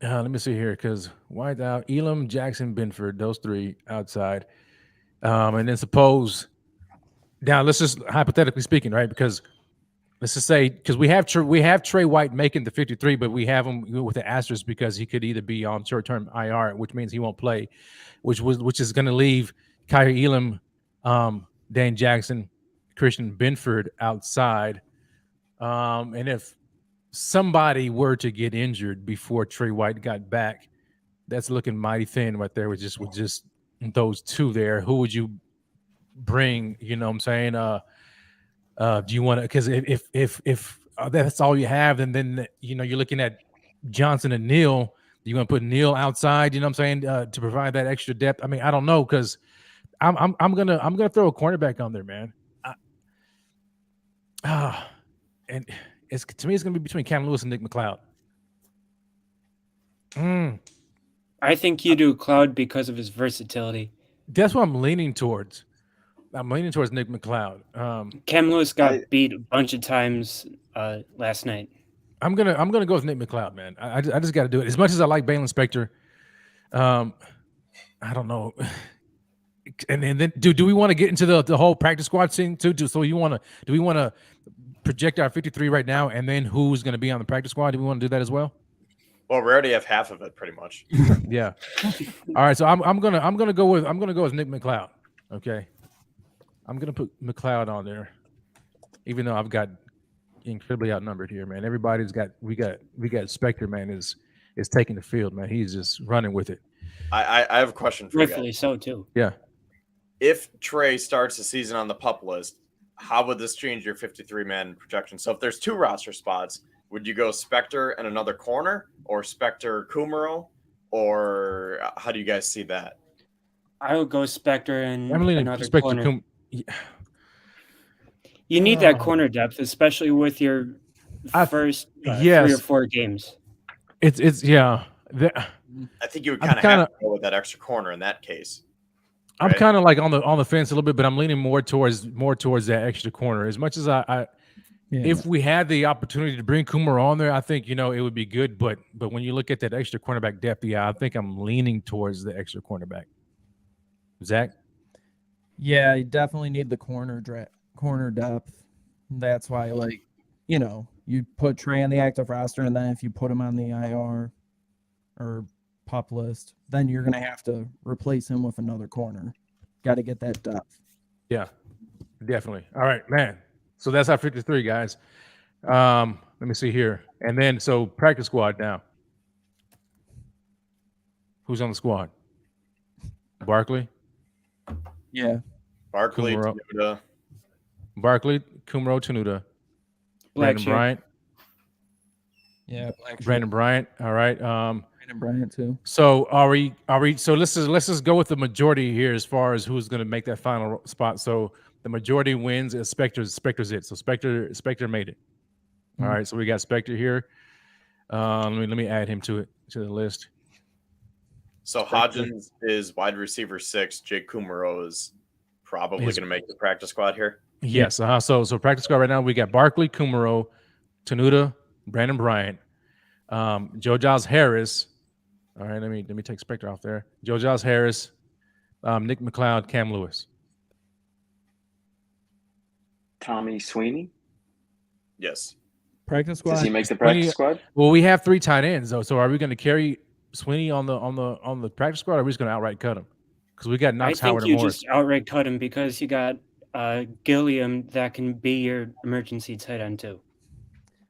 me see here, because White out, Elam, Jackson, Benford, those three outside. And then suppose now let's just hypothetically speaking, right? Because let's just say because we have Trey White making the 53, but we have him with the asterisk because he could either be on short-term IR, which means he won't play, which is going to leave Kyer Elam, Dane Jackson, Christian Benford outside. And if somebody were to get injured before Trey White got back, that's looking mighty thin right there with just those two there. Who would you bring? You know what I'm saying? Do you want to? Because if that's all you have, then you're looking at Johnson and Neal. You want to put Neal outside? You know what I'm saying to provide that extra depth. I mean, I don't know because I'm gonna throw a cornerback on there, man. And to me, it's gonna be between Cam Lewis and Nick McLeod. I think you do Cloud because of his versatility. That's what I'm leaning towards. I'm leaning towards Nick McLeod. Cam Lewis got beat a bunch of times last night. I'm gonna go with Nick McLeod, man. I just got to do it. As much as I like Balen Spector, I don't know. And then do we want to get into the whole practice squad thing too? Do we want to project our 53 right now, and then who's going to be on the practice squad? Do we want to do that as well? Well, we already have half of it, pretty much. Yeah. All right. So I'm gonna go with Nick McLeod. Okay. I'm gonna put McLeod on there, even though I've got incredibly outnumbered here, man. Everybody's got we got Spector, man, is taking the field, man. He's just running with it. I have a question for you. Rightfully so too. Yeah. If Trey starts the season on the PUP list, how would this change your 53-man projection? So if there's two roster spots, would you go Spector and another corner, or Spector Kumaro, or how do you guys see that? I would go Spector and another Spector corner. You need that corner depth, especially with your first 3 or 4 games. It's yeah. I think you would kind of have to go with that extra corner in that case. Right? I'm kind of like on the fence a little bit, but I'm leaning more towards that extra corner. As much as if we had the opportunity to bring Kumar on there, I think it would be good. But when you look at that extra cornerback depth, I think I'm leaning towards the extra cornerback. Zach? Yeah, you definitely need the corner depth. That's why, you put Trey on the active roster, and then if you put him on the IR or PUP list, then you're going to have to replace him with another corner. Got to get that depth. Yeah, definitely. All right, man. So that's our 53, guys. Let me see here. And then, so practice squad now. Who's on the squad? Barkley? Yeah. Barkley, Kumaro. Tenuta. Barkley, Kumaro, Tenuta, Brandon Blackshear. Bryant. Yeah. Brandon Bryant. All right. Brandon Bryant too. So are we? So let's just go with the majority here as far as who's going to make that final spot. So the majority wins. Specter's it. So Specter made it. All right. So we got Specter here. Let me add him to the list. So Hodgins is wide receiver 6. Jake Kumaro is probably going to make the practice squad here. Yes. So practice squad right now we got Barkley, Kumaro, Tenuta, Brandon Bryant, Joe Giles Harris. All right, let me take Specter off there. Joe Giles Harris, Nick McLeod, Cam Lewis. Tommy Sweeney. Yes. Practice squad. Does he make the practice squad? Well, we have 3 tight ends though. So are we going to carry Sweeney on the practice squad, or are we just going to outright cut him? Because we got Knox, I think Howard, and you Morris. just outright cut him because you got Gilliam that can be your emergency tight end too.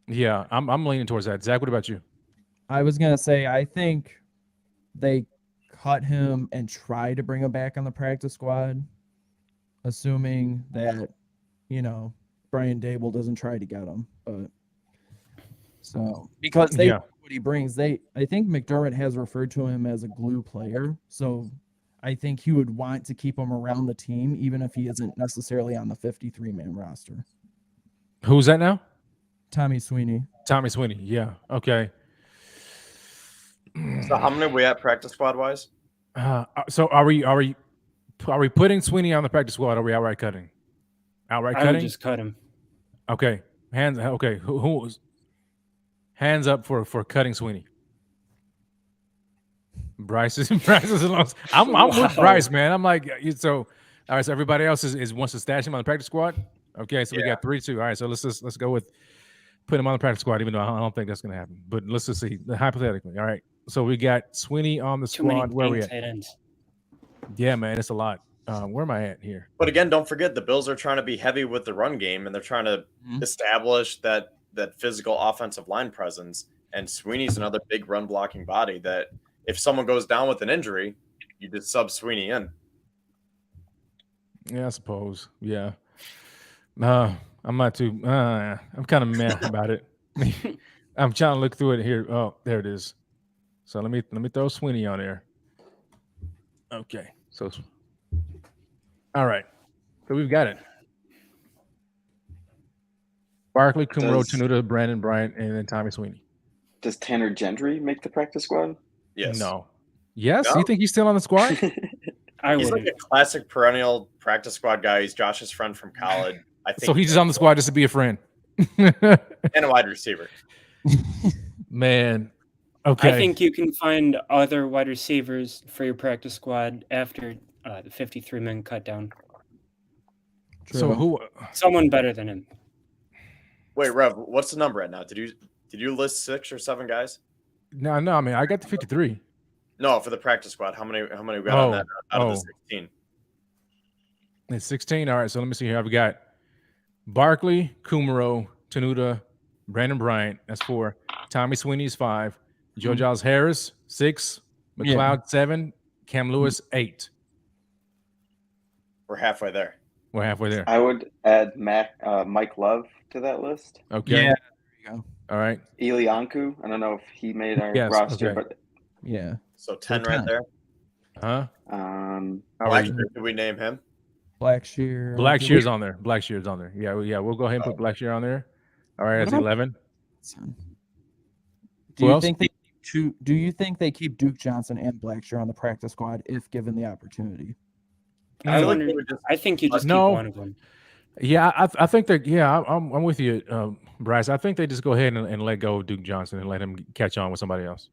Yeah, I'm leaning towards that. Zach, what about you? I was gonna say I think they cut him and try to bring him back on the practice squad, assuming that Brian Dable doesn't try to get him. But so because they know what he brings, I think McDermott has referred to him as a glue player. So I think he would want to keep him around the team, even if he isn't necessarily on the 53-man roster. Who's that now? Tommy Sweeney. Yeah. Okay. So how many are we at practice squad wise? So are we putting Sweeney on the practice squad? Or are we outright cutting? I Cutting? would just cut him. Okay. Okay. Who hands up for cutting Sweeney? Bryce is lost. I'm with Bryce, man. I'm like, so all right. So everybody else wants to stash him on the practice squad. Okay. So we got 3-2. All right. So let's go with put him on the practice squad, even though I don't think that's going to happen. But let's just see hypothetically. All right. So we got Sweeney on the squad. Where are we at? Tight ends. Yeah, man, it's a lot. Where am I at here? But again, don't forget the Bills are trying to be heavy with the run game, and they're trying to establish that physical offensive line presence. And Sweeney's another big run blocking body that if someone goes down with an injury, you just sub Sweeney in. Yeah, I suppose. Yeah. I'm not too. I'm kind of mad about it. I'm trying to look through it here. Oh, there it is. So let me throw Sweeney on there. Okay. So, all right. So we've got it. Barkley, Kumaro, Tenuta, Brandon Bryant, and then Tommy Sweeney. Does Tanner Gentry make the practice squad? Yes. No. Yes? No? You think he's still on the squad? He's like a classic perennial practice squad guy. He's Josh's friend from college. I think so he's just on the squad just to be a friend. And a wide receiver. Man. Okay. I think you can find other wide receivers for your practice squad after the 53-man cut down. So who? Someone better than him. Wait, Rev, what's the number at now? Did you list 6 or 7 guys? No. I mean, I got the 53. No, for the practice squad. How many we got on that out of the 16? It's 16. All right. So let me see here. I've got Barkley, Kumaro, Tenuta, Brandon Bryant. That's 4. Tommy Sweeney's 5. Joe Giles Harris 6. McLeod 7. Cam Lewis 8. We're halfway there. We're halfway there. I would add Mike Love to that list. Okay. Yeah. There you go. All right. Eli Anku. I don't know if he made our roster, but yeah. So 10 right there. Huh? Did we name him? Blackshear. Blackshear's on there. Blackshear's on there. Yeah. We'll go ahead and put Blackshear on there. All right. That's 11. Do you think they keep Duke Johnson and Blackshear on the practice squad if given the opportunity? I think you just keep one of them. Yeah, I think that. Yeah, I'm with you, Bryce. I think they just go ahead and let go of Duke Johnson and let him catch on with somebody else.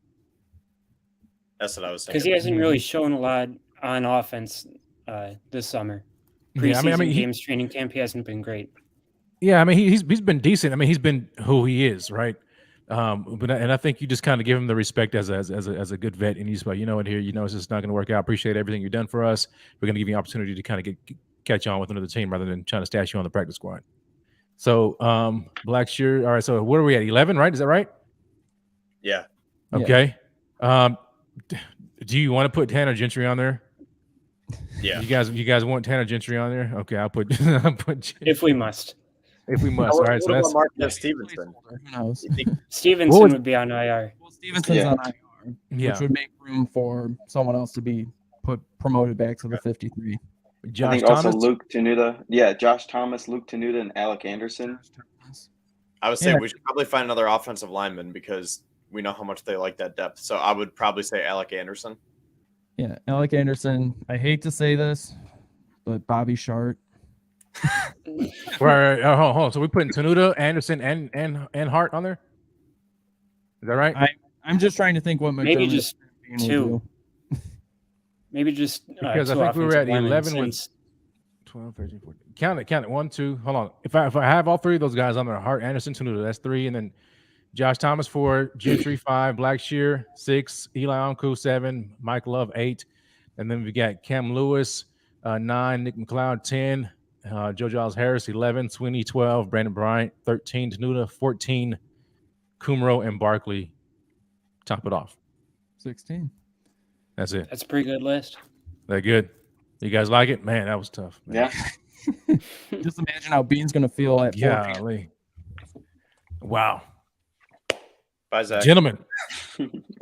That's what I was saying. Because he hasn't really shown a lot on offense this summer. Preseason games, training camp, he hasn't been great. Yeah, I mean he's been decent. I mean he's been who he is, right? But I think you just kind of give him the respect as a good vet, and he's like, you know what, here, it's just not going to work out. Appreciate everything you've done for us. We're going to give you an opportunity to kind of catch on with another team rather than trying to stash you on the practice squad. So Blackshear. All right. So where are we at? 11, right? Is that right? Yeah. Okay. Do you want to put Tanner Gentry on there? Yeah. You guys want Tanner Gentry on there? Okay, I'll put If we must. if we must. All right, so What that's about Marquez Stevenson? Who knows? Stevenson was- would be on IR. Well, Stevenson's Yeah. on IR, Yeah. which would make room for someone else to be promoted back to the 53. I Josh think Thomas. also Luke Tenuta. Yeah, Josh Thomas, Luke Tenuta, and Alec Anderson. I would say Yeah. we should probably find another offensive lineman because we know how much they like that depth. So I would probably say Alec Anderson. Yeah, Alec Anderson. I hate to say this, but Bobby Shart. Right. Hold on. So we're putting Tenuta, Anderson, and Hart on there. Is that right? I'm just trying to think what Maybe McDermott just will two. do. Maybe just Because I two think we were at offensive linemen 11 with since- 12, 13, 14. Count it. 1, 2. Hold on. If I have all three of those guys on there, Hart, Anderson, Tenuta, that's 3, and then Josh Thomas 4, Gentry 5, Blackshear 6, Eli Onku 7, Mike Love 8, and then we got Cam Lewis 9, Nick McLeod 10, Joe Giles Harris 11, Sweeney 12, Brandon Bryant 13, Tenuta 14, Kumro and Barkley top it off. 16. That's it. That's a pretty good list. That good. You guys like it? Man, that was tough. Man. Yeah. Just imagine how Bean's going to feel at 4 p.m. Golly. Wow. Bye, Zach. Gentlemen,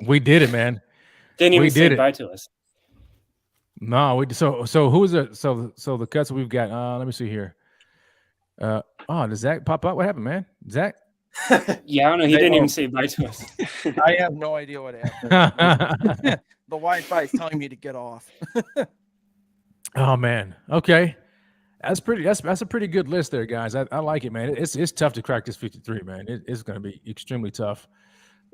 we did it, man. Didn't even We say did it. bye to us. No, so who's it? So the cuts we've got. Let me see here. Does Zach pop up? What happened, man? Zach? Yeah, I don't know. He didn't even say bye to us. I have no idea what happened. The Wi-Fi is telling me to get off. Oh man. Okay. That's pretty. That's a pretty good list there, guys. I like it, man. It's tough to crack this 53, man. It's going to be extremely tough.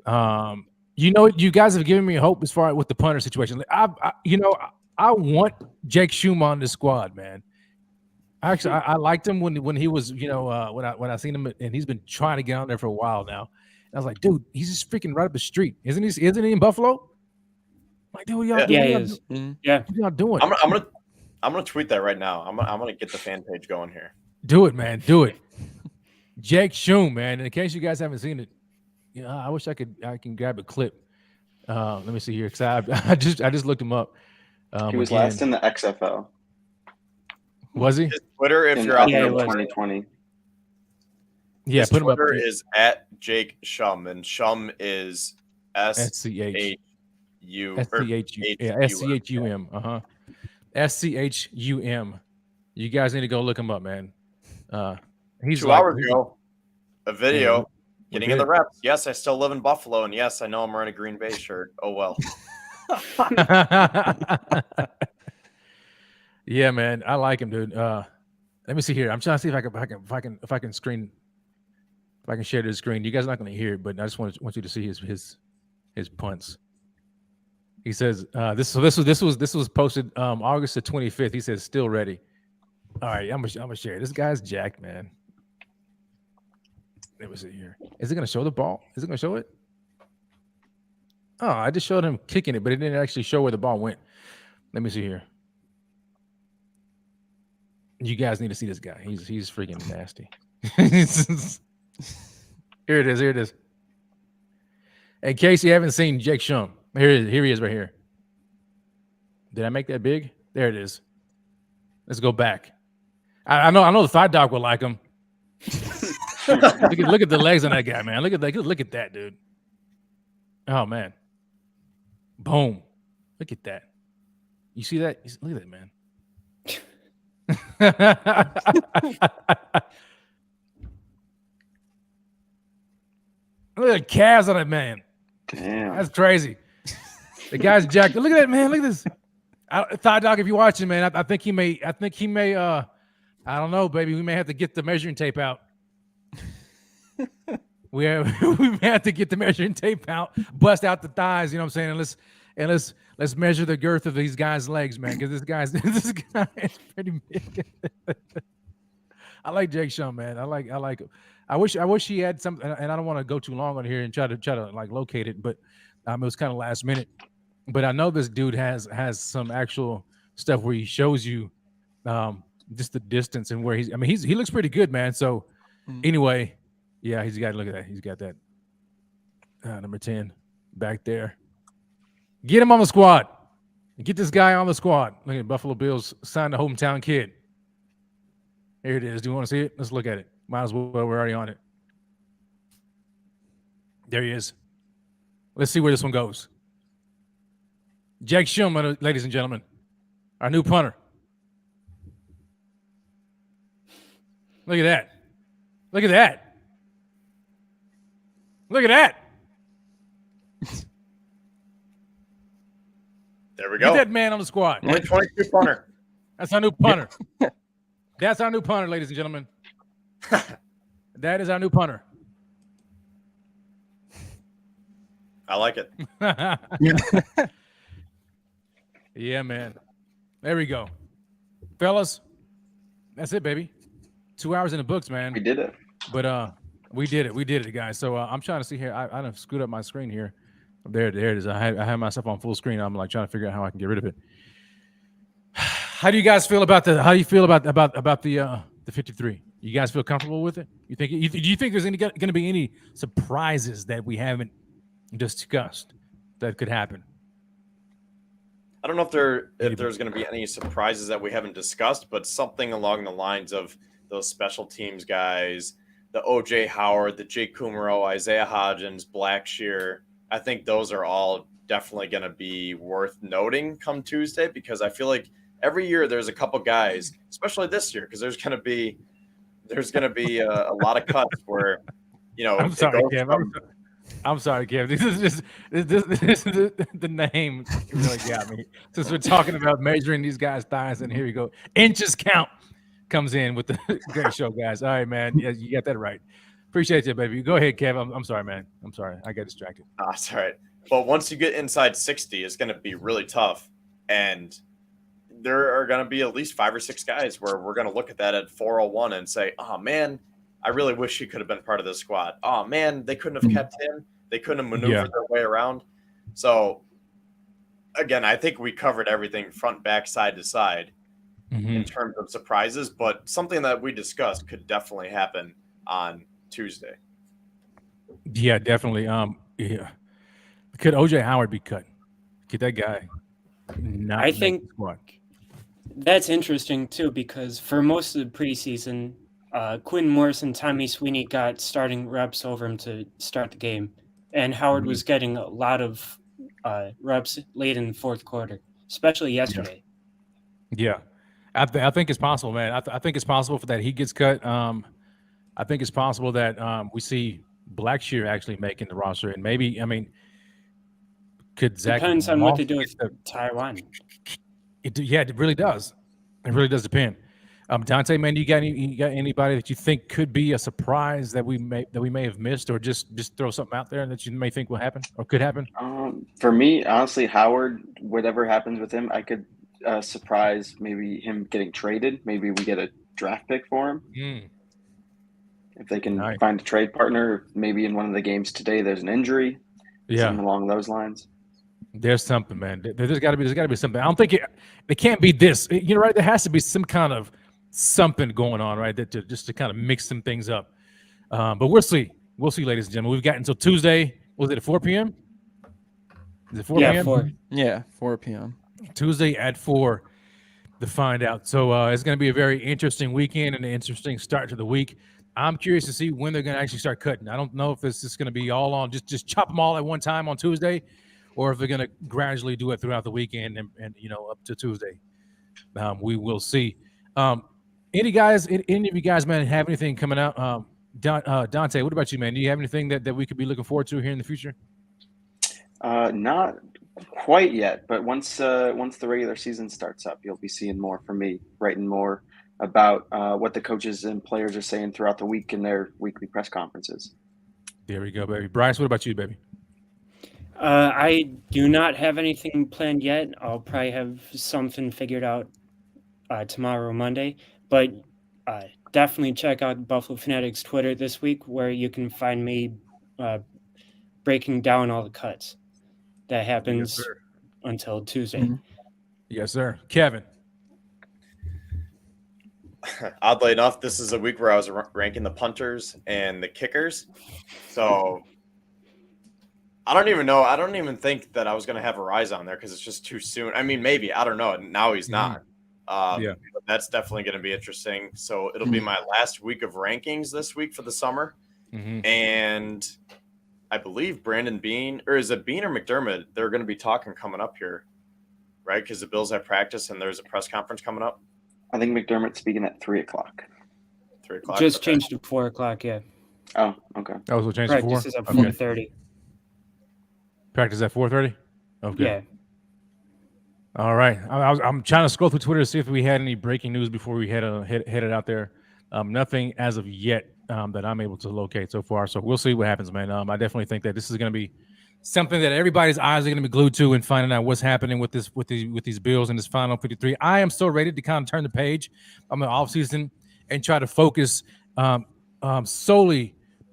You guys have given me hope as far as with the punter situation. I want Jake Schum on the squad, man. Actually, I liked him when he was, when I seen him, and he's been trying to get on there for a while now. And I was like, dude, he's just freaking right up the street, isn't he? Isn't he in Buffalo? I'm like, dude, what y'all doing? Yeah, he is. Yeah. What y'all doing? I'm gonna tweet that right now. I'm gonna get the fan page going here. Do it, man. Do it. Jake Schum, man. In case you guys haven't seen it, I wish I can grab a clip. Let me see here, because I just looked him up. He was again. last in the XFL Was he? His Twitter, if in you're out Yeah, there, he was. 2020. Yeah, his put him up. Twitter is at Jake Shum, and Shum is SCH. SCHU. SCHU. Yeah, SCHUM. SCHUM. You guys need to go look him up, man. He's 2 like- hours ago, a video Yeah, getting in the reps. Yes, I still live in Buffalo, and yes, I know I'm wearing a Green Bay shirt. Oh well. Yeah, man, I like him, dude. Let me see here. I'm trying to see if I can share this screen. You guys are not going to hear it, but I just want you to see his punts. He says this was posted August the 25th. He says still ready. All right, I'm gonna share. This guy's jacked, man. Let me see here. Is it gonna show the ball? Is it gonna show it? Oh, I just showed him kicking it, but it didn't actually show where the ball went. Let me see here. You guys need to see this guy. He's freaking nasty. Here it is. Here it is. In case you haven't seen Jake Schum, here he is right here. Did I make that big? There it is. Let's go back. I know the thigh dog will like him. look at the legs on that guy, man. Look at that, dude. Oh man. Boom. Look at that. You see that? Look at that, man. Look at the calves on that man. Damn. That's crazy. The guy's jacked. Look at that, man. Look at this. Thigh dog, if you're watching, man, I think he may. I don't know, baby. We may have to get the measuring tape out. we may have to get the measuring tape out, bust out the thighs. You know what I'm saying? And let's measure the girth of these guys' legs, man. Because this guy is pretty big. I like Jake Schum, man. I like him. I wish he had some, and I don't want to go too long on here and try to like locate it, but it was kind of last minute. But I know this dude has some actual stuff where he shows you just the distance and where he looks pretty good, man. So anyway, yeah, he's got to look at that. He's got that number 10 back there. Get him on the squad. Get this guy on the squad. Look at Buffalo Bills signed a hometown kid. Here it is. Do you want to see it? Let's look at it. Might as well. We're already on it. There he is. Let's see where this one goes. Jake Schillman, ladies and gentlemen, our new punter. Look at that. Look at that. Look at that. There we go. Get that man on the squad. 2022 punter. That's our new punter. That's our new punter, ladies and gentlemen. That is our new punter. I like it. Yeah, man. There we go. Fellas, that's it, baby. 2 hours in the books, man. We did it. But we did it, guys. So I'm trying to see here. I done screwed up my screen here. There it is. I have myself on full screen. I'm like trying to figure out how I can get rid of it. How do you guys feel about the? How do you feel about the 53? You guys feel comfortable with it? Do you think there's going to be any surprises that we haven't discussed that could happen? I don't know if there's going to be any surprises that we haven't discussed, but something along the lines of those special teams guys, the OJ Howard, the Jake Kumaro, Isaiah Hodgins, Blackshear. I think those are all definitely going to be worth noting come Tuesday, because I feel like every year there's a couple guys, especially this year, because there's going to be a lot of cuts where, I'm sorry, Kev. I'm sorry, Kev. This is just the name really got me. Since we're talking about measuring these guys' thighs, and here we go. Inches count comes in with the great show, guys. All right, man. Yeah, you got that right. Appreciate you, baby. Go ahead, Kev. I'm sorry, man. I'm sorry. I got distracted. That's all right. But once you get inside 60, it's going to be really tough. And there are going to be at least 5 or 6 guys where we're going to look at that at 401 and say, oh, man, I really wish he could have been part of this squad. Oh, man, they couldn't have kept him. They couldn't have maneuvered their way around. So, again, I think we covered everything front, back, side to side in terms of surprises. But something that we discussed could definitely happen on Tuesday. Yeah, definitely. Yeah. Could OJ Howard be cut? Get that guy. I think that's interesting too, because for most of the preseason, Quinn Morris and Tommy Sweeney got starting reps over him to start the game, and Howard was getting a lot of reps late in the fourth quarter, especially yesterday. Yeah. I think it's possible, man. I think it's possible for that he gets cut. I think it's possible that we see Blackshear actually making the roster, and maybe, could Zach depends on what they do with Taiwan. It really does. It really does depend. Dante, man, you got anybody that you think could be a surprise that we may have missed, or just throw something out there that you may think will happen or could happen? For me, honestly, Howard, whatever happens with him, I could surprise maybe him getting traded. Maybe we get a draft pick for him. If they can find a trade partner, maybe in one of the games today there's an injury, something along those lines. There's something, man. There's got to be something. I don't think it can't be this. Right? There has to be some kind of something going on, right? Just to kind of mix some things up. But we'll see. We'll see, ladies and gentlemen. We've got until Tuesday. Was it at 4 p.m.? Is it 4 p.m.? 4. Yeah, 4 p.m. Tuesday at 4 to find out. So it's going to be a very interesting weekend and an interesting start to the week. I'm curious to see when they're going to actually start cutting. I don't know if this is going to be all on just chop them all at one time on Tuesday, or if they're going to gradually do it throughout the weekend and up to Tuesday. We will see. Any of you guys, man, have anything coming out? Dante, what about you, man? Do you have anything that we could be looking forward to here in the future? Not quite yet, but once the regular season starts up, you'll be seeing more from me, writing more about what the coaches and players are saying throughout the week in their weekly press conferences. There we go, baby. Bryce, what about you, baby? I do not have anything planned yet. I'll probably have something figured out tomorrow or Monday, but definitely check out Buffalo Fanatics Twitter this week, where you can find me breaking down all the cuts that happens until Tuesday. Mm-hmm. Yes, sir. Kevin. Oddly enough, this is a week where I was ranking the punters and the kickers. So I don't even know. I don't even think that I was going to have Rise on there because it's just too soon. I mean, maybe. I don't know. Now he's not. Yeah. But that's definitely going to be interesting. So it'll be my last week of rankings this week for the summer. And I believe Brandon Bean, or is it Bean or McDermott? They're going to be talking coming up here, right? Because the Bills have practice and there's a press conference coming up. I think McDermott's speaking at 3:00. 3:00. Just changed to 4:00. Yeah. Oh, okay. That was what changed to 4? Practice is at 4:30. Practice at 4:30? Okay. Yeah. All right. I'm trying to scroll through Twitter to see if we had any breaking news before we headed out there. Nothing as of yet that I'm able to locate so far. So we'll see what happens, man. I definitely think that this is going to be something that everybody's eyes are going to be glued to and finding out what's happening with these Bills in this final 53. I am so ready to kind of turn the page on the offseason and try to focus solely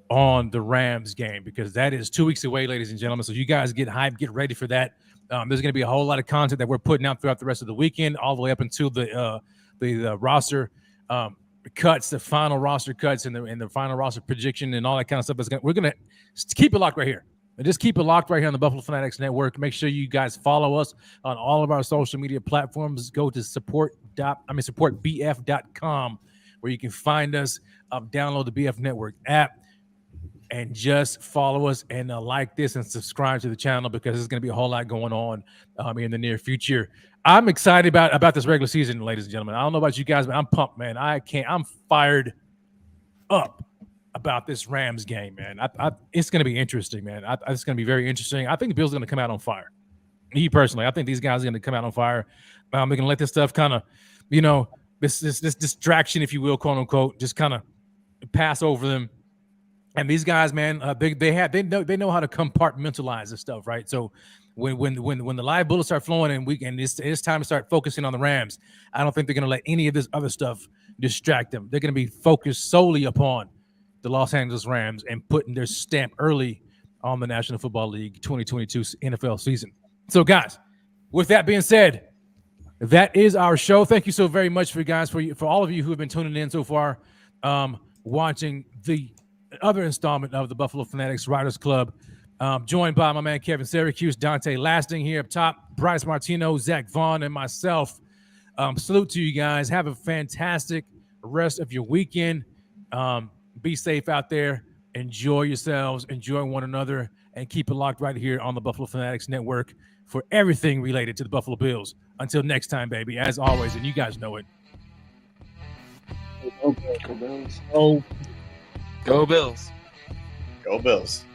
on the Rams game, because that is 2 weeks away, ladies and gentlemen. So you guys get hyped, get ready for that. There's going to be a whole lot of content that we're putting out throughout the rest of the weekend, all the way up until the roster cuts, the final roster cuts, and the final roster projection and all that kind of stuff. We're going to keep it locked right here. And just keep it locked right here on the Buffalo Fanatics Network. Make sure you guys follow us on all of our social media platforms. Go to supportbf.com, where you can find us. Download the BF Network app and just follow us and like this and subscribe to the channel, because there's going to be a whole lot going on in the near future. I'm excited about this regular season, ladies and gentlemen. I don't know about you guys, but I'm pumped, man. I'm fired up about this Rams game, man. It's going to be interesting, man. It's going to be very interesting. I think the Bills are going to come out on fire. Me personally, I think these guys are going to come out on fire. They're going to let this stuff kind of, this distraction, if you will, quote unquote, just kind of pass over them. And these guys, man, they know how to compartmentalize this stuff, right? So when the live bullets start flowing and it's time to start focusing on the Rams, I don't think they're going to let any of this other stuff distract them. They're going to be focused solely upon the Los Angeles Rams and putting their stamp early on the National Football League 2022 NFL season. So, guys, with that being said, that is our show. Thank you so very much for all of you who have been tuning in so far, watching the other installment of the Buffalo Fanatics Riders Club, joined by my man Kevin Syracuse, Dante Lasting here up top, Bryce Martino, Zach Vaughn, and myself. Salute to you guys. Have a fantastic rest of your weekend. Be safe out there. Enjoy yourselves. Enjoy one another. And keep it locked right here on the Buffalo Fanatics Network for everything related to the Buffalo Bills. Until next time, baby, as always, and you guys know it. Go Bills. Go Bills. Go Bills.